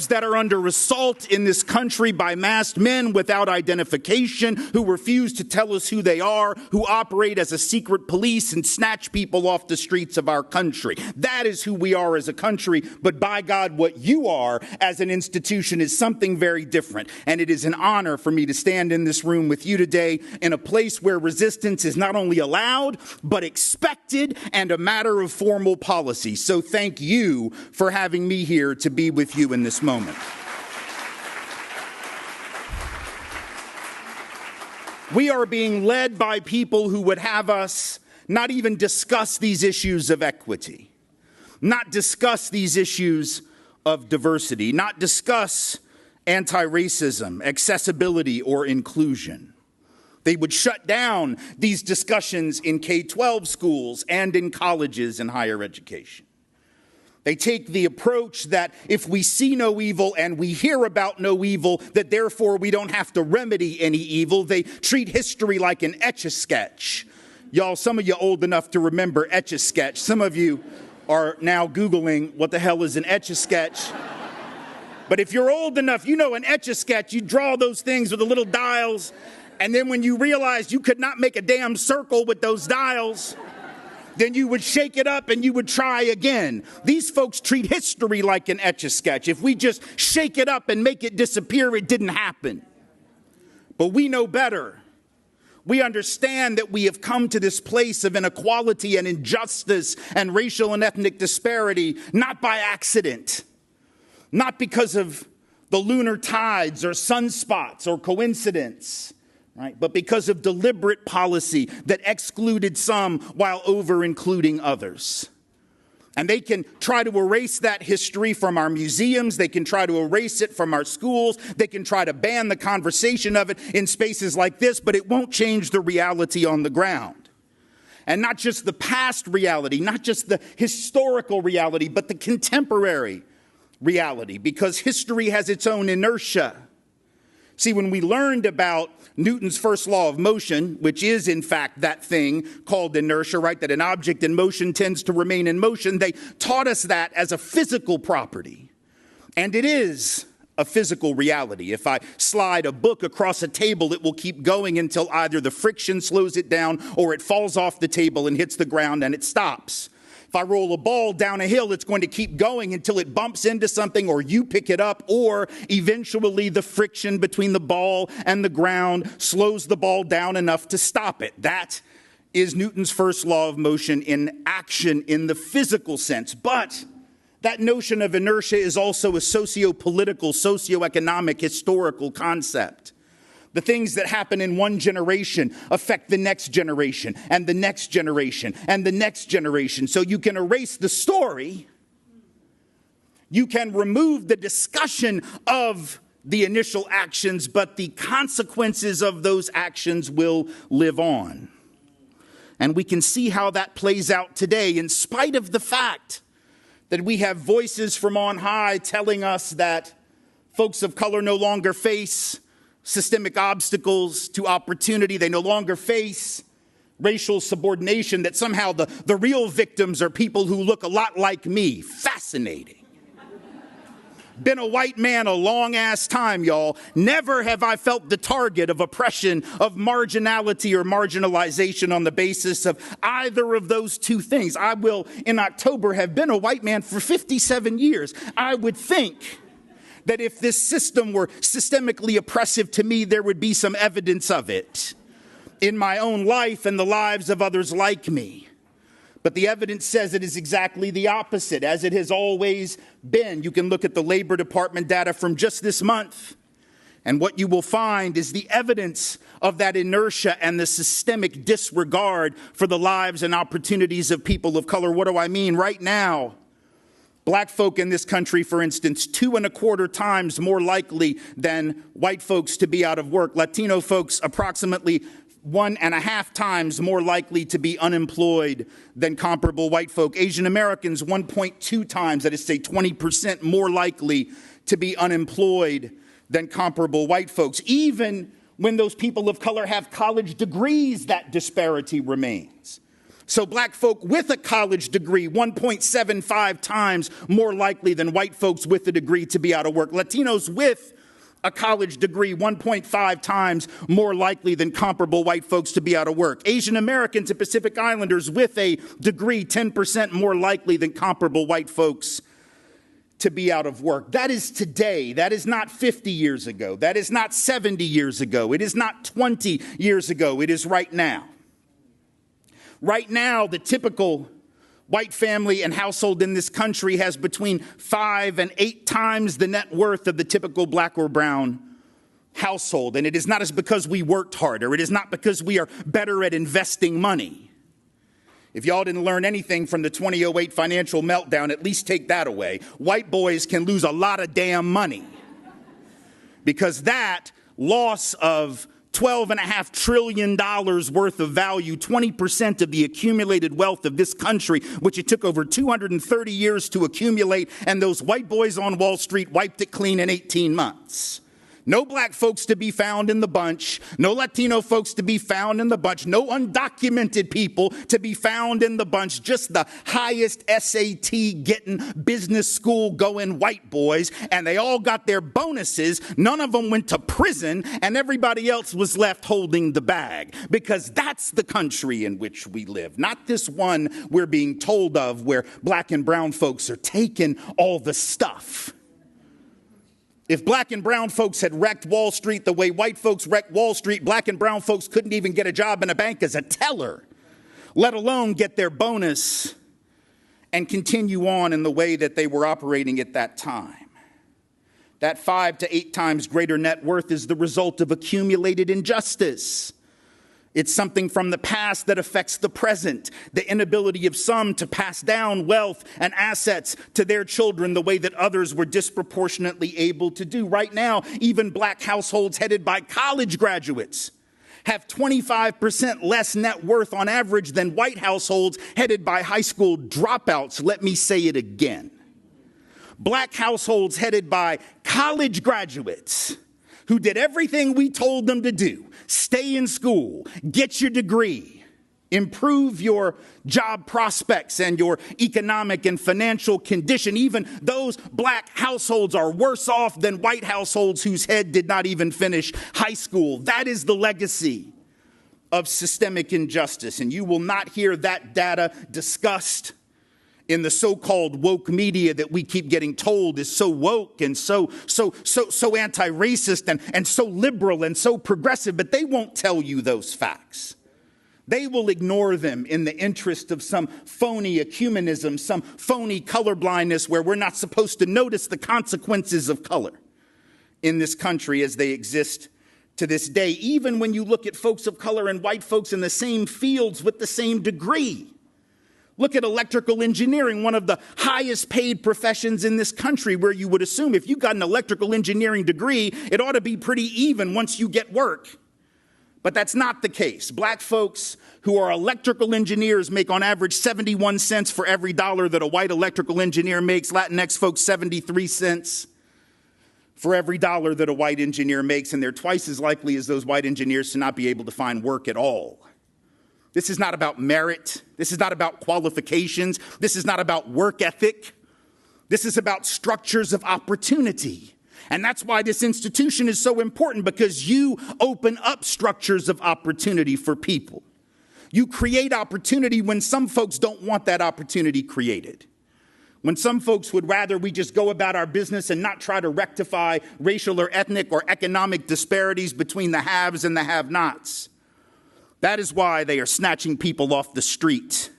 that are under assault in this country by masked men without identification, who refuse to tell us who they are, who operate as a secret police and snatch people off the streets of our country. That is who we are as a country. But by God, what you are as an institution is something very different. And it is an honor for me to stand in this room with you today in a place where resistance is not only allowed, but expected and a matter of formal policy. So thank you for having me here to be with you in this moment. We are being led by people who would have us not even discuss these issues of equity, not discuss these issues of diversity, not discuss anti-racism, accessibility, or inclusion. They would shut down these discussions in K-12 schools and in colleges and higher education. They take the approach that if we see no evil and we hear about no evil, that therefore we don't have to remedy any evil. They treat history like an Etch-a-Sketch. Y'all, some of you old enough to remember Etch-a-Sketch. Some of you are now Googling what the hell is an Etch-a-Sketch. But if you're old enough, you know an Etch-a-Sketch, you draw those things with the little dials, and then when you realized you could not make a damn circle with those dials, then you would shake it up and you would try again. These folks treat history like an Etch-a-Sketch. If we just shake it up and make it disappear, it didn't happen. But we know better. We understand that we have come to this place of inequality and injustice and racial and ethnic disparity, not by accident, not because of the lunar tides or sunspots or coincidence, right? But because of deliberate policy that excluded some while over-including others. And they can try to erase that history from our museums. They can try to erase it from our schools. They can try to ban the conversation of it in spaces like this, but it won't change the reality on the ground. And not just the past reality, not just the historical reality, but the contemporary reality, because history has its own inertia. See, when we learned about Newton's first law of motion, which is in fact that thing called inertia, right? That an object in motion tends to remain in motion. They taught us that as a physical property. And it is a physical reality. If I slide a book across a table, it will keep going until either the friction slows it down or it falls off the table and hits the ground and it stops. If I roll a ball down a hill, it's going to keep going until it bumps into something or you pick it up, or eventually the friction between the ball and the ground slows the ball down enough to stop it. That is Newton's first law of motion in action in the physical sense. But that notion of inertia is also a socio-political, socio-economic, historical concept. The things that happen in one generation affect the next generation and the next generation and the next generation. So you can erase the story. You can remove the discussion of the initial actions, but the consequences of those actions will live on. And we can see how that plays out today, in spite of the fact that we have voices from on high telling us that folks of color no longer face systemic obstacles to opportunity. They no longer face racial subordination, that somehow the real victims are people who look a lot like me. Fascinating. Been a white man a long-ass time, y'all. Never have I felt the target of oppression, of marginality or marginalization on the basis of either of those two things. I will, in October, have been a white man for 57 years. I would think that if this system were systemically oppressive to me, there would be some evidence of it in my own life and the lives of others like me. But the evidence says it is exactly the opposite, as it has always been. You can look at the Labor Department data from just this month, and what you will find is the evidence of that inertia and the systemic disregard for the lives and opportunities of people of color. What do I mean? Right now, Black folk in this country, for instance, 2.25 times more likely than white folks to be out of work. Latino folks, approximately 1.5 times more likely to be unemployed than comparable white folk. Asian Americans, 1.2 times, that is to say 20% more likely to be unemployed than comparable white folks. Even When those people of color have college degrees, that disparity remains. So black folk with a college degree, 1.75 times more likely than white folks with a degree to be out of work. Latinos with a college degree, 1.5 times more likely than comparable white folks to be out of work. Asian Americans and Pacific Islanders with a degree, 10% more likely than comparable white folks to be out of work. That is today. That is not 50 years ago. That is not 70 years ago. It is not 20 years ago. It is right now. Right now, the typical white family and household in this country has between 5 and 8 times the net worth of the typical black or brown household. And it is not because we worked harder. It is not because we are better at investing money. If y'all didn't learn anything from the 2008 financial meltdown, at least take that away. White boys can lose a lot of damn money because that loss of $12.5 trillion worth of value, 20% of the accumulated wealth of this country, which it took over 230 years to accumulate, and those white boys on Wall Street wiped it clean in 18 months. No black folks to be found in the bunch, no Latino folks to be found in the bunch, no undocumented people to be found in the bunch, just the highest SAT getting, business school going white boys, and they all got their bonuses. None of them went to prison, and everybody else was left holding the bag, because that's the country in which we live, not this one we're being told of where black and brown folks are taking all the stuff. If black and brown folks had wrecked Wall Street the way white folks wrecked Wall Street, black and brown folks couldn't even get a job in a bank as a teller, let alone get their bonus and continue on in the way that they were operating at that time. That 5 to 8 times greater net worth is the result of accumulated injustice. It's something from the past that affects the present, the inability of some to pass down wealth and assets to their children the way that others were disproportionately able to do. Right now, even black households headed by college graduates have 25% less net worth on average than white households headed by high school dropouts. Let me say it again. Black households headed by college graduates who did everything we told them to do. Stay in school, get your degree, improve your job prospects and your economic and financial condition. Even those black households are worse off than white households whose head did not even finish high school. That is the legacy of systemic injustice, and you will not hear that data discussed in the so-called woke media that we keep getting told is so woke and so anti-racist and so liberal and so progressive, but they won't tell you those facts. They will ignore them in the interest of some phony ecumenism, some phony colorblindness where we're not supposed to notice the consequences of color in this country as they exist to this day, even when you look at folks of color and white folks in the same fields with the same degree. Look at electrical engineering, one of the highest paid professions in this country, where you would assume if you got an electrical engineering degree, it ought to be pretty even once you get work. But that's not the case. Black folks who are electrical engineers make on average 71 cents for every dollar that a white electrical engineer makes. Latinx folks 73 cents for every dollar that a white engineer makes, and they're twice as likely as those white engineers to not be able to find work at all. This is not about merit. This is not about qualifications. This is not about work ethic. This is about structures of opportunity. And that's why this institution is so important, because you open up structures of opportunity for people. You create opportunity when some folks don't want that opportunity created. When some folks would rather we just go about our business and not try to rectify racial or ethnic or economic disparities between the haves and the have-nots. That is why they are snatching people off the street.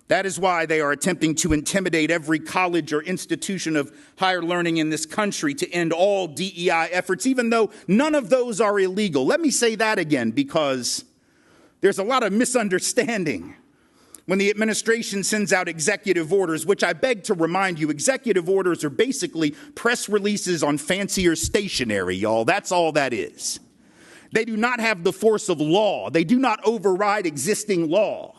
That is why they are attempting to intimidate every college or institution of higher learning in this country to end all DEI efforts, even though none of those are illegal. Let me say that again, because there's a lot of misunderstanding when the administration sends out executive orders, which I beg to remind you, executive orders are basically press releases on fancier stationery, y'all. That's all that is. They do not have the force of law. They do not override existing law.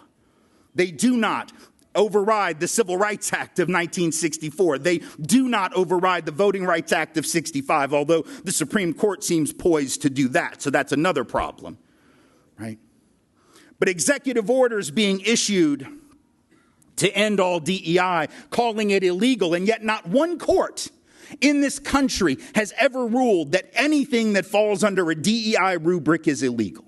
They do not override the Civil Rights Act of 1964. They do not override the Voting Rights Act of 65, although the Supreme Court seems poised to do that. So that's another problem, right? But executive orders being issued to end all DEI, calling it illegal, and yet not one court in this country has ever ruled that anything that falls under a DEI rubric is illegal.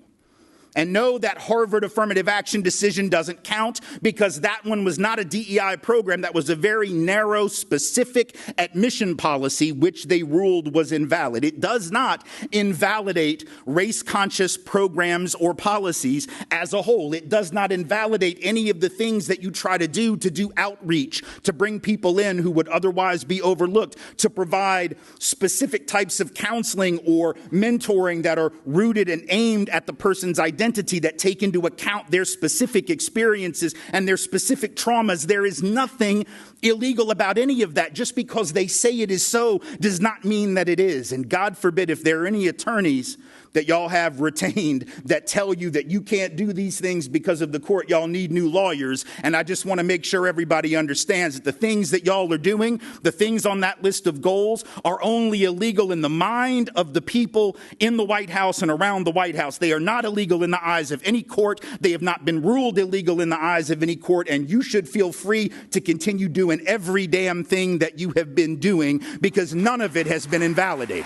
And no, that Harvard affirmative action decision doesn't count because that one was not a DEI program. That was a very narrow, specific admission policy, which they ruled was invalid. It does not invalidate race-conscious programs or policies as a whole. It does not invalidate any of the things that you try to do outreach, to bring people in who would otherwise be overlooked, to provide specific types of counseling or mentoring that are rooted and aimed at the person's identity, that take into account their specific experiences and their specific traumas. There is nothing illegal about any of that. Just because they say it is so does not mean that it is. And God forbid if there are any attorneys that y'all have retained that tell you that you can't do these things because of the court, y'all need new lawyers. And I just want to make sure everybody understands that the things that y'all are doing, the things on that list of goals, are only illegal in the mind of the people in the White House and around the White House. They are not illegal in the eyes of any court. They have not been ruled illegal in the eyes of any court. And you should feel free to continue doing every damn thing that you have been doing because none of it has been invalidated.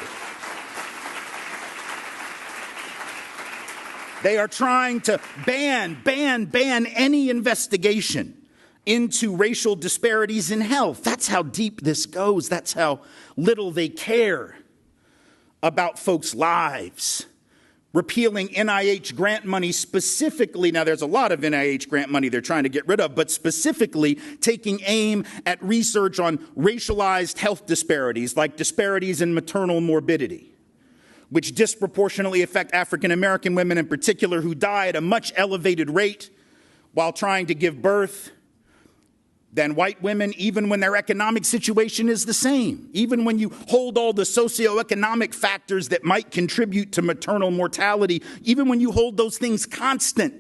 They are trying to ban any investigation into racial disparities in health. That's how deep this goes. That's how little they care about folks' lives. Repealing NIH grant money specifically. Now, there's a lot of NIH grant money they're trying to get rid of, but specifically taking aim at research on racialized health disparities, like disparities in maternal morbidity, which disproportionately affect African American women in particular, who die at a much elevated rate while trying to give birth than white women, even when their economic situation is the same. Even when you hold all the socioeconomic factors that might contribute to maternal mortality, even when you hold those things constant,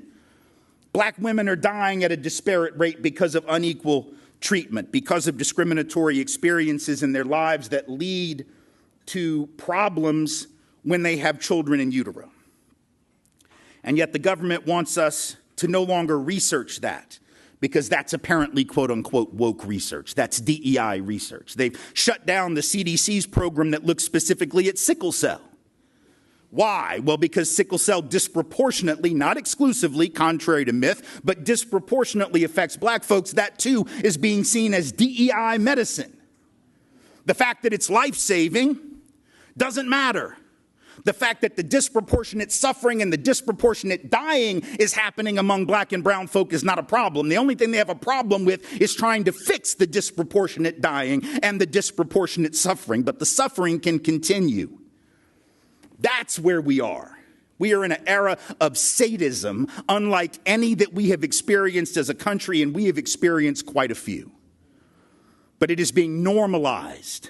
black women are dying at a disparate rate because of unequal treatment, because of discriminatory experiences in their lives that lead to problems when they have children in utero. And yet the government wants us to no longer research that because that's apparently quote unquote woke research. That's DEI research. They've shut down the CDC's program that looks specifically at sickle cell. Why? Well, because sickle cell disproportionately, not exclusively, contrary to myth, but disproportionately affects black folks. That too is being seen as DEI medicine. The fact that it's life-saving doesn't matter. The fact that the disproportionate suffering and the disproportionate dying is happening among black and brown folk is not a problem. The only thing they have a problem with is trying to fix the disproportionate dying and the disproportionate suffering. But the suffering can continue. That's where we are. We are in an era of sadism, unlike any that we have experienced as a country, and we have experienced quite a few. But it is being normalized.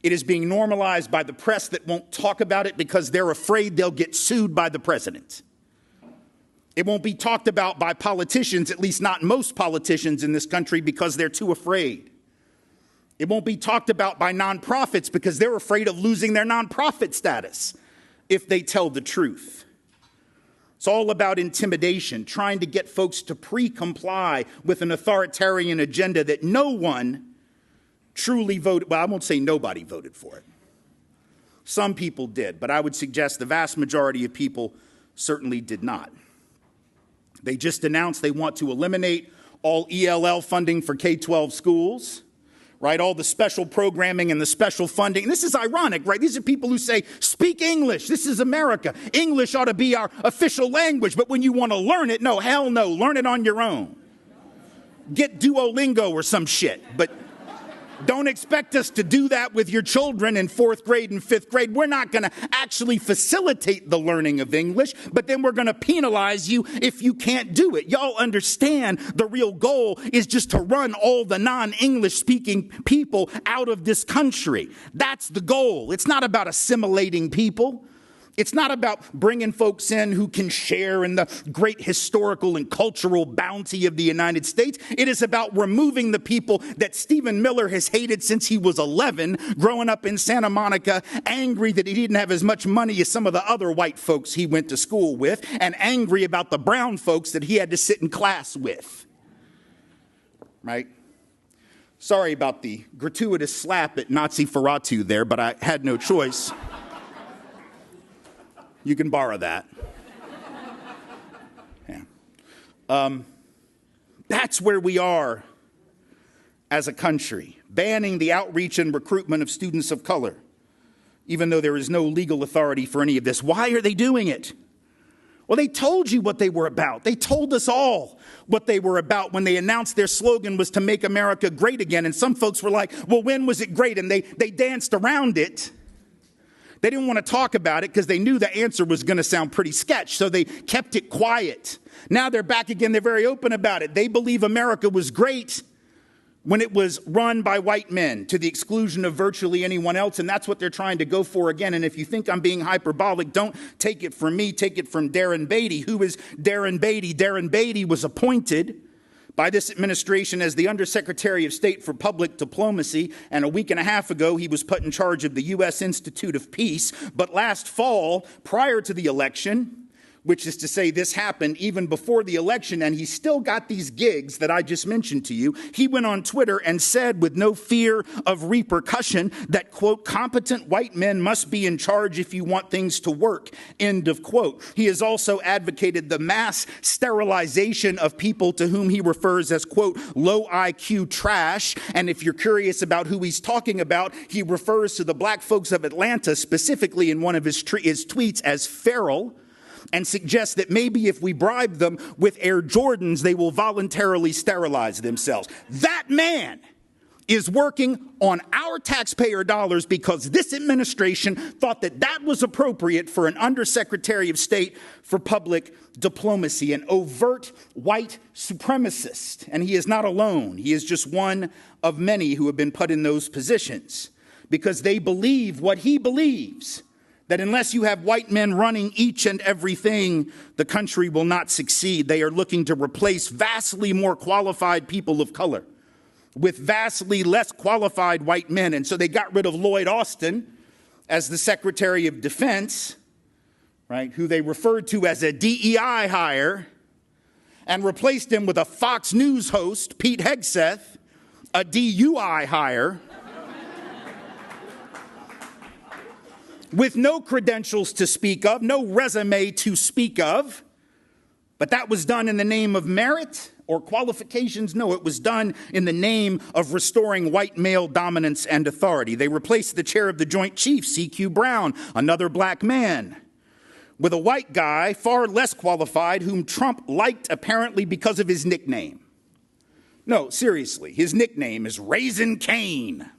It is being normalized by the press that won't talk about it because they're afraid they'll get sued by the president. It won't be talked about by politicians, at least not most politicians in this country, because they're too afraid. It won't be talked about by nonprofits because they're afraid of losing their nonprofit status if they tell the truth. It's all about intimidation, trying to get folks to pre-comply with an authoritarian agenda that no one truly voted, well, I won't say nobody voted for it. Some people did, but I would suggest the vast majority of people certainly did not. They just announced they want to eliminate all ELL funding for K-12 schools, right? All the special programming and the special funding. And this is ironic, right? These are people who say, speak English. This is America. English ought to be our official language, but when you want to learn it, no, hell no, learn it on your own. Get Duolingo or some shit, but don't expect us to do that with your children in 4th grade and 5th grade. We're not going to actually facilitate the learning of English, but then we're going to penalize you if you can't do it. Y'all understand the real goal is just to run all the non-English speaking people out of this country. That's the goal. It's not about assimilating people. It's not about bringing folks in who can share in the great historical and cultural bounty of the United States. It is about removing the people that Stephen Miller has hated since he was 11, growing up in Santa Monica, angry that he didn't have as much money as some of the other white folks he went to school with, and angry about the brown folks that he had to sit in class with. Right? Sorry about the gratuitous slap at Nazi Ferratu there, but I had no choice. You can borrow that. Yeah. That's where we are as a country, banning the outreach and recruitment of students of color, even though there is no legal authority for any of this. Why are they doing it? Well, they told you what they were about. They told us all what they were about when they announced their slogan was to make America great again. And some folks were like, well, when was it great? And they danced around it. They didn't want to talk about it because they knew the answer was going to sound pretty sketch, so they kept it quiet. Now they're back again. They're very open about it. They believe America was great when it was run by white men to the exclusion of virtually anyone else, and that's what they're trying to go for again. And if you think I'm being hyperbolic, don't take it from me. Take it from Darren Beatty. Who is Darren Beatty? Darren Beatty was appointed by this administration as the Undersecretary of State for Public Diplomacy, and a week and a half ago he was put in charge of the U.S. Institute of Peace. But last fall, prior to the election, which is to say this happened even before the election, and he still got these gigs that I just mentioned to you, he went on Twitter and said with no fear of repercussion that, quote, competent white men must be in charge if you want things to work, end of quote. He has also advocated the mass sterilization of people to whom he refers as, quote, low IQ trash. And if you're curious about who he's talking about, he refers to the black folks of Atlanta, specifically in one of his tweets, as feral, and suggests that maybe if we bribe them with Air Jordans, they will voluntarily sterilize themselves. That man is working on our taxpayer dollars because this administration thought that that was appropriate for an Undersecretary of State for Public Diplomacy, an overt white supremacist. And he is not alone. He is just one of many who have been put in those positions because they believe what he believes, that unless you have white men running each and everything, the country will not succeed. They are looking to replace vastly more qualified people of color with vastly less qualified white men. And so they got rid of Lloyd Austin as the Secretary of Defense, right, who they referred to as a DEI hire, and replaced him with a Fox News host, Pete Hegseth, a DUI hire, with no credentials to speak of, no resume to speak of. But that was done in the name of merit or qualifications? No, it was done in the name of restoring white male dominance and authority. They replaced the chair of the Joint Chiefs, C.Q. Brown, another black man, with a white guy, far less qualified, whom Trump liked apparently because of his nickname. No, seriously, his nickname is Raisin Cane.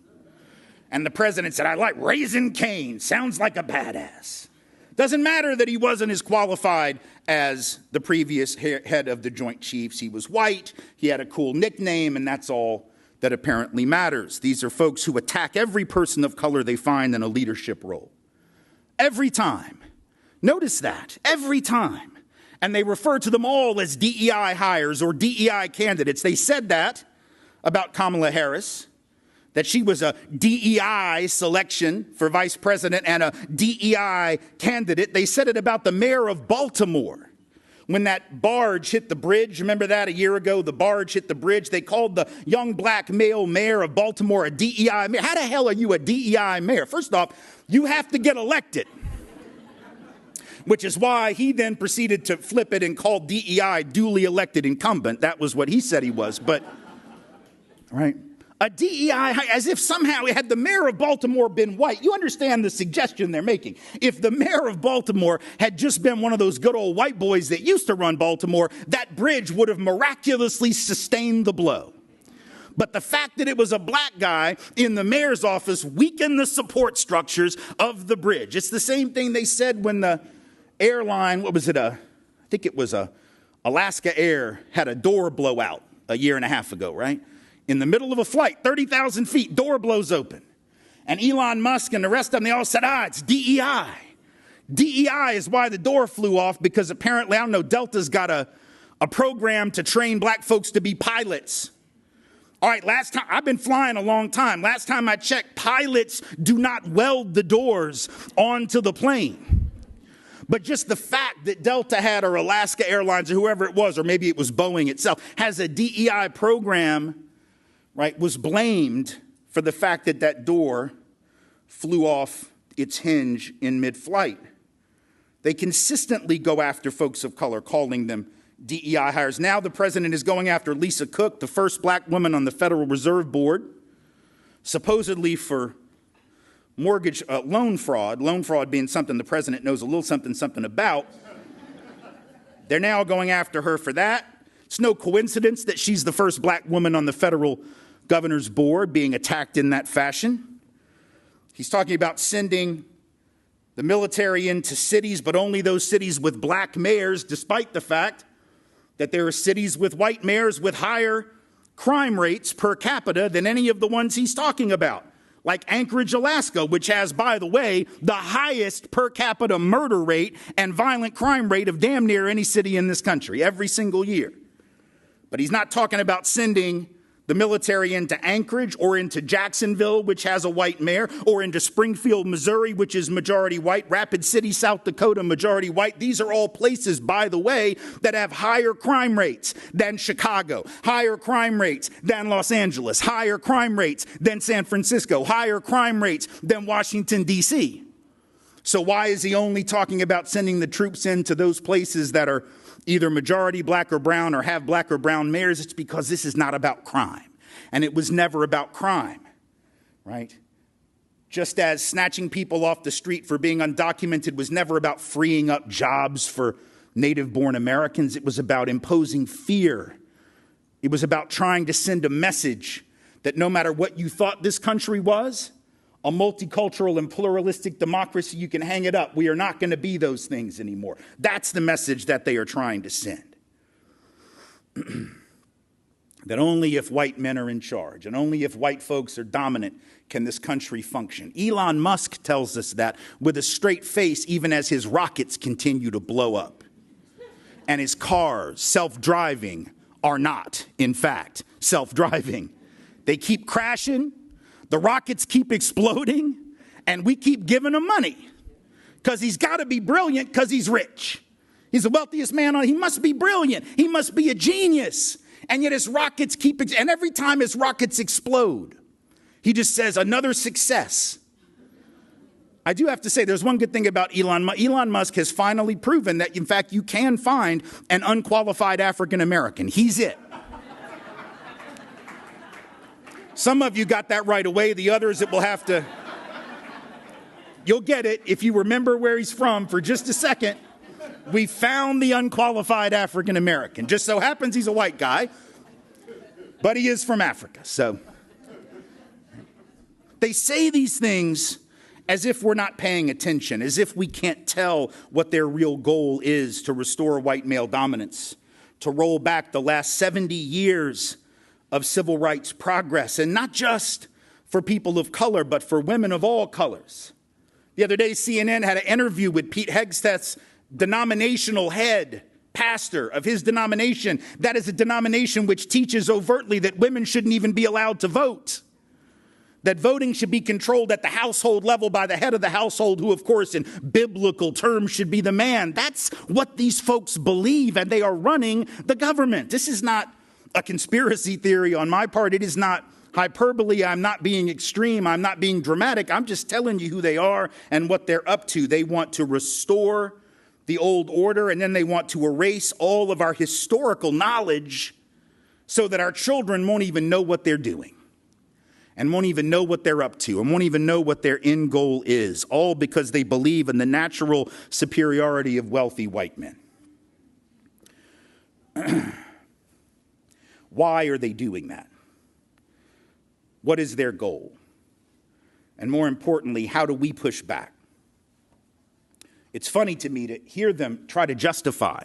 And the president said, I like Raisin Cane. Sounds like a badass. Doesn't matter that he wasn't as qualified as the previous head of the Joint Chiefs. He was white, he had a cool nickname, and that's all that apparently matters. These are folks who attack every person of color they find in a leadership role. Every time. Notice that. Every time. And they refer to them all as DEI hires or DEI candidates. They said that about Kamala Harris, that she was a DEI selection for vice president and a DEI candidate. They said it about the mayor of Baltimore. When that barge hit the bridge, remember that a year ago? The barge hit the bridge. They called the young black male mayor of Baltimore a DEI mayor. How the hell are you a DEI mayor? First off, you have to get elected, which is why he then proceeded to flip it and call DEI duly elected incumbent. That was what he said he was, but, right? A DEI, as if somehow had the mayor of Baltimore been white. You understand the suggestion they're making. If the mayor of Baltimore had just been one of those good old white boys that used to run Baltimore, that bridge would have miraculously sustained the blow. But the fact that it was a black guy in the mayor's office weakened the support structures of the bridge. It's the same thing they said when the airline, I think it was Alaska Air, had a door blow out a year and a half ago, right? In the middle of a flight, 30,000 feet, door blows open. And Elon Musk and the rest of them, they all said, it's DEI. DEI is why the door flew off, because apparently, I don't know, Delta's got a program to train black folks to be pilots. All right, last time, I've been flying a long time. Last time I checked, pilots do not weld the doors onto the plane. But just the fact that Delta had, or Alaska Airlines, or whoever it was, or maybe it was Boeing itself, has a DEI program, right, was blamed for the fact that that door flew off its hinge in mid-flight. They consistently go after folks of color, calling them DEI hires. Now the president is going after Lisa Cook, the first black woman on the Federal Reserve Board, supposedly for mortgage loan fraud being something the president knows a little something about. They're now going after her for that. It's no coincidence that she's the first black woman on the Federal Governor's Board being attacked in that fashion. He's talking about sending the military into cities, but only those cities with black mayors, despite the fact that there are cities with white mayors with higher crime rates per capita than any of the ones he's talking about, like Anchorage, Alaska, which has, by the way, the highest per capita murder rate and violent crime rate of damn near any city in this country every single year. But he's not talking about sending the military into Anchorage or into Jacksonville, which has a white mayor, or into Springfield, Missouri, which is majority white, Rapid City, South Dakota, majority white. These are all places, by the way, that have higher crime rates than Chicago, higher crime rates than Los Angeles, higher crime rates than San Francisco, higher crime rates than Washington, D.C. So why is he only talking about sending the troops into those places that are either majority black or brown or have black or brown mayors? It's because this is not about crime. And it was never about crime, right? Just as snatching people off the street for being undocumented was never about freeing up jobs for native-born Americans. It was about imposing fear. It was about trying to send a message that no matter what you thought this country was, a multicultural and pluralistic democracy, you can hang it up. We are not going to be those things anymore. That's the message that they are trying to send. That only if white men are in charge and only if white folks are dominant can this country function. Elon Musk tells us that with a straight face, even as his rockets continue to blow up. And his cars, self-driving, are not, in fact, self-driving. They keep crashing. The rockets keep exploding, and we keep giving him money because he's got to be brilliant because he's rich. He's the wealthiest man on. He must be brilliant. He must be a genius. And yet his rockets keep, and every time his rockets explode, he just says, another success. I do have to say, there's one good thing about Elon Musk. Elon Musk has finally proven that, in fact, you can find an unqualified African American. He's it. Some of you got that right away. The others, it will have to. You'll get it if you remember where he's from for just a second. We found the unqualified African American. Just so happens he's a white guy, but he is from Africa. So they say these things as if we're not paying attention, as if we can't tell what their real goal is: to restore white male dominance, to roll back the last 70 years of civil rights progress, and not just for people of color, but for women of all colors. The other day, CNN had an interview with Pete Hegseth's denominational head, pastor of his denomination. That is a denomination which teaches overtly that women shouldn't even be allowed to vote, that voting should be controlled at the household level by the head of the household, who, of course, in biblical terms should be the man. That's what these folks believe, and they are running the government. This is not a conspiracy theory on my part. It is not hyperbole. I'm not being extreme. I'm not being dramatic. I'm just telling you who they are and what they're up to. They want to restore the old order, and then they want to erase all of our historical knowledge so that our children won't even know what they're doing and won't even know what they're up to and won't even know what their end goal is, all because they believe in the natural superiority of wealthy white men. Why are they doing that? What is their goal? And more importantly, how do we push back? It's funny to me to hear them try to justify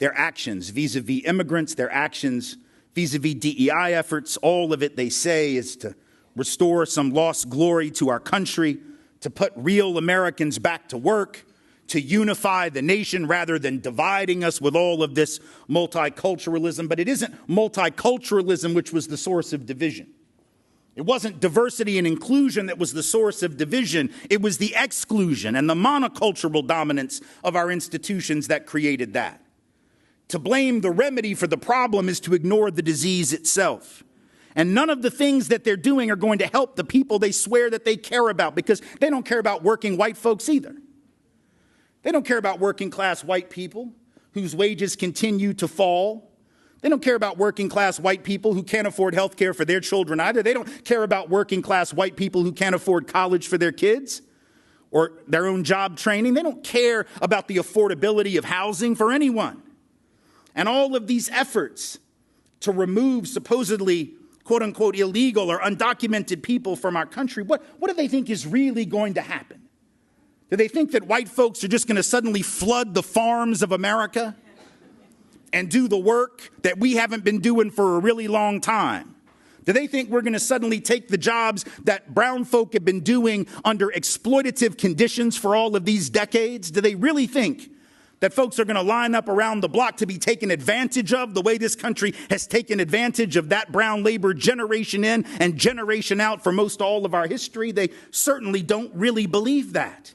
their actions vis-a-vis immigrants, their actions vis-a-vis DEI efforts. All of it, they say, is to restore some lost glory to our country, to put real Americans back to work, to unify the nation rather than dividing us with all of this multiculturalism. But it isn't multiculturalism which was the source of division. It wasn't diversity and inclusion that was the source of division. It was the exclusion and the monocultural dominance of our institutions that created that. To blame the remedy for the problem is to ignore the disease itself. And none of the things that they're doing are going to help the people they swear that they care about, because they don't care about working white folks either. They don't care about working class white people whose wages continue to fall. They don't care about working class white people who can't afford health care for their children either. They don't care about working class white people who can't afford college for their kids or their own job training. They don't care about the affordability of housing for anyone. And all of these efforts to remove supposedly, quote unquote, illegal or undocumented people from our country, what do they think is really going to happen? Do they think that white folks are just going to suddenly flood the farms of America and do the work that we haven't been doing for a really long time? Do they think we're going to suddenly take the jobs that brown folk have been doing under exploitative conditions for all of these decades? Do they really think that folks are going to line up around the block to be taken advantage of the way this country has taken advantage of that brown labor generation in and generation out for most all of our history? They certainly don't really believe that.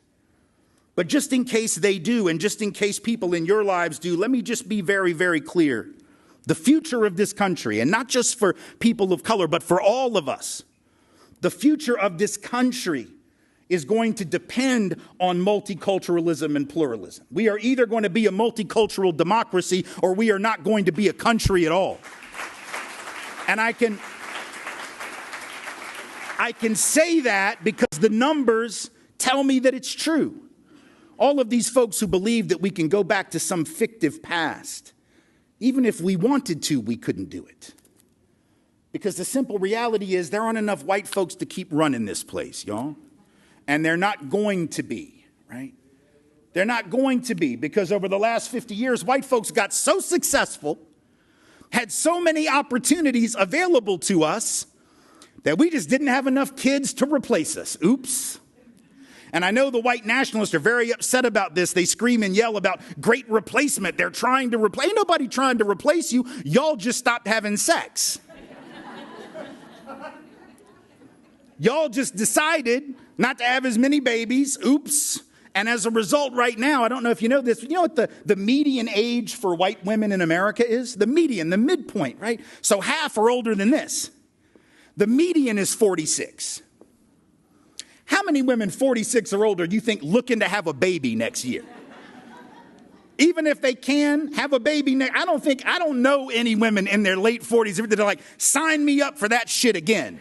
But just in case they do, and just in case people in your lives do, let me just be very, very clear. The future of this country, and not just for people of color, but for all of us, the future of this country is going to depend on multiculturalism and pluralism. We are either going to be a multicultural democracy or we are not going to be a country at all. And I can say that because the numbers tell me that it's true. All of these folks who believe that we can go back to some fictive past, even if we wanted to, we couldn't do it. Because the simple reality is there aren't enough white folks to keep running this place, y'all. And they're not going to be, right? They're not going to be, because over the last 50 years, white folks got so successful, had so many opportunities available to us, that we just didn't have enough kids to replace us. Oops. And I know the white nationalists are very upset about this. They scream and yell about great replacement. They're trying to replace. Ain't nobody trying to replace you. Y'all just stopped having sex. Y'all just decided not to have as many babies. Oops. And as a result right now, I don't know if you know this, but you know what the median age for white women in America is? The median, the midpoint, right? So half are older than this. The median is 46. How many women 46 or older do you think looking to have a baby next year? Even if they can have a baby, I don't know any women in their late 40s that are like, sign me up for that shit again.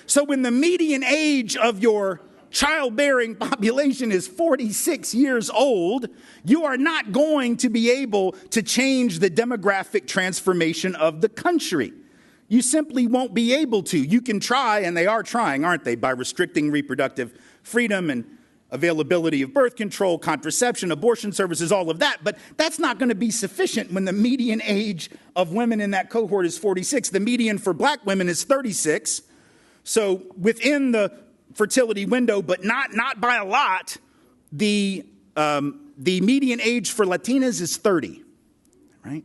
So when the median age of your childbearing population is 46 years old, you are not going to be able to change the demographic transformation of the country. You simply won't be able to. You can try, and they are trying, aren't they, by restricting reproductive freedom and availability of birth control, contraception, abortion services, all of that. But that's not going to be sufficient when the median age of women in that cohort is 46. The median for black women is 36. So within the fertility window, but not by a lot, the median age for Latinas is 30, right?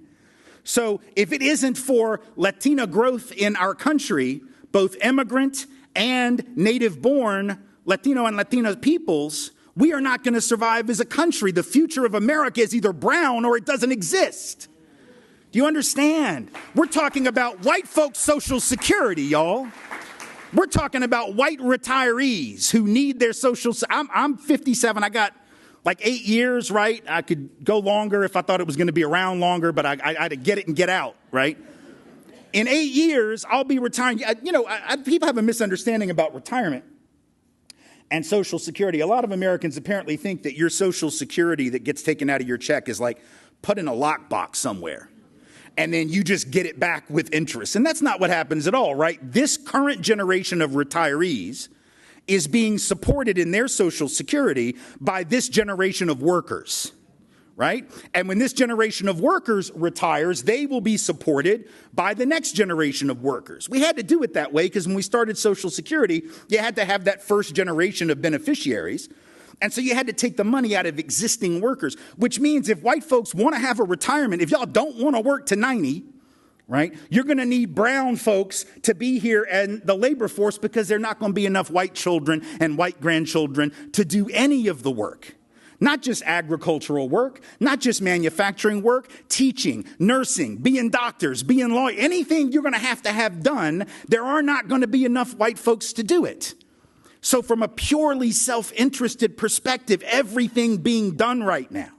So if it isn't for Latina growth in our country, both immigrant and native-born Latino and Latina peoples, we are not going to survive as a country. The future of America is either brown or it doesn't exist. Do you understand? We're talking about white folks' Social Security, y'all. We're talking about white retirees who need their social. I'm 57. I got like 8 years, right? I could go longer if I thought it was going to be around longer, but I had to get it and get out, right? In 8 years, I'll be retiring. People have a misunderstanding about retirement and Social Security. A lot of Americans apparently think that your Social Security that gets taken out of your check is like put in a lockbox somewhere, and then you just get it back with interest. And that's not what happens at all, right? This current generation of retirees is being supported in their Social Security by this generation of workers, right? And when this generation of workers retires, they will be supported by the next generation of workers. We had to do it that way because when we started Social Security, you had to have that first generation of beneficiaries. And so you had to take the money out of existing workers, which means if white folks want to have a retirement, if y'all don't want to work to 90, right, you're going to need brown folks to be here in the labor force because there are not going to be enough white children and white grandchildren to do any of the work. Not just agricultural work, not just manufacturing work, teaching, nursing, being doctors, being lawyers, anything you're going to have done, there are not going to be enough white folks to do it. So from a purely self-interested perspective, everything being done right now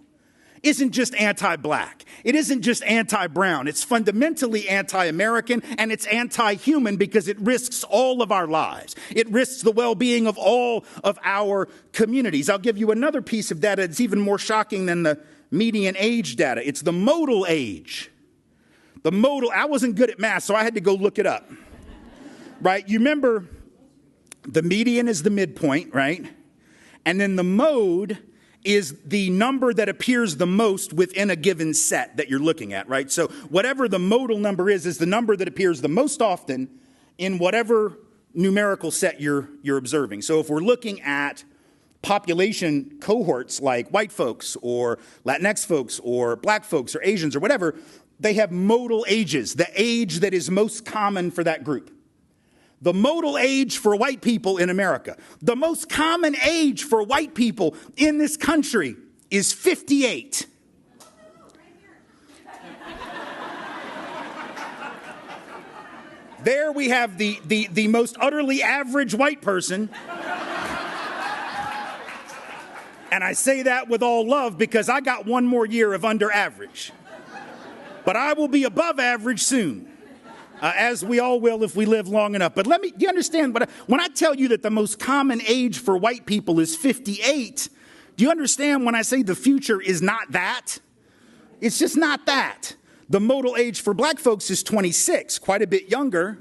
isn't just anti-black. It isn't just anti-brown. It's fundamentally anti-American, and it's anti-human because it risks all of our lives. It risks the well-being of all of our communities. I'll give you another piece of data that's even more shocking than the median age data. It's the modal age. I wasn't good at math, so I had to go look it up. Right? You remember the median is the midpoint, right? And then the mode is the number that appears the most within a given set that you're looking at, right? So whatever the modal number is the number that appears the most often in whatever numerical set you're observing. So if we're looking at population cohorts like white folks or Latinx folks or black folks or Asians or whatever, they have modal ages, the age that is most common for that group. The modal age for white people in America, the most common age for white people in this country is 58. There we have the most utterly average white person. And I say that with all love because I got one more year of under average. But I will be above average soon. As we all will if we live long enough. But do you understand, when I tell you that the most common age for white people is 58, do you understand when I say the future is not that? It's just not that. The modal age for black folks is 26, quite a bit younger.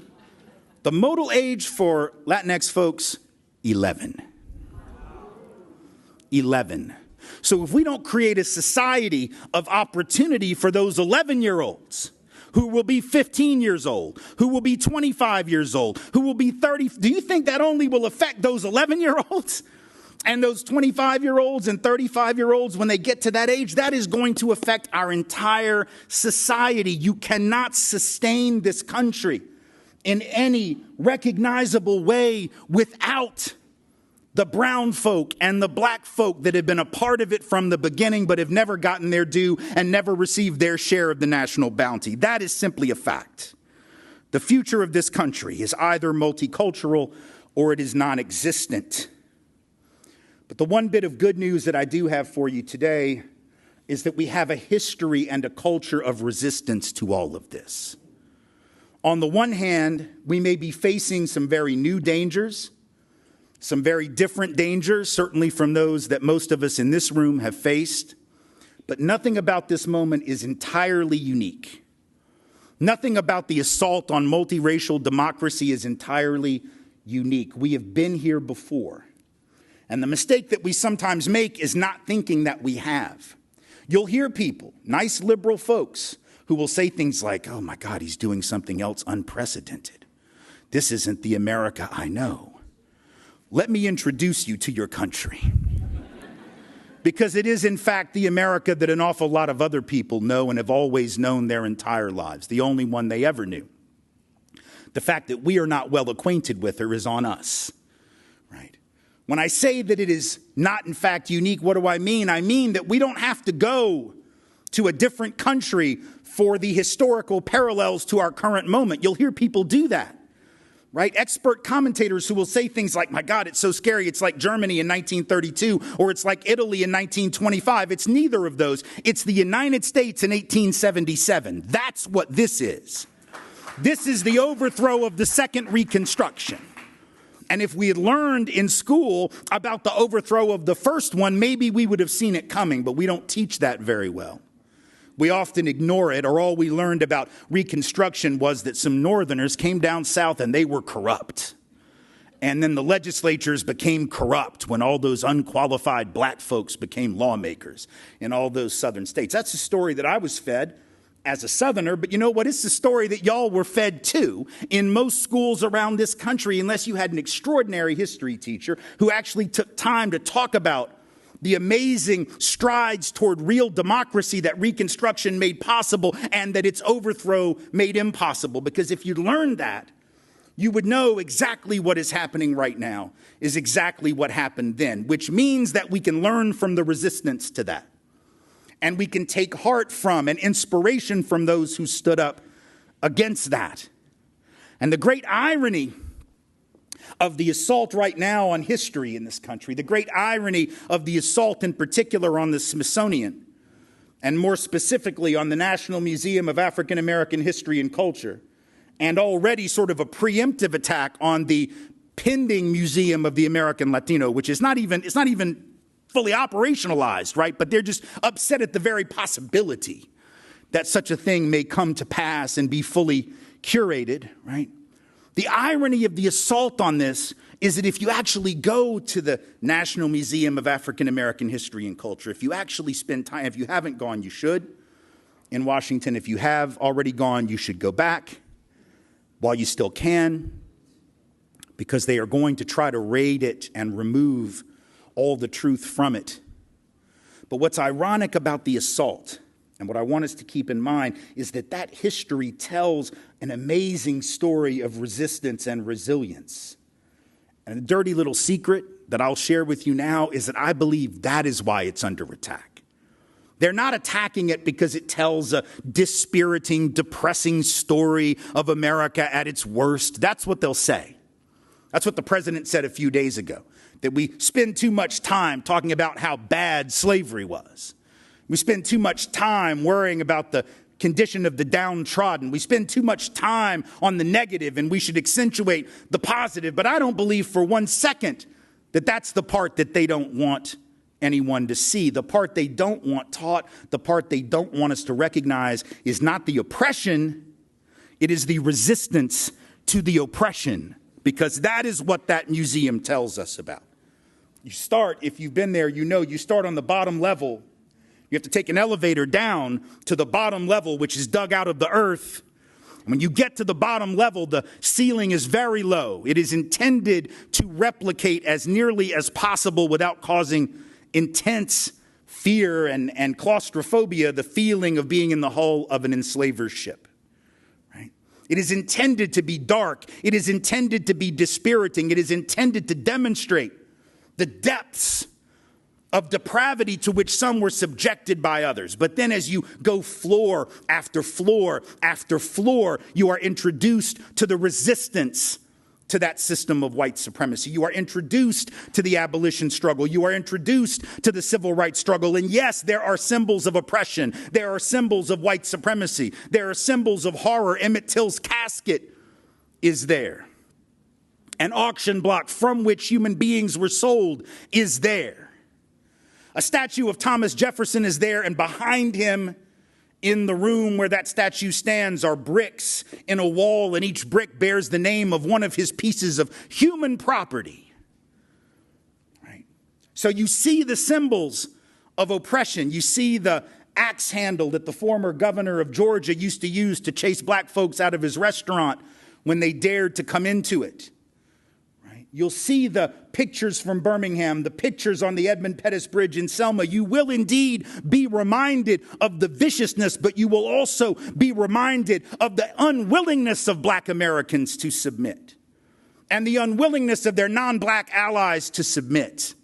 The modal age for Latinx folks, 11. 11. So if we don't create a society of opportunity for those 11-year-olds, who will be 15 years old, who will be 25 years old, who will be 30. Do you think that only will affect those 11-year-olds and those 25-year-olds and 35-year-olds when they get to that age? That is going to affect our entire society. You cannot sustain this country in any recognizable way without the brown folk and the black folk that have been a part of it from the beginning but have never gotten their due and never received their share of the national bounty. That is simply a fact. The future of this country is either multicultural or it is non-existent. But the one bit of good news that I do have for you today is that we have a history and a culture of resistance to all of this. On the one hand, we may be facing some very new dangers, some very different dangers, certainly from those that most of us in this room have faced. But nothing about this moment is entirely unique. Nothing about the assault on multiracial democracy is entirely unique. We have been here before. And the mistake that we sometimes make is not thinking that we have. You'll hear people, nice liberal folks, who will say things like, oh my God, he's doing something else unprecedented. This isn't the America I know. Let me introduce you to your country. Because it is, in fact, the America that an awful lot of other people know and have always known their entire lives, the only one they ever knew. The fact that we are not well acquainted with her is on us, right? When I say that it is not, in fact, unique, what do I mean? I mean that we don't have to go to a different country for the historical parallels to our current moment. You'll hear people do that. Right? Expert commentators who will say things like, my God, it's so scary. It's like Germany in 1932, or it's like Italy in 1925. It's neither of those. It's the United States in 1877. That's what this is. This is the overthrow of the Second Reconstruction. And if we had learned in school about the overthrow of the first one, maybe we would have seen it coming, but we don't teach that very well. We often ignore it, or all we learned about Reconstruction was that some Northerners came down south and they were corrupt. And then the legislatures became corrupt when all those unqualified black folks became lawmakers in all those southern states. That's the story that I was fed as a Southerner, but you know what? It's the story that y'all were fed too in most schools around this country, unless you had an extraordinary history teacher who actually took time to talk about the amazing strides toward real democracy that Reconstruction made possible and that its overthrow made impossible. Because if you'd learned that, you would know exactly what is happening right now is exactly what happened then, which means that we can learn from the resistance to that. And we can take heart from and inspiration from those who stood up against that. And the great irony of the assault right now on history in this country, the great irony of the assault in particular on the Smithsonian, and more specifically on the National Museum of African American History and Culture, and already sort of a preemptive attack on the pending Museum of the American Latino, which is not even fully operationalized, right? But they're just upset at the very possibility that such a thing may come to pass and be fully curated, right? The irony of the assault on this is that if you actually go to the National Museum of African American History and Culture, if you actually spend time, if you haven't gone, you should. In Washington, if you have already gone, you should go back while you still can, because they are going to try to raid it and remove all the truth from it. But what's ironic about the assault, and what I want us to keep in mind, is that that history tells an amazing story of resistance and resilience. And a dirty little secret that I'll share with you now is that I believe that is why it's under attack. They're not attacking it because it tells a dispiriting, depressing story of America at its worst. That's what they'll say. That's what the president said a few days ago, that we spend too much time talking about how bad slavery was. We spend too much time worrying about the condition of the downtrodden. We spend too much time on the negative, and we should accentuate the positive. But I don't believe for 1 second that that's the part that they don't want anyone to see. The part they don't want taught, the part they don't want us to recognize is not the oppression, it is the resistance to the oppression, because that is what that museum tells us about. You start, if you've been there, you know, you start on the bottom level. You have to take an elevator down to the bottom level, which is dug out of the earth. When you get to the bottom level, the ceiling is very low. It is intended to replicate as nearly as possible without causing intense fear and claustrophobia, the feeling of being in the hull of an enslaver's ship. Right? It is intended to be dark. It is intended to be dispiriting. It is intended to demonstrate the depths of depravity to which some were subjected by others. But then as you go floor after floor after floor, you are introduced to the resistance to that system of white supremacy. You are introduced to the abolition struggle. You are introduced to the civil rights struggle. And yes, there are symbols of oppression. There are symbols of white supremacy. There are symbols of horror. Emmett Till's casket is there. An auction block from which human beings were sold is there. A statue of Thomas Jefferson is there, and behind him, in the room where that statue stands, are bricks in a wall, and each brick bears the name of one of his pieces of human property. Right? So you see the symbols of oppression. You see the axe handle that the former governor of Georgia used to use to chase black folks out of his restaurant when they dared to come into it. You'll see the pictures from Birmingham, the pictures on the Edmund Pettus Bridge in Selma. You will indeed be reminded of the viciousness, but you will also be reminded of the unwillingness of black Americans to submit and the unwillingness of their non-black allies to submit.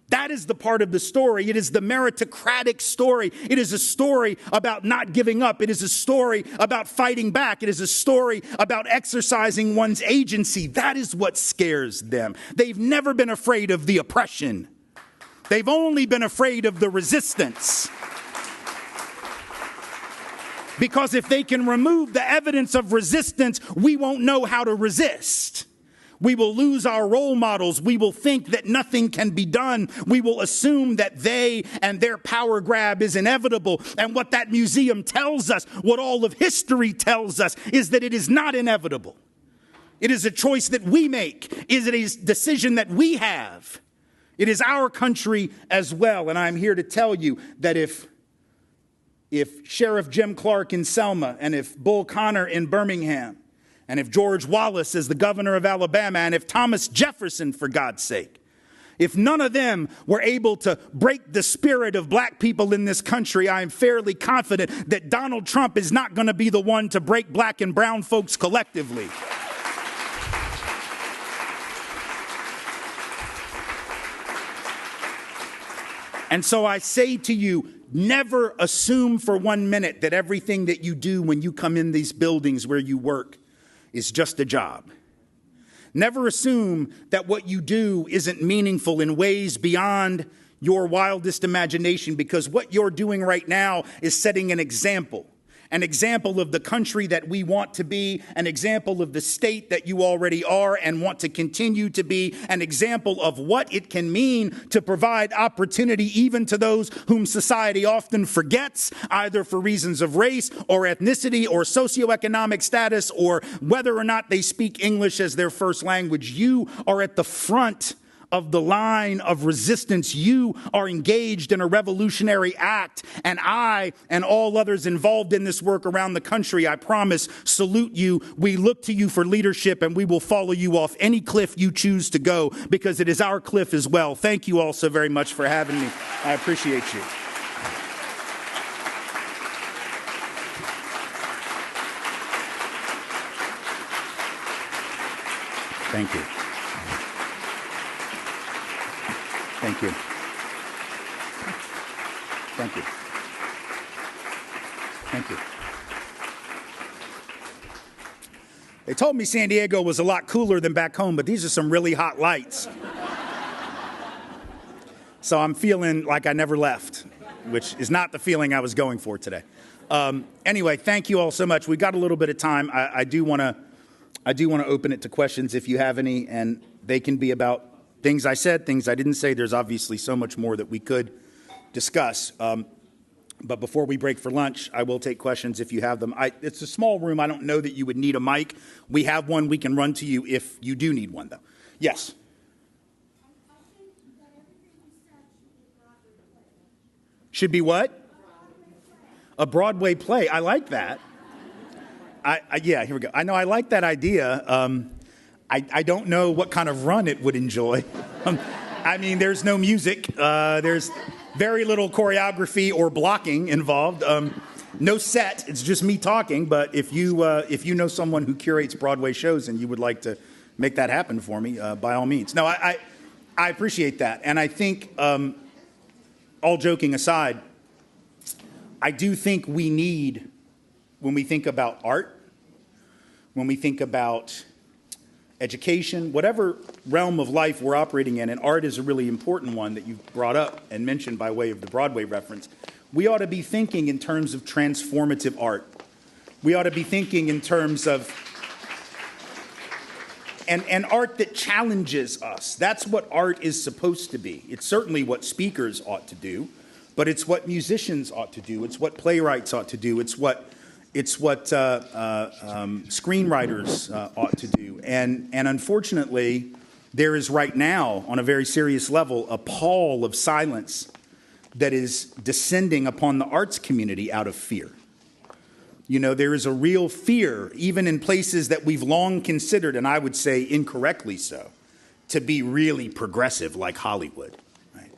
That is the part of the story. It is the meritocratic story. It is a story about not giving up. It is a story about fighting back. It is a story about exercising one's agency. That is what scares them. They've never been afraid of the oppression. They've only been afraid of the resistance. Because if they can remove the evidence of resistance, we won't know how to resist. We will lose our role models. We will think that nothing can be done. We will assume that they and their power grab is inevitable. And what that museum tells us, what all of history tells us, is that it is not inevitable. It is a choice that we make. It is a decision that we have. It is our country as well. And I'm here to tell you that if Sheriff Jim Clark in Selma, and if Bull Connor in Birmingham, and if George Wallace is the governor of Alabama, and if Thomas Jefferson, for God's sake, if none of them were able to break the spirit of black people in this country, I am fairly confident that Donald Trump is not going to be the one to break black and brown folks collectively. And so I say to you, never assume for 1 minute that everything that you do when you come in these buildings where you work is just a job. Never assume that what you do isn't meaningful in ways beyond your wildest imagination, because what you're doing right now is setting an example of the country that we want to be, an example of the state that you already are and want to continue to be, an example of what it can mean to provide opportunity even to those whom society often forgets, either for reasons of race or ethnicity or socioeconomic status or whether or not they speak English as their first language. You are at the front of the line of resistance. You are engaged in a revolutionary act, and I and all others involved in this work around the country, I promise, salute you. We look to you for leadership, and we will follow you off any cliff you choose to go, because it is our cliff as well. Thank you all so very much for having me. I appreciate you. Thank you. Thank you. Thank you. Thank you. They told me San Diego was a lot cooler than back home, but these are some really hot lights. So I'm feeling like I never left, which is not the feeling I was going for today. Anyway, thank you all so much. We got a little bit of time. I do want to open it to questions if you have any, and they can be about things I said, things I didn't say. There's obviously so much more that we could discuss. But before we break for lunch, I will take questions if you have them. It's a small room. I don't know that you would need a mic. We have one. We can run to you if you do need one, though. Yes? Should be what? A Broadway play. I like that. Yeah, here we go. I know I like that idea. I don't know what kind of run it would enjoy. I mean, there's no music. There's very little choreography or blocking involved. No set. It's just me talking. But if you know someone who curates Broadway shows and you would like to make that happen for me, by all means. No, I appreciate that. And I think, all joking aside, I do think we need, when we think about art, when we think about education, whatever realm of life we're operating in, and art is a really important one that you've brought up and mentioned by way of the Broadway reference, we ought to be thinking in terms of transformative art. We ought to be thinking in terms of and art that challenges us. That's what art is supposed to be. It's certainly what speakers ought to do, but it's what musicians ought to do. It's what playwrights ought to do. It's what screenwriters ought to do. And unfortunately, there is right now, on a very serious level, a pall of silence that is descending upon the arts community out of fear. You know, there is a real fear, even in places that we've long considered, and I would say incorrectly so, to be really progressive like Hollywood. Right?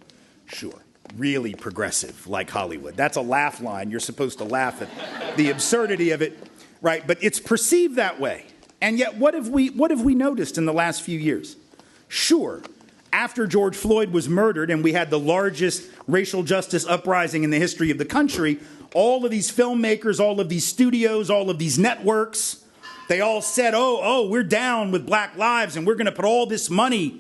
Sure. Really progressive like Hollywood. That's a laugh line. You're supposed to laugh at the absurdity of it, right? But it's perceived that way. And yet, what have we noticed in the last few years? Sure, after George Floyd was murdered and we had the largest racial justice uprising in the history of the country, all of these filmmakers, all of these studios, all of these networks, they all said, oh, we're down with Black lives and we're going to put all this money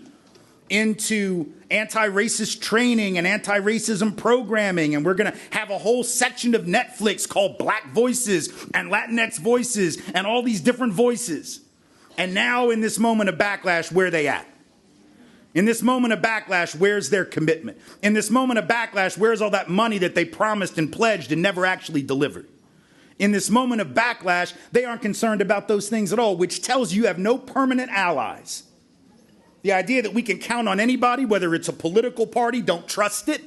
into anti-racist training and anti-racism programming, and we're going to have a whole section of Netflix called Black Voices and Latinx Voices and all these different voices. And now in this moment of backlash, where are they at? In this moment of backlash, where's their commitment? In this moment of backlash, where's all that money that they promised and pledged and never actually delivered? In this moment of backlash, they aren't concerned about those things at all, which tells you have no permanent allies. The idea that we can count on anybody, whether it's a political party, don't trust it.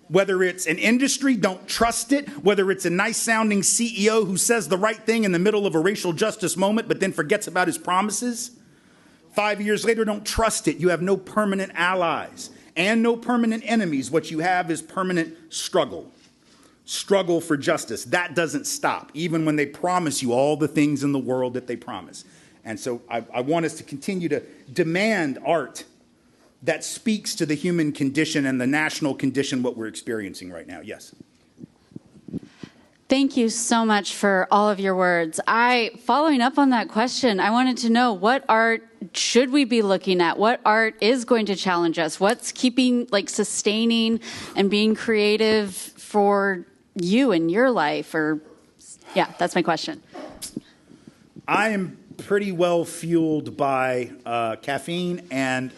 Whether it's an industry, don't trust it. Whether it's a nice-sounding CEO who says the right thing in the middle of a racial justice moment but then forgets about his promises. 5 years later, don't trust it. You have no permanent allies and no permanent enemies. What you have is permanent struggle. Struggle for justice. That doesn't stop, even when they promise you all the things in the world that they promise. And so I want us to continue to demand art that speaks to the human condition and the national condition, what we're experiencing right now. Yes. Thank you so much for all of your words. Following up on that question, I wanted to know, what art should we be looking at? What art is going to challenge us? What's keeping, sustaining and being creative for you in your life? That's my question. I am pretty well fueled by caffeine and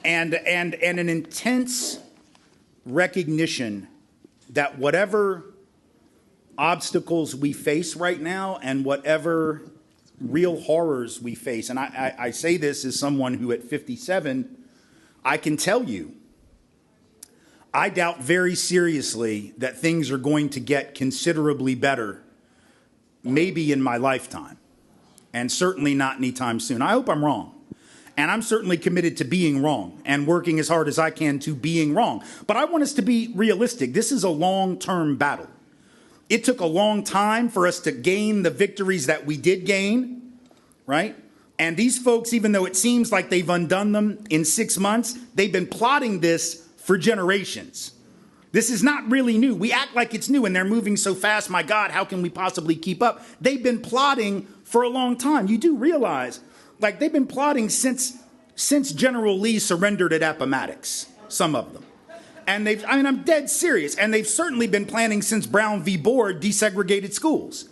an intense recognition that whatever obstacles we face right now and whatever real horrors we face, and I say this as someone who at 57, I can tell you, I doubt very seriously that things are going to get considerably better, maybe in my lifetime, and certainly not anytime soon. I hope I'm wrong. And I'm certainly committed to being wrong and working as hard as I can to being wrong. But I want us to be realistic. This is a long-term battle. It took a long time for us to gain the victories that we did gain, right? And these folks, even though it seems like they've undone them in 6 months, they've been plotting this for generations. This is not really new. We act like it's new and they're moving so fast. My God, how can we possibly keep up? They've been plotting for a long time. You do realize, they've been plotting since General Lee surrendered at Appomattox, some of them. And I'm dead serious. And they've certainly been planning since Brown v. Board desegregated schools.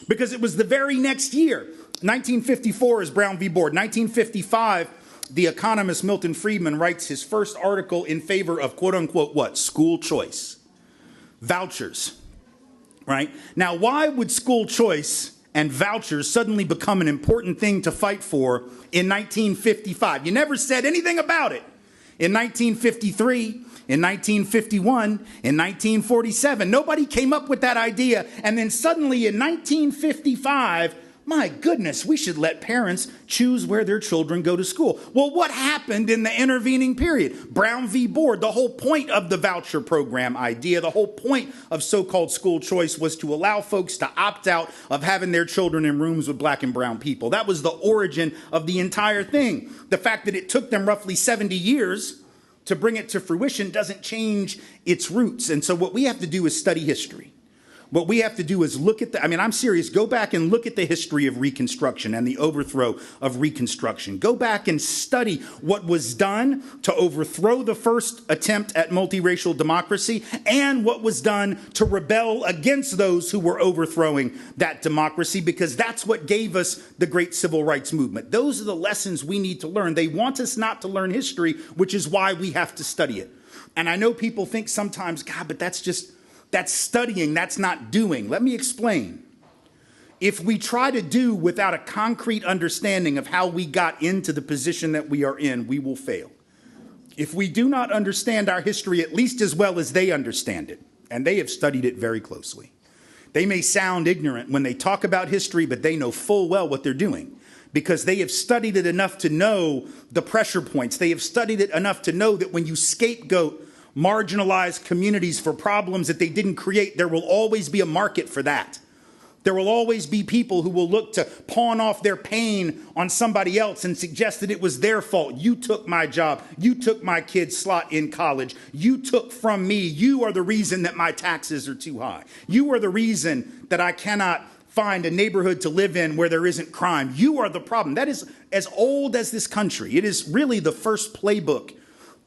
Because it was the very next year, 1954 is Brown v. Board. 1955, the economist Milton Friedman writes his first article in favor of quote unquote what? School choice. Vouchers, right? Now, why would school choice and vouchers suddenly become an important thing to fight for in 1955? You never said anything about it. In 1953, in 1951, in 1947, nobody came up with that idea. And then suddenly in 1955, my goodness, we should let parents choose where their children go to school. Well, what happened in the intervening period? Brown v. Board, the whole point of the voucher program idea, the whole point of so-called school choice was to allow folks to opt out of having their children in rooms with black and brown people. That was the origin of the entire thing. The fact that it took them roughly 70 years to bring it to fruition doesn't change its roots. And so what we have to do is study history. What we have to do is look at I'm serious, go back and look at the history of Reconstruction and the overthrow of Reconstruction. Go back and study what was done to overthrow the first attempt at multiracial democracy and what was done to rebel against those who were overthrowing that democracy, because that's what gave us the great civil rights movement. Those are the lessons we need to learn. They want us not to learn history, which is why we have to study it. And I know people think sometimes, God, but that's studying, that's not doing. Let me explain. If we try to do without a concrete understanding of how we got into the position that we are in, we will fail. If we do not understand our history at least as well as they understand it, and they have studied it very closely, they may sound ignorant when they talk about history, but they know full well what they're doing, because they have studied it enough to know the pressure points. They have studied it enough to know that when you scapegoat marginalized communities for problems that they didn't create, there will always be a market for that. There will always be people who will look to pawn off their pain on somebody else and suggest that it was their fault. You took my job. You took my kid's slot in college. You took from me. You are the reason that my taxes are too high. You are the reason that I cannot find a neighborhood to live in where there isn't crime. You are the problem. That is as old as this country. It is really the first playbook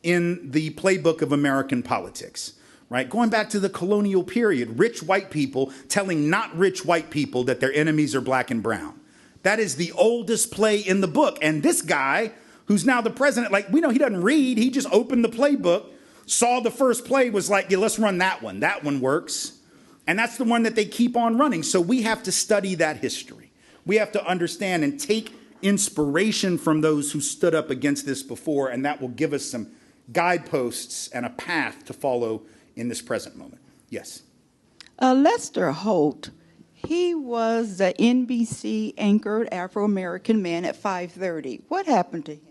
in the playbook of American politics, right? Going back to the colonial period, rich white people telling not rich white people that their enemies are black and brown. That is the oldest play in the book. And this guy, who's now the president, we know he doesn't read. He just opened the playbook, saw the first play, was like, yeah, let's run that one. That one works. And that's the one that they keep on running. So we have to study that history. We have to understand and take inspiration from those who stood up against this before, and that will give us some guideposts and a path to follow in this present moment. Yes? Lester Holt, he was the NBC anchored Afro-American man at 5:30. What happened to him?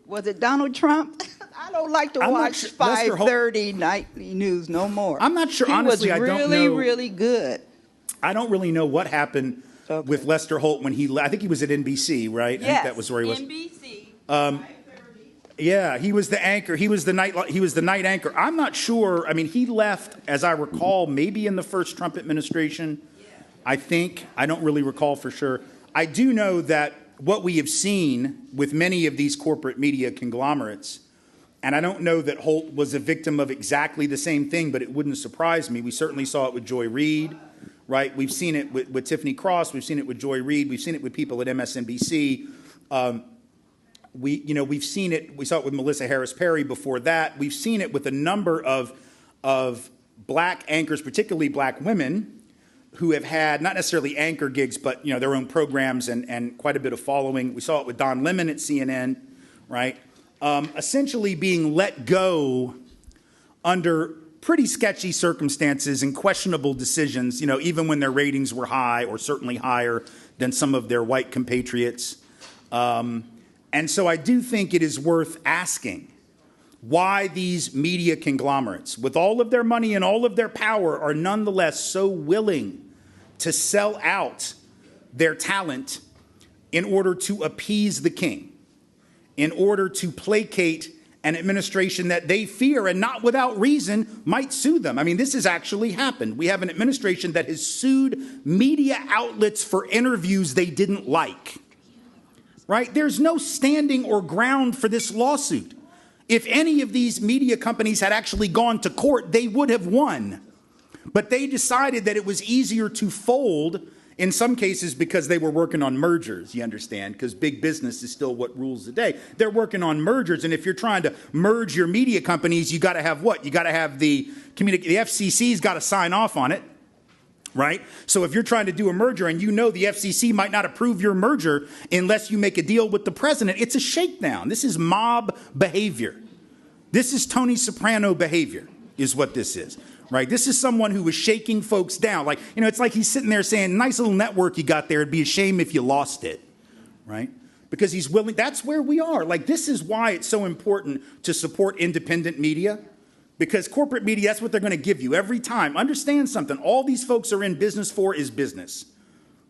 Was it Donald Trump? I don't like to watch 5:30 nightly news no more. I'm not sure. Honestly, I don't know. He was really good. I don't really know what happened with Lester Holt when he left. I think he was at NBC, right? Yes, I think that was where he was. NBC. Yeah, he was the anchor. He was the night anchor. I'm not sure. I mean, he left, as I recall, maybe in the first Trump administration. I think. I don't really recall for sure. I do know that what we have seen with many of these corporate media conglomerates, and I don't know that Holt was a victim of exactly the same thing, but it wouldn't surprise me. We certainly saw it with Joy Reid, right? We've seen it with Tiffany Cross. We've seen it with Joy Reid. We've seen it with people at MSNBC. We've seen it. We saw it with Melissa Harris Perry before that. We've seen it with a number of black anchors, particularly black women, who have had not necessarily anchor gigs, but their own programs and quite a bit of following. We saw it with Don Lemon at CNN, right? Essentially being let go under pretty sketchy circumstances and questionable decisions, even when their ratings were high or certainly higher than some of their white compatriots. And so I do think it is worth asking why these media conglomerates, with all of their money and all of their power, are nonetheless so willing to sell out their talent in order to appease the king, in order to placate an administration that they fear, and not without reason, might sue them. I mean, this has actually happened. We have an administration that has sued media outlets for interviews they didn't like, right? There's no standing or ground for this lawsuit. If any of these media companies had actually gone to court, they would have won. But they decided that it was easier to fold, in some cases because they were working on mergers, you understand, because big business is still what rules the day. They're working on mergers, and if you're trying to merge your media companies, you got to have what? You got to have the FCC's got to sign off on it, right? So if you're trying to do a merger and the FCC might not approve your merger unless you make a deal with the president, it's a shakedown. This is mob behavior. This is Tony Soprano behavior is what this is. Right? This is someone who was shaking folks down. Like, it's like he's sitting there saying, nice little network you got there. It'd be a shame if you lost it. Right? Because he's willing. That's where we are. Like, this is why it's so important to support independent media. Because corporate media, that's what they're going to give you every time. Understand something. All these folks are in business for is business.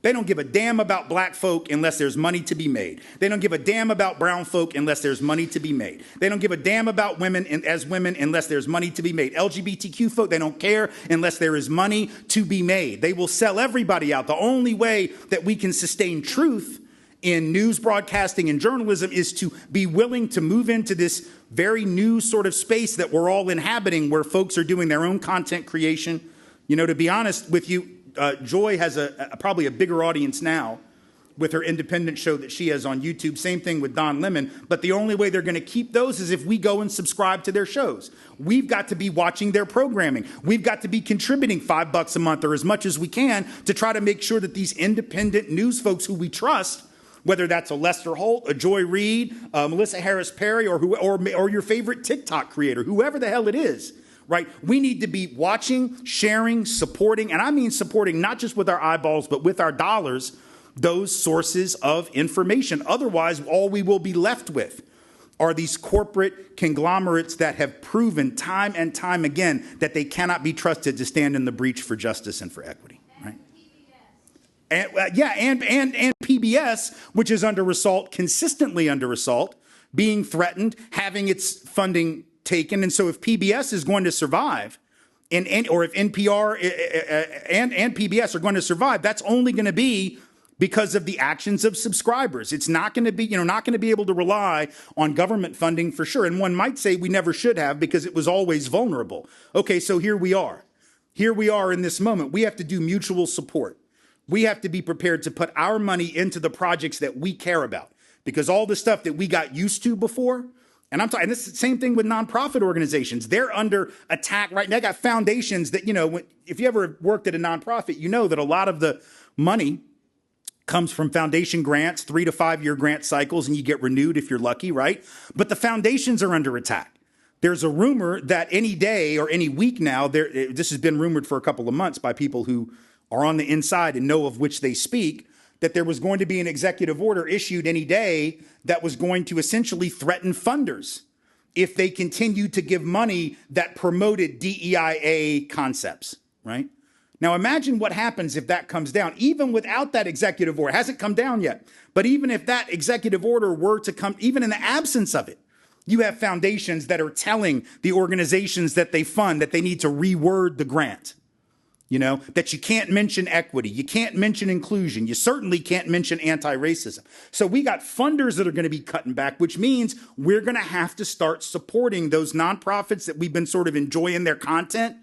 They don't give a damn about black folk unless there's money to be made. They don't give a damn about brown folk unless there's money to be made. They don't give a damn about women as women unless there's money to be made. LGBTQ folk, they don't care unless there is money to be made. They will sell everybody out. The only way that we can sustain truth in news broadcasting and journalism is to be willing to move into this very new sort of space that we're all inhabiting, where folks are doing their own content creation. To be honest with you, Joy has probably a bigger audience now with her independent show that she has on YouTube. Same thing with Don Lemon. But the only way they're going to keep those is if we go and subscribe to their shows. We've got to be watching their programming. We've got to be contributing $5 a month or as much as we can to try to make sure that these independent news folks who we trust, whether that's a Lester Holt, a Joy Reid, Melissa Harris Perry, or your favorite TikTok creator, whoever the hell it is, right? We need to be watching, sharing, supporting, and I mean supporting not just with our eyeballs, but with our dollars, those sources of information. Otherwise, all we will be left with are these corporate conglomerates that have proven time and time again that they cannot be trusted to stand in the breach for justice and for equity, right? And PBS, which is under assault, consistently under assault, being threatened, having its funding taken. And so if PBS is going to survive, or if NPR and PBS are going to survive, that's only going to be because of the actions of subscribers. It's not going to be, not going to be able to rely on government funding for sure. And one might say we never should have, because it was always vulnerable. Okay, so here we are. Here we are in this moment. We have to do mutual support. We have to be prepared to put our money into the projects that we care about, because all the stuff that we got used to before, And I'm talking, this is the same thing with nonprofit organizations. They're under attack right now. They got foundations that, if you ever worked at a nonprofit, you know that a lot of the money comes from foundation grants, 3 to 5 year grant cycles, and you get renewed if you're lucky, right? But the foundations are under attack. There's a rumor that any day or any week now, this has been rumored for a couple of months by people who are on the inside and know of which they speak, that there was going to be an executive order issued any day that was going to essentially threaten funders if they continued to give money that promoted DEIA concepts, right? Now imagine what happens if that comes down, even without that executive order. It hasn't come down yet, but even if that executive order were to come, even in the absence of it, you have foundations that are telling the organizations that they fund that they need to reword the grant. That you can't mention equity, you can't mention inclusion, you certainly can't mention anti-racism. So we got funders that are going to be cutting back, which means we're going to have to start supporting those nonprofits that we've been sort of enjoying their content.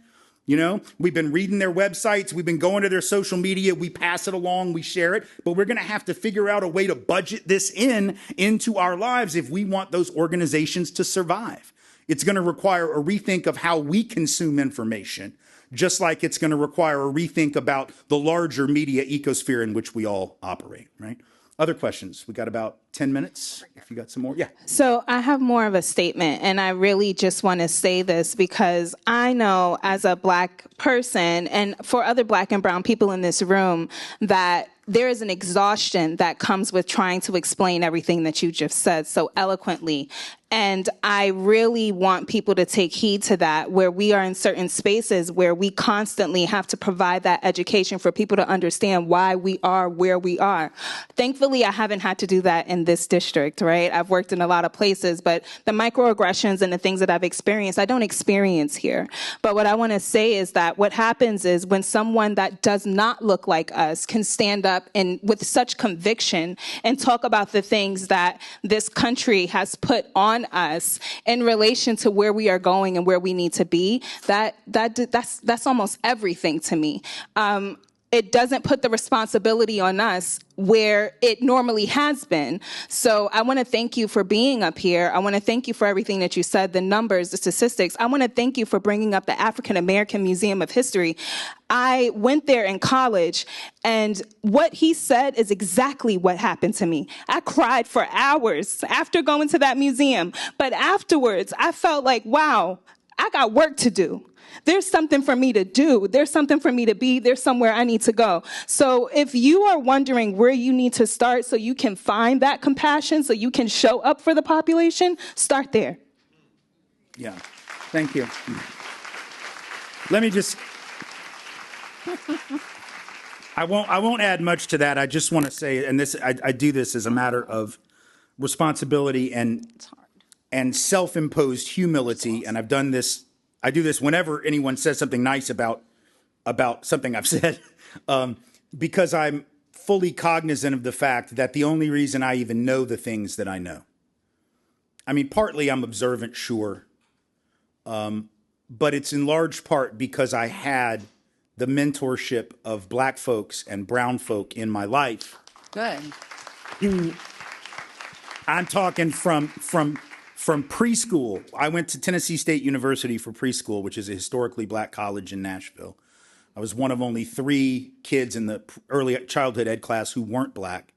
We've been reading their websites, we've been going to their social media, we pass it along, we share it, but we're going to have to figure out a way to budget this into our lives if we want those organizations to survive. It's going to require a rethink of how we consume information, just like it's going to require a rethink about the larger media ecosphere in which we all operate, right? Other questions? We got about 10 minutes, if you got some more. Yeah. So I have more of a statement, and I really just want to say this because I know as a Black person and for other Black and brown people in this room that there is an exhaustion that comes with trying to explain everything that you just said so eloquently. And I really want people to take heed to that, where we are in certain spaces where we constantly have to provide that education for people to understand why we are where we are. Thankfully, I haven't had to do that in this district, right? I've worked in a lot of places, but the microaggressions and the things that I've experienced, I don't experience here. But what I want to say is that what happens is when someone that does not look like us can stand up and with such conviction and talk about the things that this country has put on us in relation to where we are going and where we need to be, that's almost everything to me. It doesn't put the responsibility on us where it normally has been. So I want to thank you for being up here. I want to thank you for everything that you said, the numbers, the statistics. I want to thank you for bringing up the African American Museum of History. I went there in college, and what he said is exactly what happened to me. I cried for hours after going to that museum, but afterwards I felt like, wow, I got work to do. There's something for me to do. There's something for me to be. There's somewhere I need to go. So if you are wondering where you need to start so you can find that compassion, so you can show up for the population, start there. Yeah, thank you. Let me just, I won't add much to that. I just want to say, and this, I do this as a matter of responsibility and self-imposed humility, and I do this whenever anyone says something nice about something I've said, because I'm fully cognizant of the fact that the only reason I even know the things that I know. I mean, partly I'm observant, sure, but it's in large part because I had the mentorship of Black folks and brown folk in my life. Good. I'm talking from preschool. I went to Tennessee State University for preschool, which is a historically Black college in Nashville. I was one of only 3 kids in the early childhood ed class who weren't Black.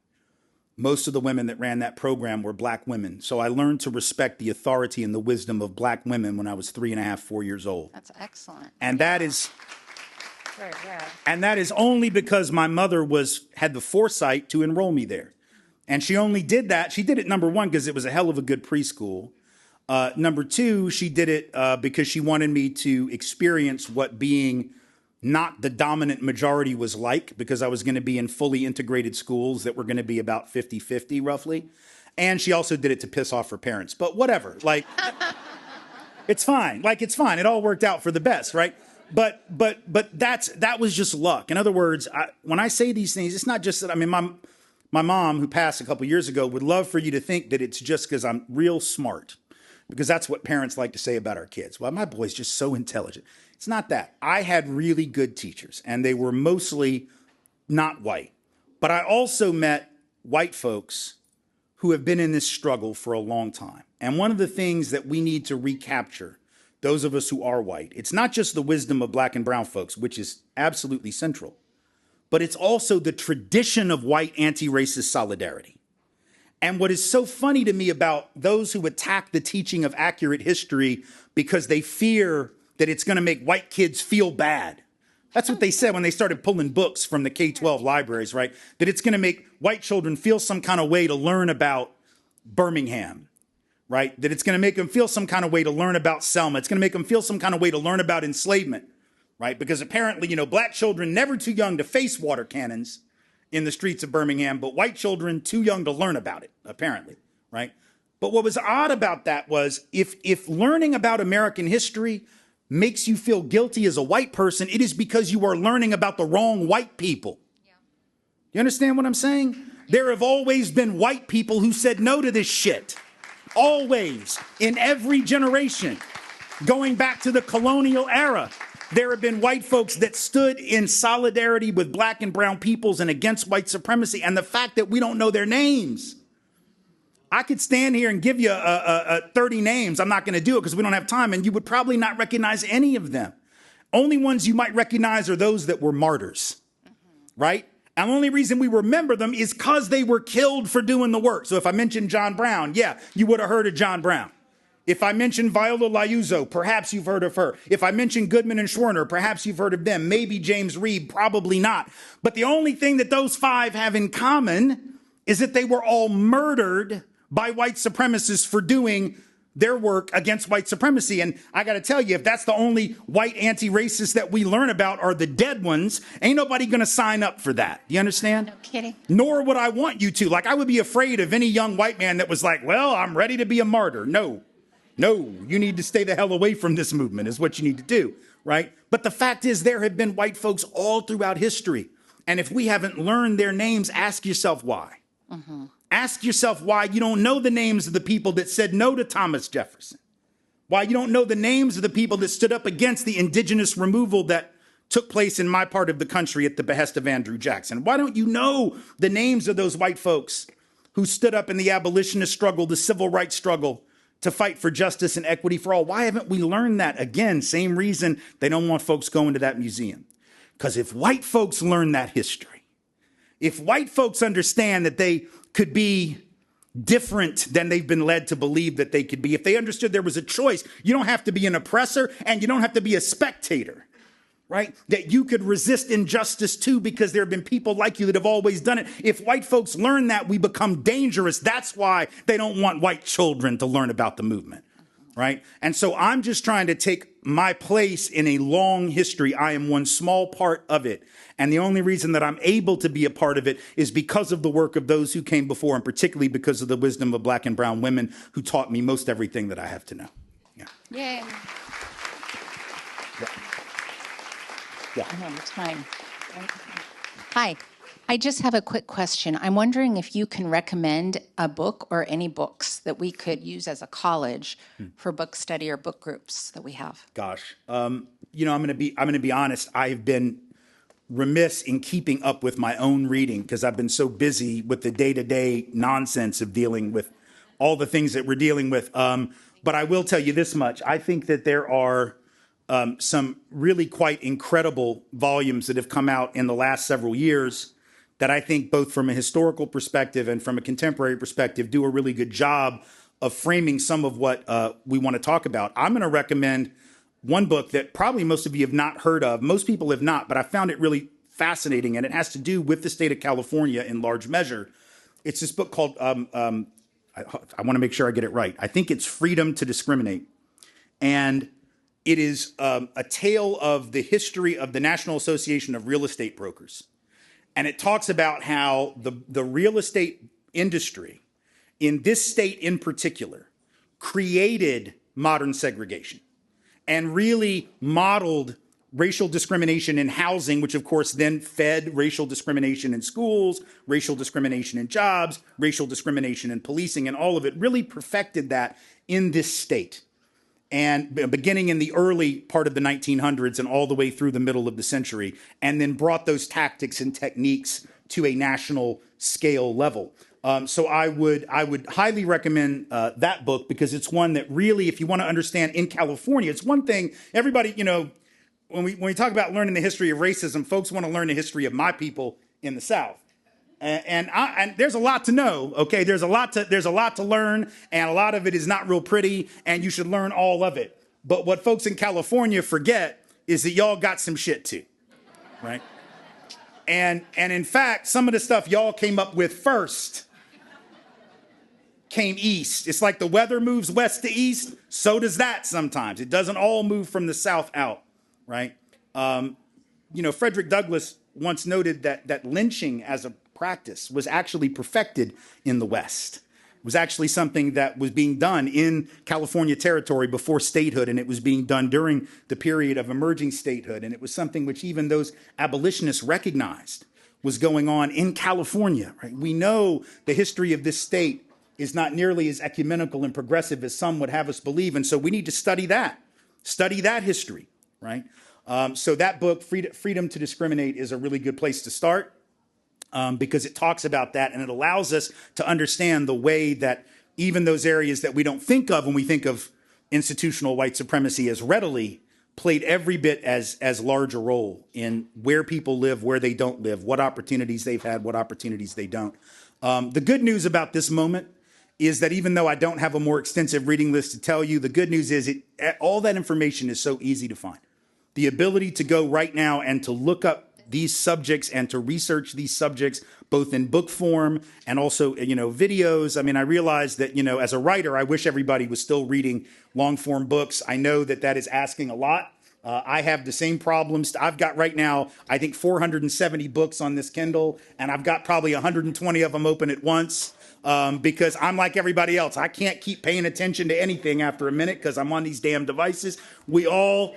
Most of the women that ran that program were Black women. So I learned to respect the authority and the wisdom of Black women when I was 3.5, 4 years old. That's excellent. And that is very rare. And that is only because my mother had the foresight to enroll me there. And she only did that. She did it, number one, because it was a hell of a good preschool. Number two, she did it because she wanted me to experience what being not the dominant majority was like, because I was going to be in fully integrated schools that were going to be about 50-50 roughly. And she also did it to piss off her parents. But whatever, it's fine. It's fine. It all worked out for the best, right? But that was just luck. In other words, when I say these things, it's not just that, my mom, who passed a couple years ago, would love for you to think that it's just because I'm real smart, because that's what parents like to say about our kids. Well, my boy's just so intelligent. It's not that. I had really good teachers, and they were mostly not white. But I also met white folks who have been in this struggle for a long time. And one of the things that we need to recapture, those of us who are white, it's not just the wisdom of black and brown folks, which is absolutely central, but it's also the tradition of white anti-racist solidarity. And what is so funny to me about those who attack the teaching of accurate history because they fear that it's going to make white kids feel bad. That's what they said when they started pulling books from the K-12 libraries, right? That it's going to make white children feel some kind of way to learn about Birmingham, right? That it's going to make them feel some kind of way to learn about Selma. It's going to make them feel some kind of way to learn about enslavement, right? Because apparently, black children never too young to face water cannons in the streets of Birmingham, but white children too young to learn about it, apparently, right? But what was odd about that was if learning about American history makes you feel guilty as a white person, it is because you are learning about the wrong white people. Yeah. You understand what I'm saying? There have always been white people who said no to this shit. Always, in every generation. Going back to the colonial era, there have been white folks that stood in solidarity with black and brown peoples and against white supremacy. And the fact that we don't know their names. I could stand here and give you 30 names. I'm not going to do it because we don't have time. And you would probably not recognize any of them. Only ones you might recognize are those that were martyrs, right? And the only reason we remember them is because they were killed for doing the work. So if I mentioned John Brown, yeah, you would have heard of John Brown. If I mentioned Viola Liuzzo, perhaps you've heard of her. If I mentioned Goodman and Schwerner, perhaps you've heard of them. Maybe James Reeb, probably not. But the only thing that those five have in common is that they were all murdered by white supremacists for doing their work against white supremacy. And I got to tell you, if that's the only white anti-racists that we learn about are the dead ones, ain't nobody going to sign up for that. You understand? No kidding. Nor would I want you to. Like, I would be afraid of any young white man that was like, well, I'm ready to be a martyr. No, you need to stay the hell away from this movement is what you need to do, right? But the fact is there have been white folks all throughout history. And if we haven't learned their names, ask yourself why. Mm-hmm. Ask yourself why you don't know the names of the people that said no to Thomas Jefferson. Why you don't know the names of the people that stood up against the indigenous removal that took place in my part of the country at the behest of Andrew Jackson. Why don't you know the names of those white folks who stood up in the abolitionist struggle, the civil rights struggle, to fight for justice and equity for all? Why haven't we learned that? Again, same reason they don't want folks going to that museum. Because if white folks learn that history, if white folks understand that they could be different than they've been led to believe that they could be, if they understood there was a choice, you don't have to be an oppressor and you don't have to be a spectator, right? That you could resist injustice too, because there have been people like you that have always done it. If white folks learn that, we become dangerous. That's why they don't want white children to learn about the movement, right? And so I'm just trying to take my place in a long history. I am one small part of it. And the only reason that I'm able to be a part of it is because of the work of those who came before, and particularly because of the wisdom of black and brown women who taught me most everything that I have to know. Yeah. Yay. Yeah. I don't have time. Hi. I just have a quick question. I'm wondering if you can recommend a book or any books that we could use as a college for book study or book groups that we have. Gosh, I'm going to be honest. I've been remiss in keeping up with my own reading because I've been so busy with the day-to-day nonsense of dealing with all the things that we're dealing with. But I will tell you this much. I think that there are some really quite incredible volumes that have come out in the last several years that I think both from a historical perspective and from a contemporary perspective do a really good job of framing some of what we want to talk about. I'm going to recommend one book that probably most of you have not heard of. Most people have not, but I found it really fascinating, and it has to do with the state of California in large measure. It's this book called, I want to make sure I get it right. I think it's Freedom to Discriminate. And it is a tale of the history of the National Association of Real Estate Brokers. And it talks about how the real estate industry in this state in particular created modern segregation and really modeled racial discrimination in housing, which of course then fed racial discrimination in schools, racial discrimination in jobs, racial discrimination in policing, and all of it really perfected that in this state. And beginning in the early part of the 1900s and all the way through the middle of the century, and then brought those tactics and techniques to a national scale level. So I would highly recommend that book, because it's one that really, if you want to understand in California, it's one thing everybody, when we talk about learning the history of racism, folks want to learn the history of my people in the South. And there's a lot to know, okay? There's a lot to learn, and a lot of it is not real pretty, and you should learn all of it. But what folks in California forget is that y'all got some shit too, right? And in fact, some of the stuff y'all came up with first came east. It's like the weather moves west to east, so does that sometimes. It doesn't all move from the south out, right? Frederick Douglass once noted that lynching as a practice was actually perfected in the West. It was actually something that was being done in California territory before statehood, and it was being done during the period of emerging statehood. And it was something which even those abolitionists recognized was going on in California, right? We know the history of this state is not nearly as ecumenical and progressive as some would have us believe. And so we need to study that history, right? So that book, Freedom to Discriminate, is a really good place to start. Because it talks about that, and it allows us to understand the way that even those areas that we don't think of when we think of institutional white supremacy as readily played every bit as large a role in where people live, where they don't live, what opportunities they've had, what opportunities they don't. The good news about this moment is that even though I don't have a more extensive reading list to tell you, the good news is all that information is so easy to find. The ability to go right now and to look up these subjects and to research these subjects, both in book form and also, videos. I mean, I realize that, as a writer, I wish everybody was still reading long form books. I know that is asking a lot. I have the same problems. I've got right now, I think 470 books on this Kindle, and I've got probably 120 of them open at once. Because I'm like everybody else. I can't keep paying attention to anything after a minute because I'm on these damn devices. We all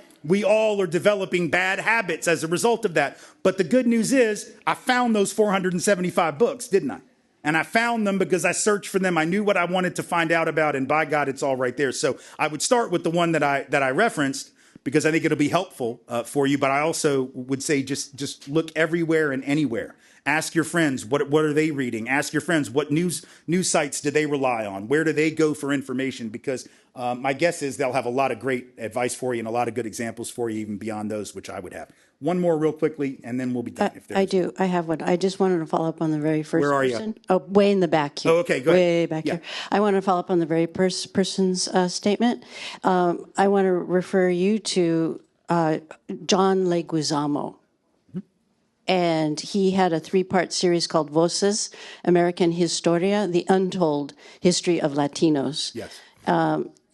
are developing bad habits as a result of that. But the good news is I found those 475 books, didn't I? And I found them because I searched for them. I knew what I wanted to find out about, and by God, it's all right there. So I would start with the one that I referenced, because I think it'll be helpful for you. But I also would say just look everywhere and anywhere. Ask your friends, what are they reading? Ask your friends, what news sites do they rely on? Where do they go for information? Because my guess is they'll have a lot of great advice for you and a lot of good examples for you, even beyond those which I would have. One more real quickly, and then we'll be done. I do. I have one. I just wanted to follow up on the very first Where are person. you? Oh, way in the back here. Oh, okay, go ahead. Way back here. I want to follow up on the very first person's statement. I want to refer you to John Leguizamo. And he had a 3-part series called Voces, American Historia, the Untold History of Latinos. Yes.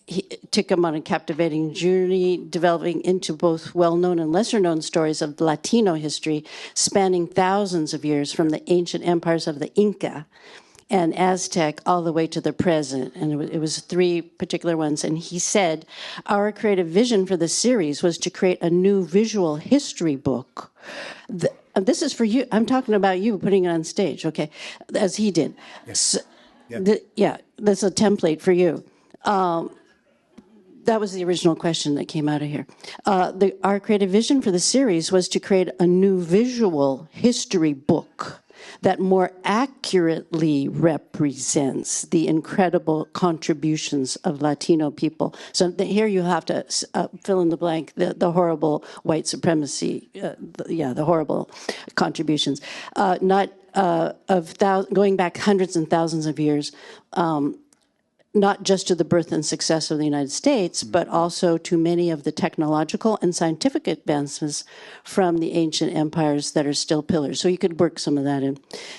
He took him on a captivating journey, developing into both well-known and lesser-known stories of Latino history, spanning thousands of years from the ancient empires of the Inca and Aztec all the way to the present. And it was 3 particular ones. And he said, our creative vision for the series was to create a new visual history book. This is for you. I'm talking about you putting it on stage, okay, as he did. Yes. So, that's a template for you. That was the original question that came out of here. Our creative vision for the series was to create a new visual history book that more accurately represents the incredible contributions of Latino people. So here you have to fill in the blank, the horrible white supremacy, the horrible contributions, going back hundreds and thousands of years, not just to the birth and success of the United States, but also to many of the technological and scientific advancements from the ancient empires that are still pillars. So you could work some of that in.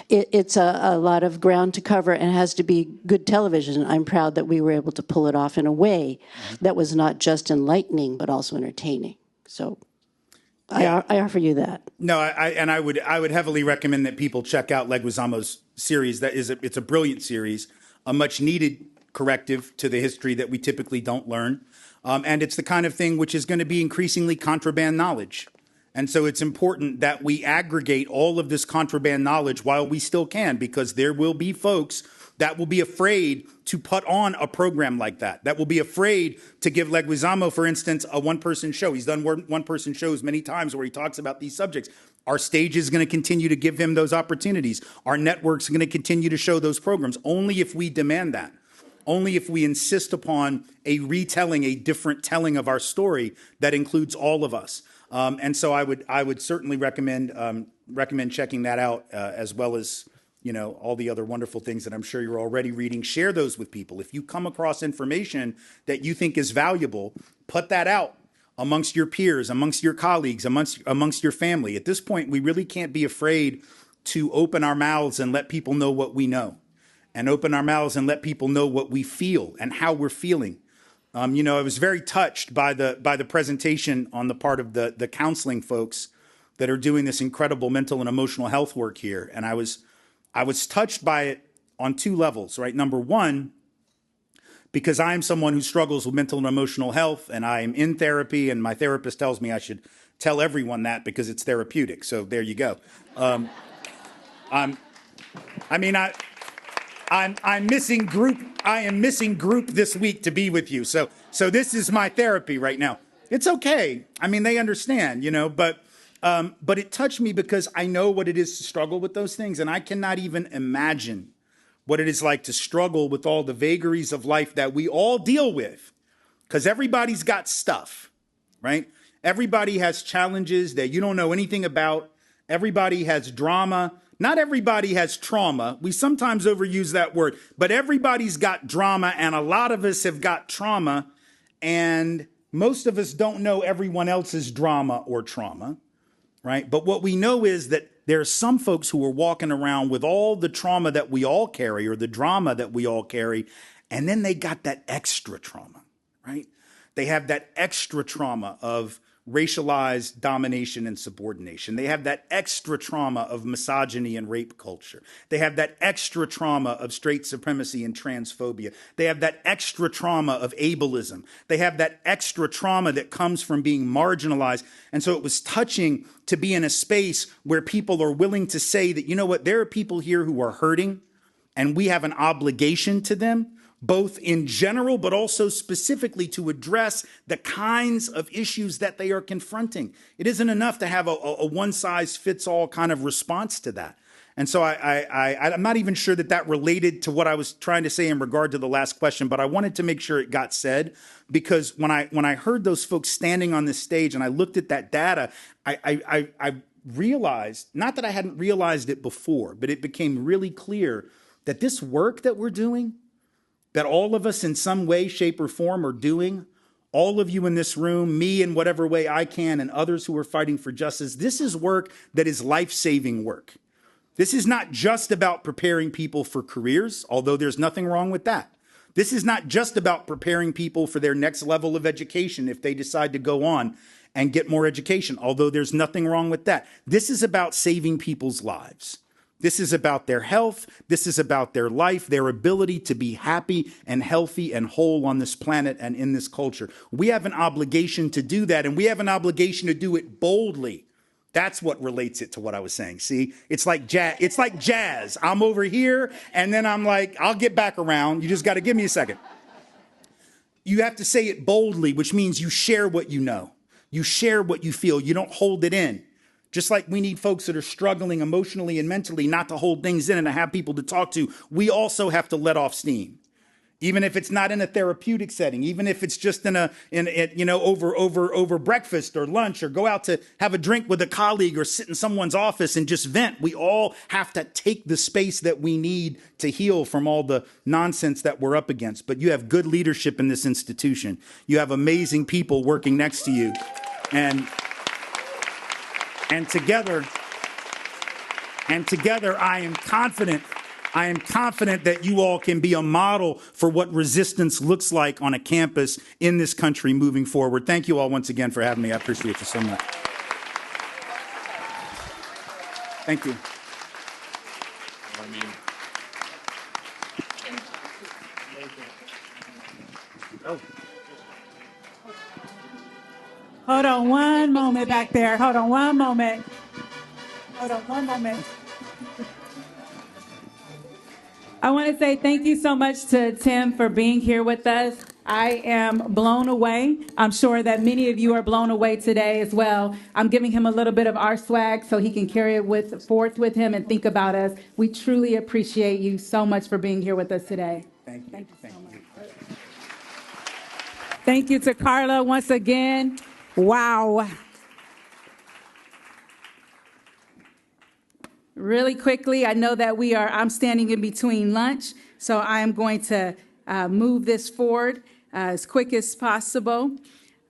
It's a lot of ground to cover, and it has to be good television. I'm proud that we were able to pull it off in a way that was not just enlightening, but also entertaining. So I offer you that. No, I would heavily recommend that people check out Leguizamo's series. It's a brilliant series, a much needed corrective to the history that we typically don't learn. And it's the kind of thing which is going to be increasingly contraband knowledge. And so it's important that we aggregate all of this contraband knowledge while we still can, because there will be folks that will be afraid to put on a program like that will be afraid to give Leguizamo, for instance, a one-person show. He's done one-person shows many times where he talks about these subjects. Our stage is going to continue to give him those opportunities. Our networks are going to continue to show those programs, only if we demand that. Only if we insist upon a retelling, a different telling of our story that includes all of us. And so I would certainly recommend checking that out, as well as all the other wonderful things that I'm sure you're already reading. Share those with people. If you come across information that you think is valuable, put that out amongst your peers, amongst your colleagues, amongst your family. At this point, we really can't be afraid to open our mouths and let people know what we know, and open our mouths and let people know what we feel and how we're feeling. I was very touched by the presentation on the part of the counseling folks that are doing this incredible mental and emotional health work here. And I was touched by it on two levels, right? Number one, because I am someone who struggles with mental and emotional health, and I am in therapy, and my therapist tells me I should tell everyone that because it's therapeutic. So there you go. I'm missing group. I am missing group this week to be with you. So this is my therapy right now. It's okay. I mean, they understand, but it touched me because I know what it is to struggle with those things, and I cannot even imagine what it is like to struggle with all the vagaries of life that we all deal with, because everybody's got stuff, right? Everybody has challenges that you don't know anything about. Everybody has drama. Not everybody has trauma. We sometimes overuse that word, but everybody's got drama, and a lot of us have got trauma, and most of us don't know everyone else's drama or trauma, right? But what we know is that there are some folks who are walking around with all the trauma that we all carry, or the drama that we all carry, and then they got that extra trauma, right? They have that extra trauma of racialized domination and subordination. They have that extra trauma of misogyny and rape culture. They have that extra trauma of straight supremacy and transphobia. They have that extra trauma of ableism. They have that extra trauma that comes from being marginalized. And so it was touching to be in a space where people are willing to say that, you know what, there are people here who are hurting, and we have an obligation to them, both in general, but also specifically to address the kinds of issues that they are confronting. It isn't enough to have a one-size-fits-all kind of response to that. And so I'm not even sure that related to what I was trying to say in regard to the last question, but I wanted to make sure it got said, because when I heard those folks standing on this stage and I looked at that data, I realized, not that I hadn't realized it before, but it became really clear that this work that we're doing, that all of us in some way, shape, or form are doing, all of you in this room, me in whatever way I can, and others who are fighting for justice, this is work that is life-saving work. This is not just about preparing people for careers, although there's nothing wrong with that. This is not just about preparing people for their next level of education if they decide to go on and get more education, although there's nothing wrong with that. This is about saving people's lives. This is about their health. This is about their life, their ability to be happy and healthy and whole on this planet and in this culture. We have an obligation to do that, and we have an obligation to do it boldly. That's what relates it to what I was saying. See, it's like jazz. It's like jazz. I'm over here, and then I'm like, I'll get back around. You just got to give me a second. You have to say it boldly, which means you share what you know. You share what you feel. You don't hold it in. Just like we need folks that are struggling emotionally and mentally not to hold things in and to have people to talk to, we also have to let off steam. Even if it's not in a therapeutic setting, even if it's just over breakfast or lunch, or go out to have a drink with a colleague or sit in someone's office and just vent. We all have to take the space that we need to heal from all the nonsense that we're up against. But you have good leadership in this institution. You have amazing people working next to you. And together, I am confident that you all can be a model for what resistance looks like on a campus in this country moving forward. Thank you all once again for having me. I appreciate you so much. Thank you. Hold on one moment back there. Hold on one moment. I want to say thank you so much to Tim for being here with us. I am blown away. I'm sure that many of you are blown away today as well. I'm giving him a little bit of our swag so he can carry it forth with him and think about us. We truly appreciate you so much for being here with us today. Thank you. Thank you. Thank you to Carla once again. Wow. Really quickly, I know that I'm standing in between lunch, so I am going to move this forward as quick as possible.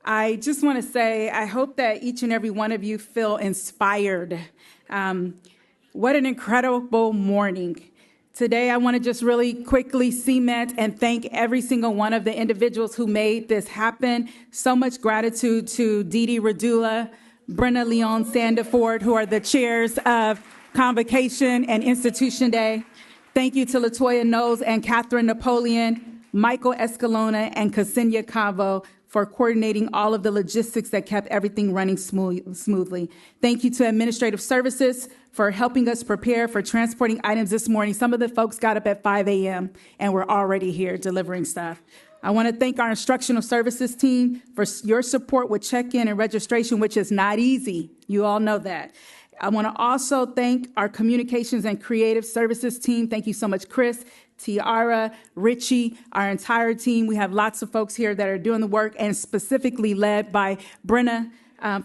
I just want to say, I hope that each and every one of you feel inspired. What an incredible morning. Today, I want to just really quickly cement and thank every single one of the individuals who made this happen. So much gratitude to Dee Dee Radula, Brenna Leon Sandiford, who are the chairs of Convocation and Institution Day. Thank you to Latoya Knowles and Catherine Napoleon, Michael Escalona, and Ksenia Cavo for coordinating all of the logistics that kept everything running smoothly. Thank you to Administrative Services for helping us prepare for transporting items this morning. Some of the folks got up at 5 a.m. and were already here delivering stuff. I want to thank our Instructional Services team for your support with check-in and registration, which is not easy. You all know that. I want to also thank our Communications and Creative Services team. Thank you so much, Chris, Tiara, Richie, our entire team. We have lots of folks here that are doing the work, and specifically led by Brenna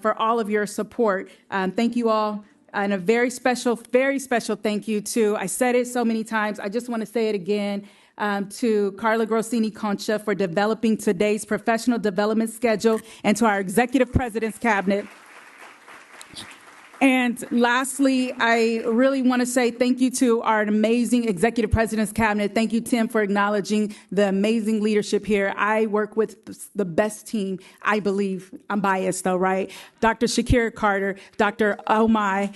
for all of your support. Thank you all. And a very special thank you to, I said it so many times, I just want to say it again, to Carla Grossini Concha for developing today's professional development schedule, and to our Executive President's Cabinet. And lastly, I really want to say thank you to our amazing Executive President's Cabinet. Thank you, Tim, for acknowledging the amazing leadership here. I work with the best team, I believe. I'm biased, though, right? Dr. Shakira Carter, Dr. Omai,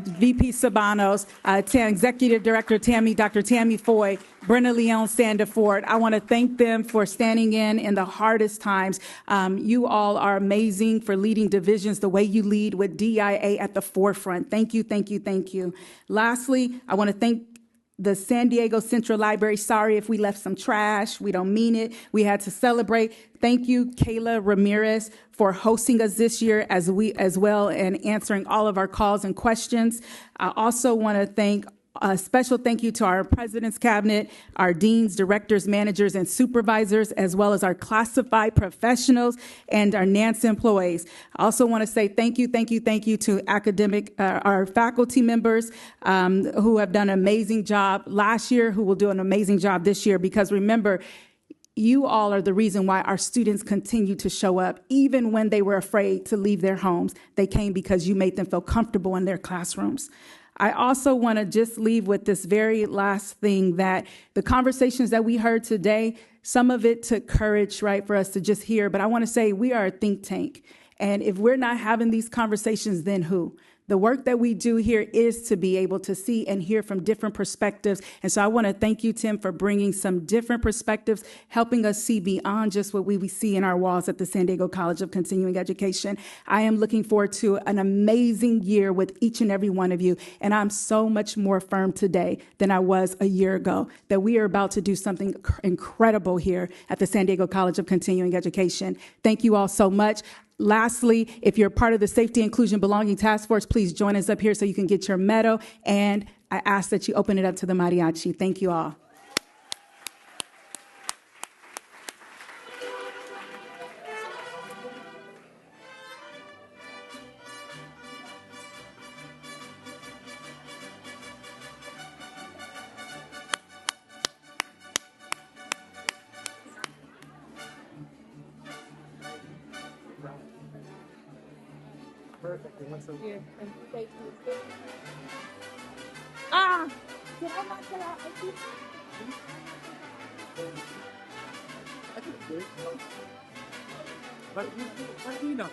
VP Sabanos, Executive Director Tammy, Dr. Tammy Foy, Brenna Leon Sandiford. I want to thank them for standing in the hardest times. You all are amazing for leading divisions the way you lead, with DIA at the forefront. Thank you, thank you, thank you. Lastly, I want to thank the San Diego Central Library. Sorry if we left some trash. We don't mean it. We had to celebrate. Thank you, Kayla Ramirez, for hosting us this year as well and answering all of our calls and questions. I also want to thank a special thank you to our President's Cabinet, our deans, directors, managers, and supervisors, as well as our classified professionals and our NANCE employees. I also want to say thank you to our faculty members who have done an amazing job last year, who will do an amazing job this year, because remember, you all are the reason why our students continue to show up. Even when they were afraid to leave their homes, they came because you made them feel comfortable in their classrooms. I also want to just leave with this very last thing, that the conversations that we heard today, some of it took courage, right, for us to just hear. But I want to say we are a think tank. And if we're not having these conversations, then who? The work that we do here is to be able to see and hear from different perspectives. And so I want to thank you, Tim, for bringing some different perspectives, helping us see beyond just what we see in our walls at the San Diego College of Continuing Education. I am looking forward to an amazing year with each and every one of you. And I'm so much more firm today than I was a year ago that we are about to do something incredible here at the San Diego College of Continuing Education. Thank you all so much. Lastly, if you're part of the Safety, Inclusion, Belonging Task Force, please join us up here so you can get your medal. And I ask that you open it up to the mariachi. Thank you all. Perfect. Here. Thank you. Ah! Did I not get out? I think it's good. But you know.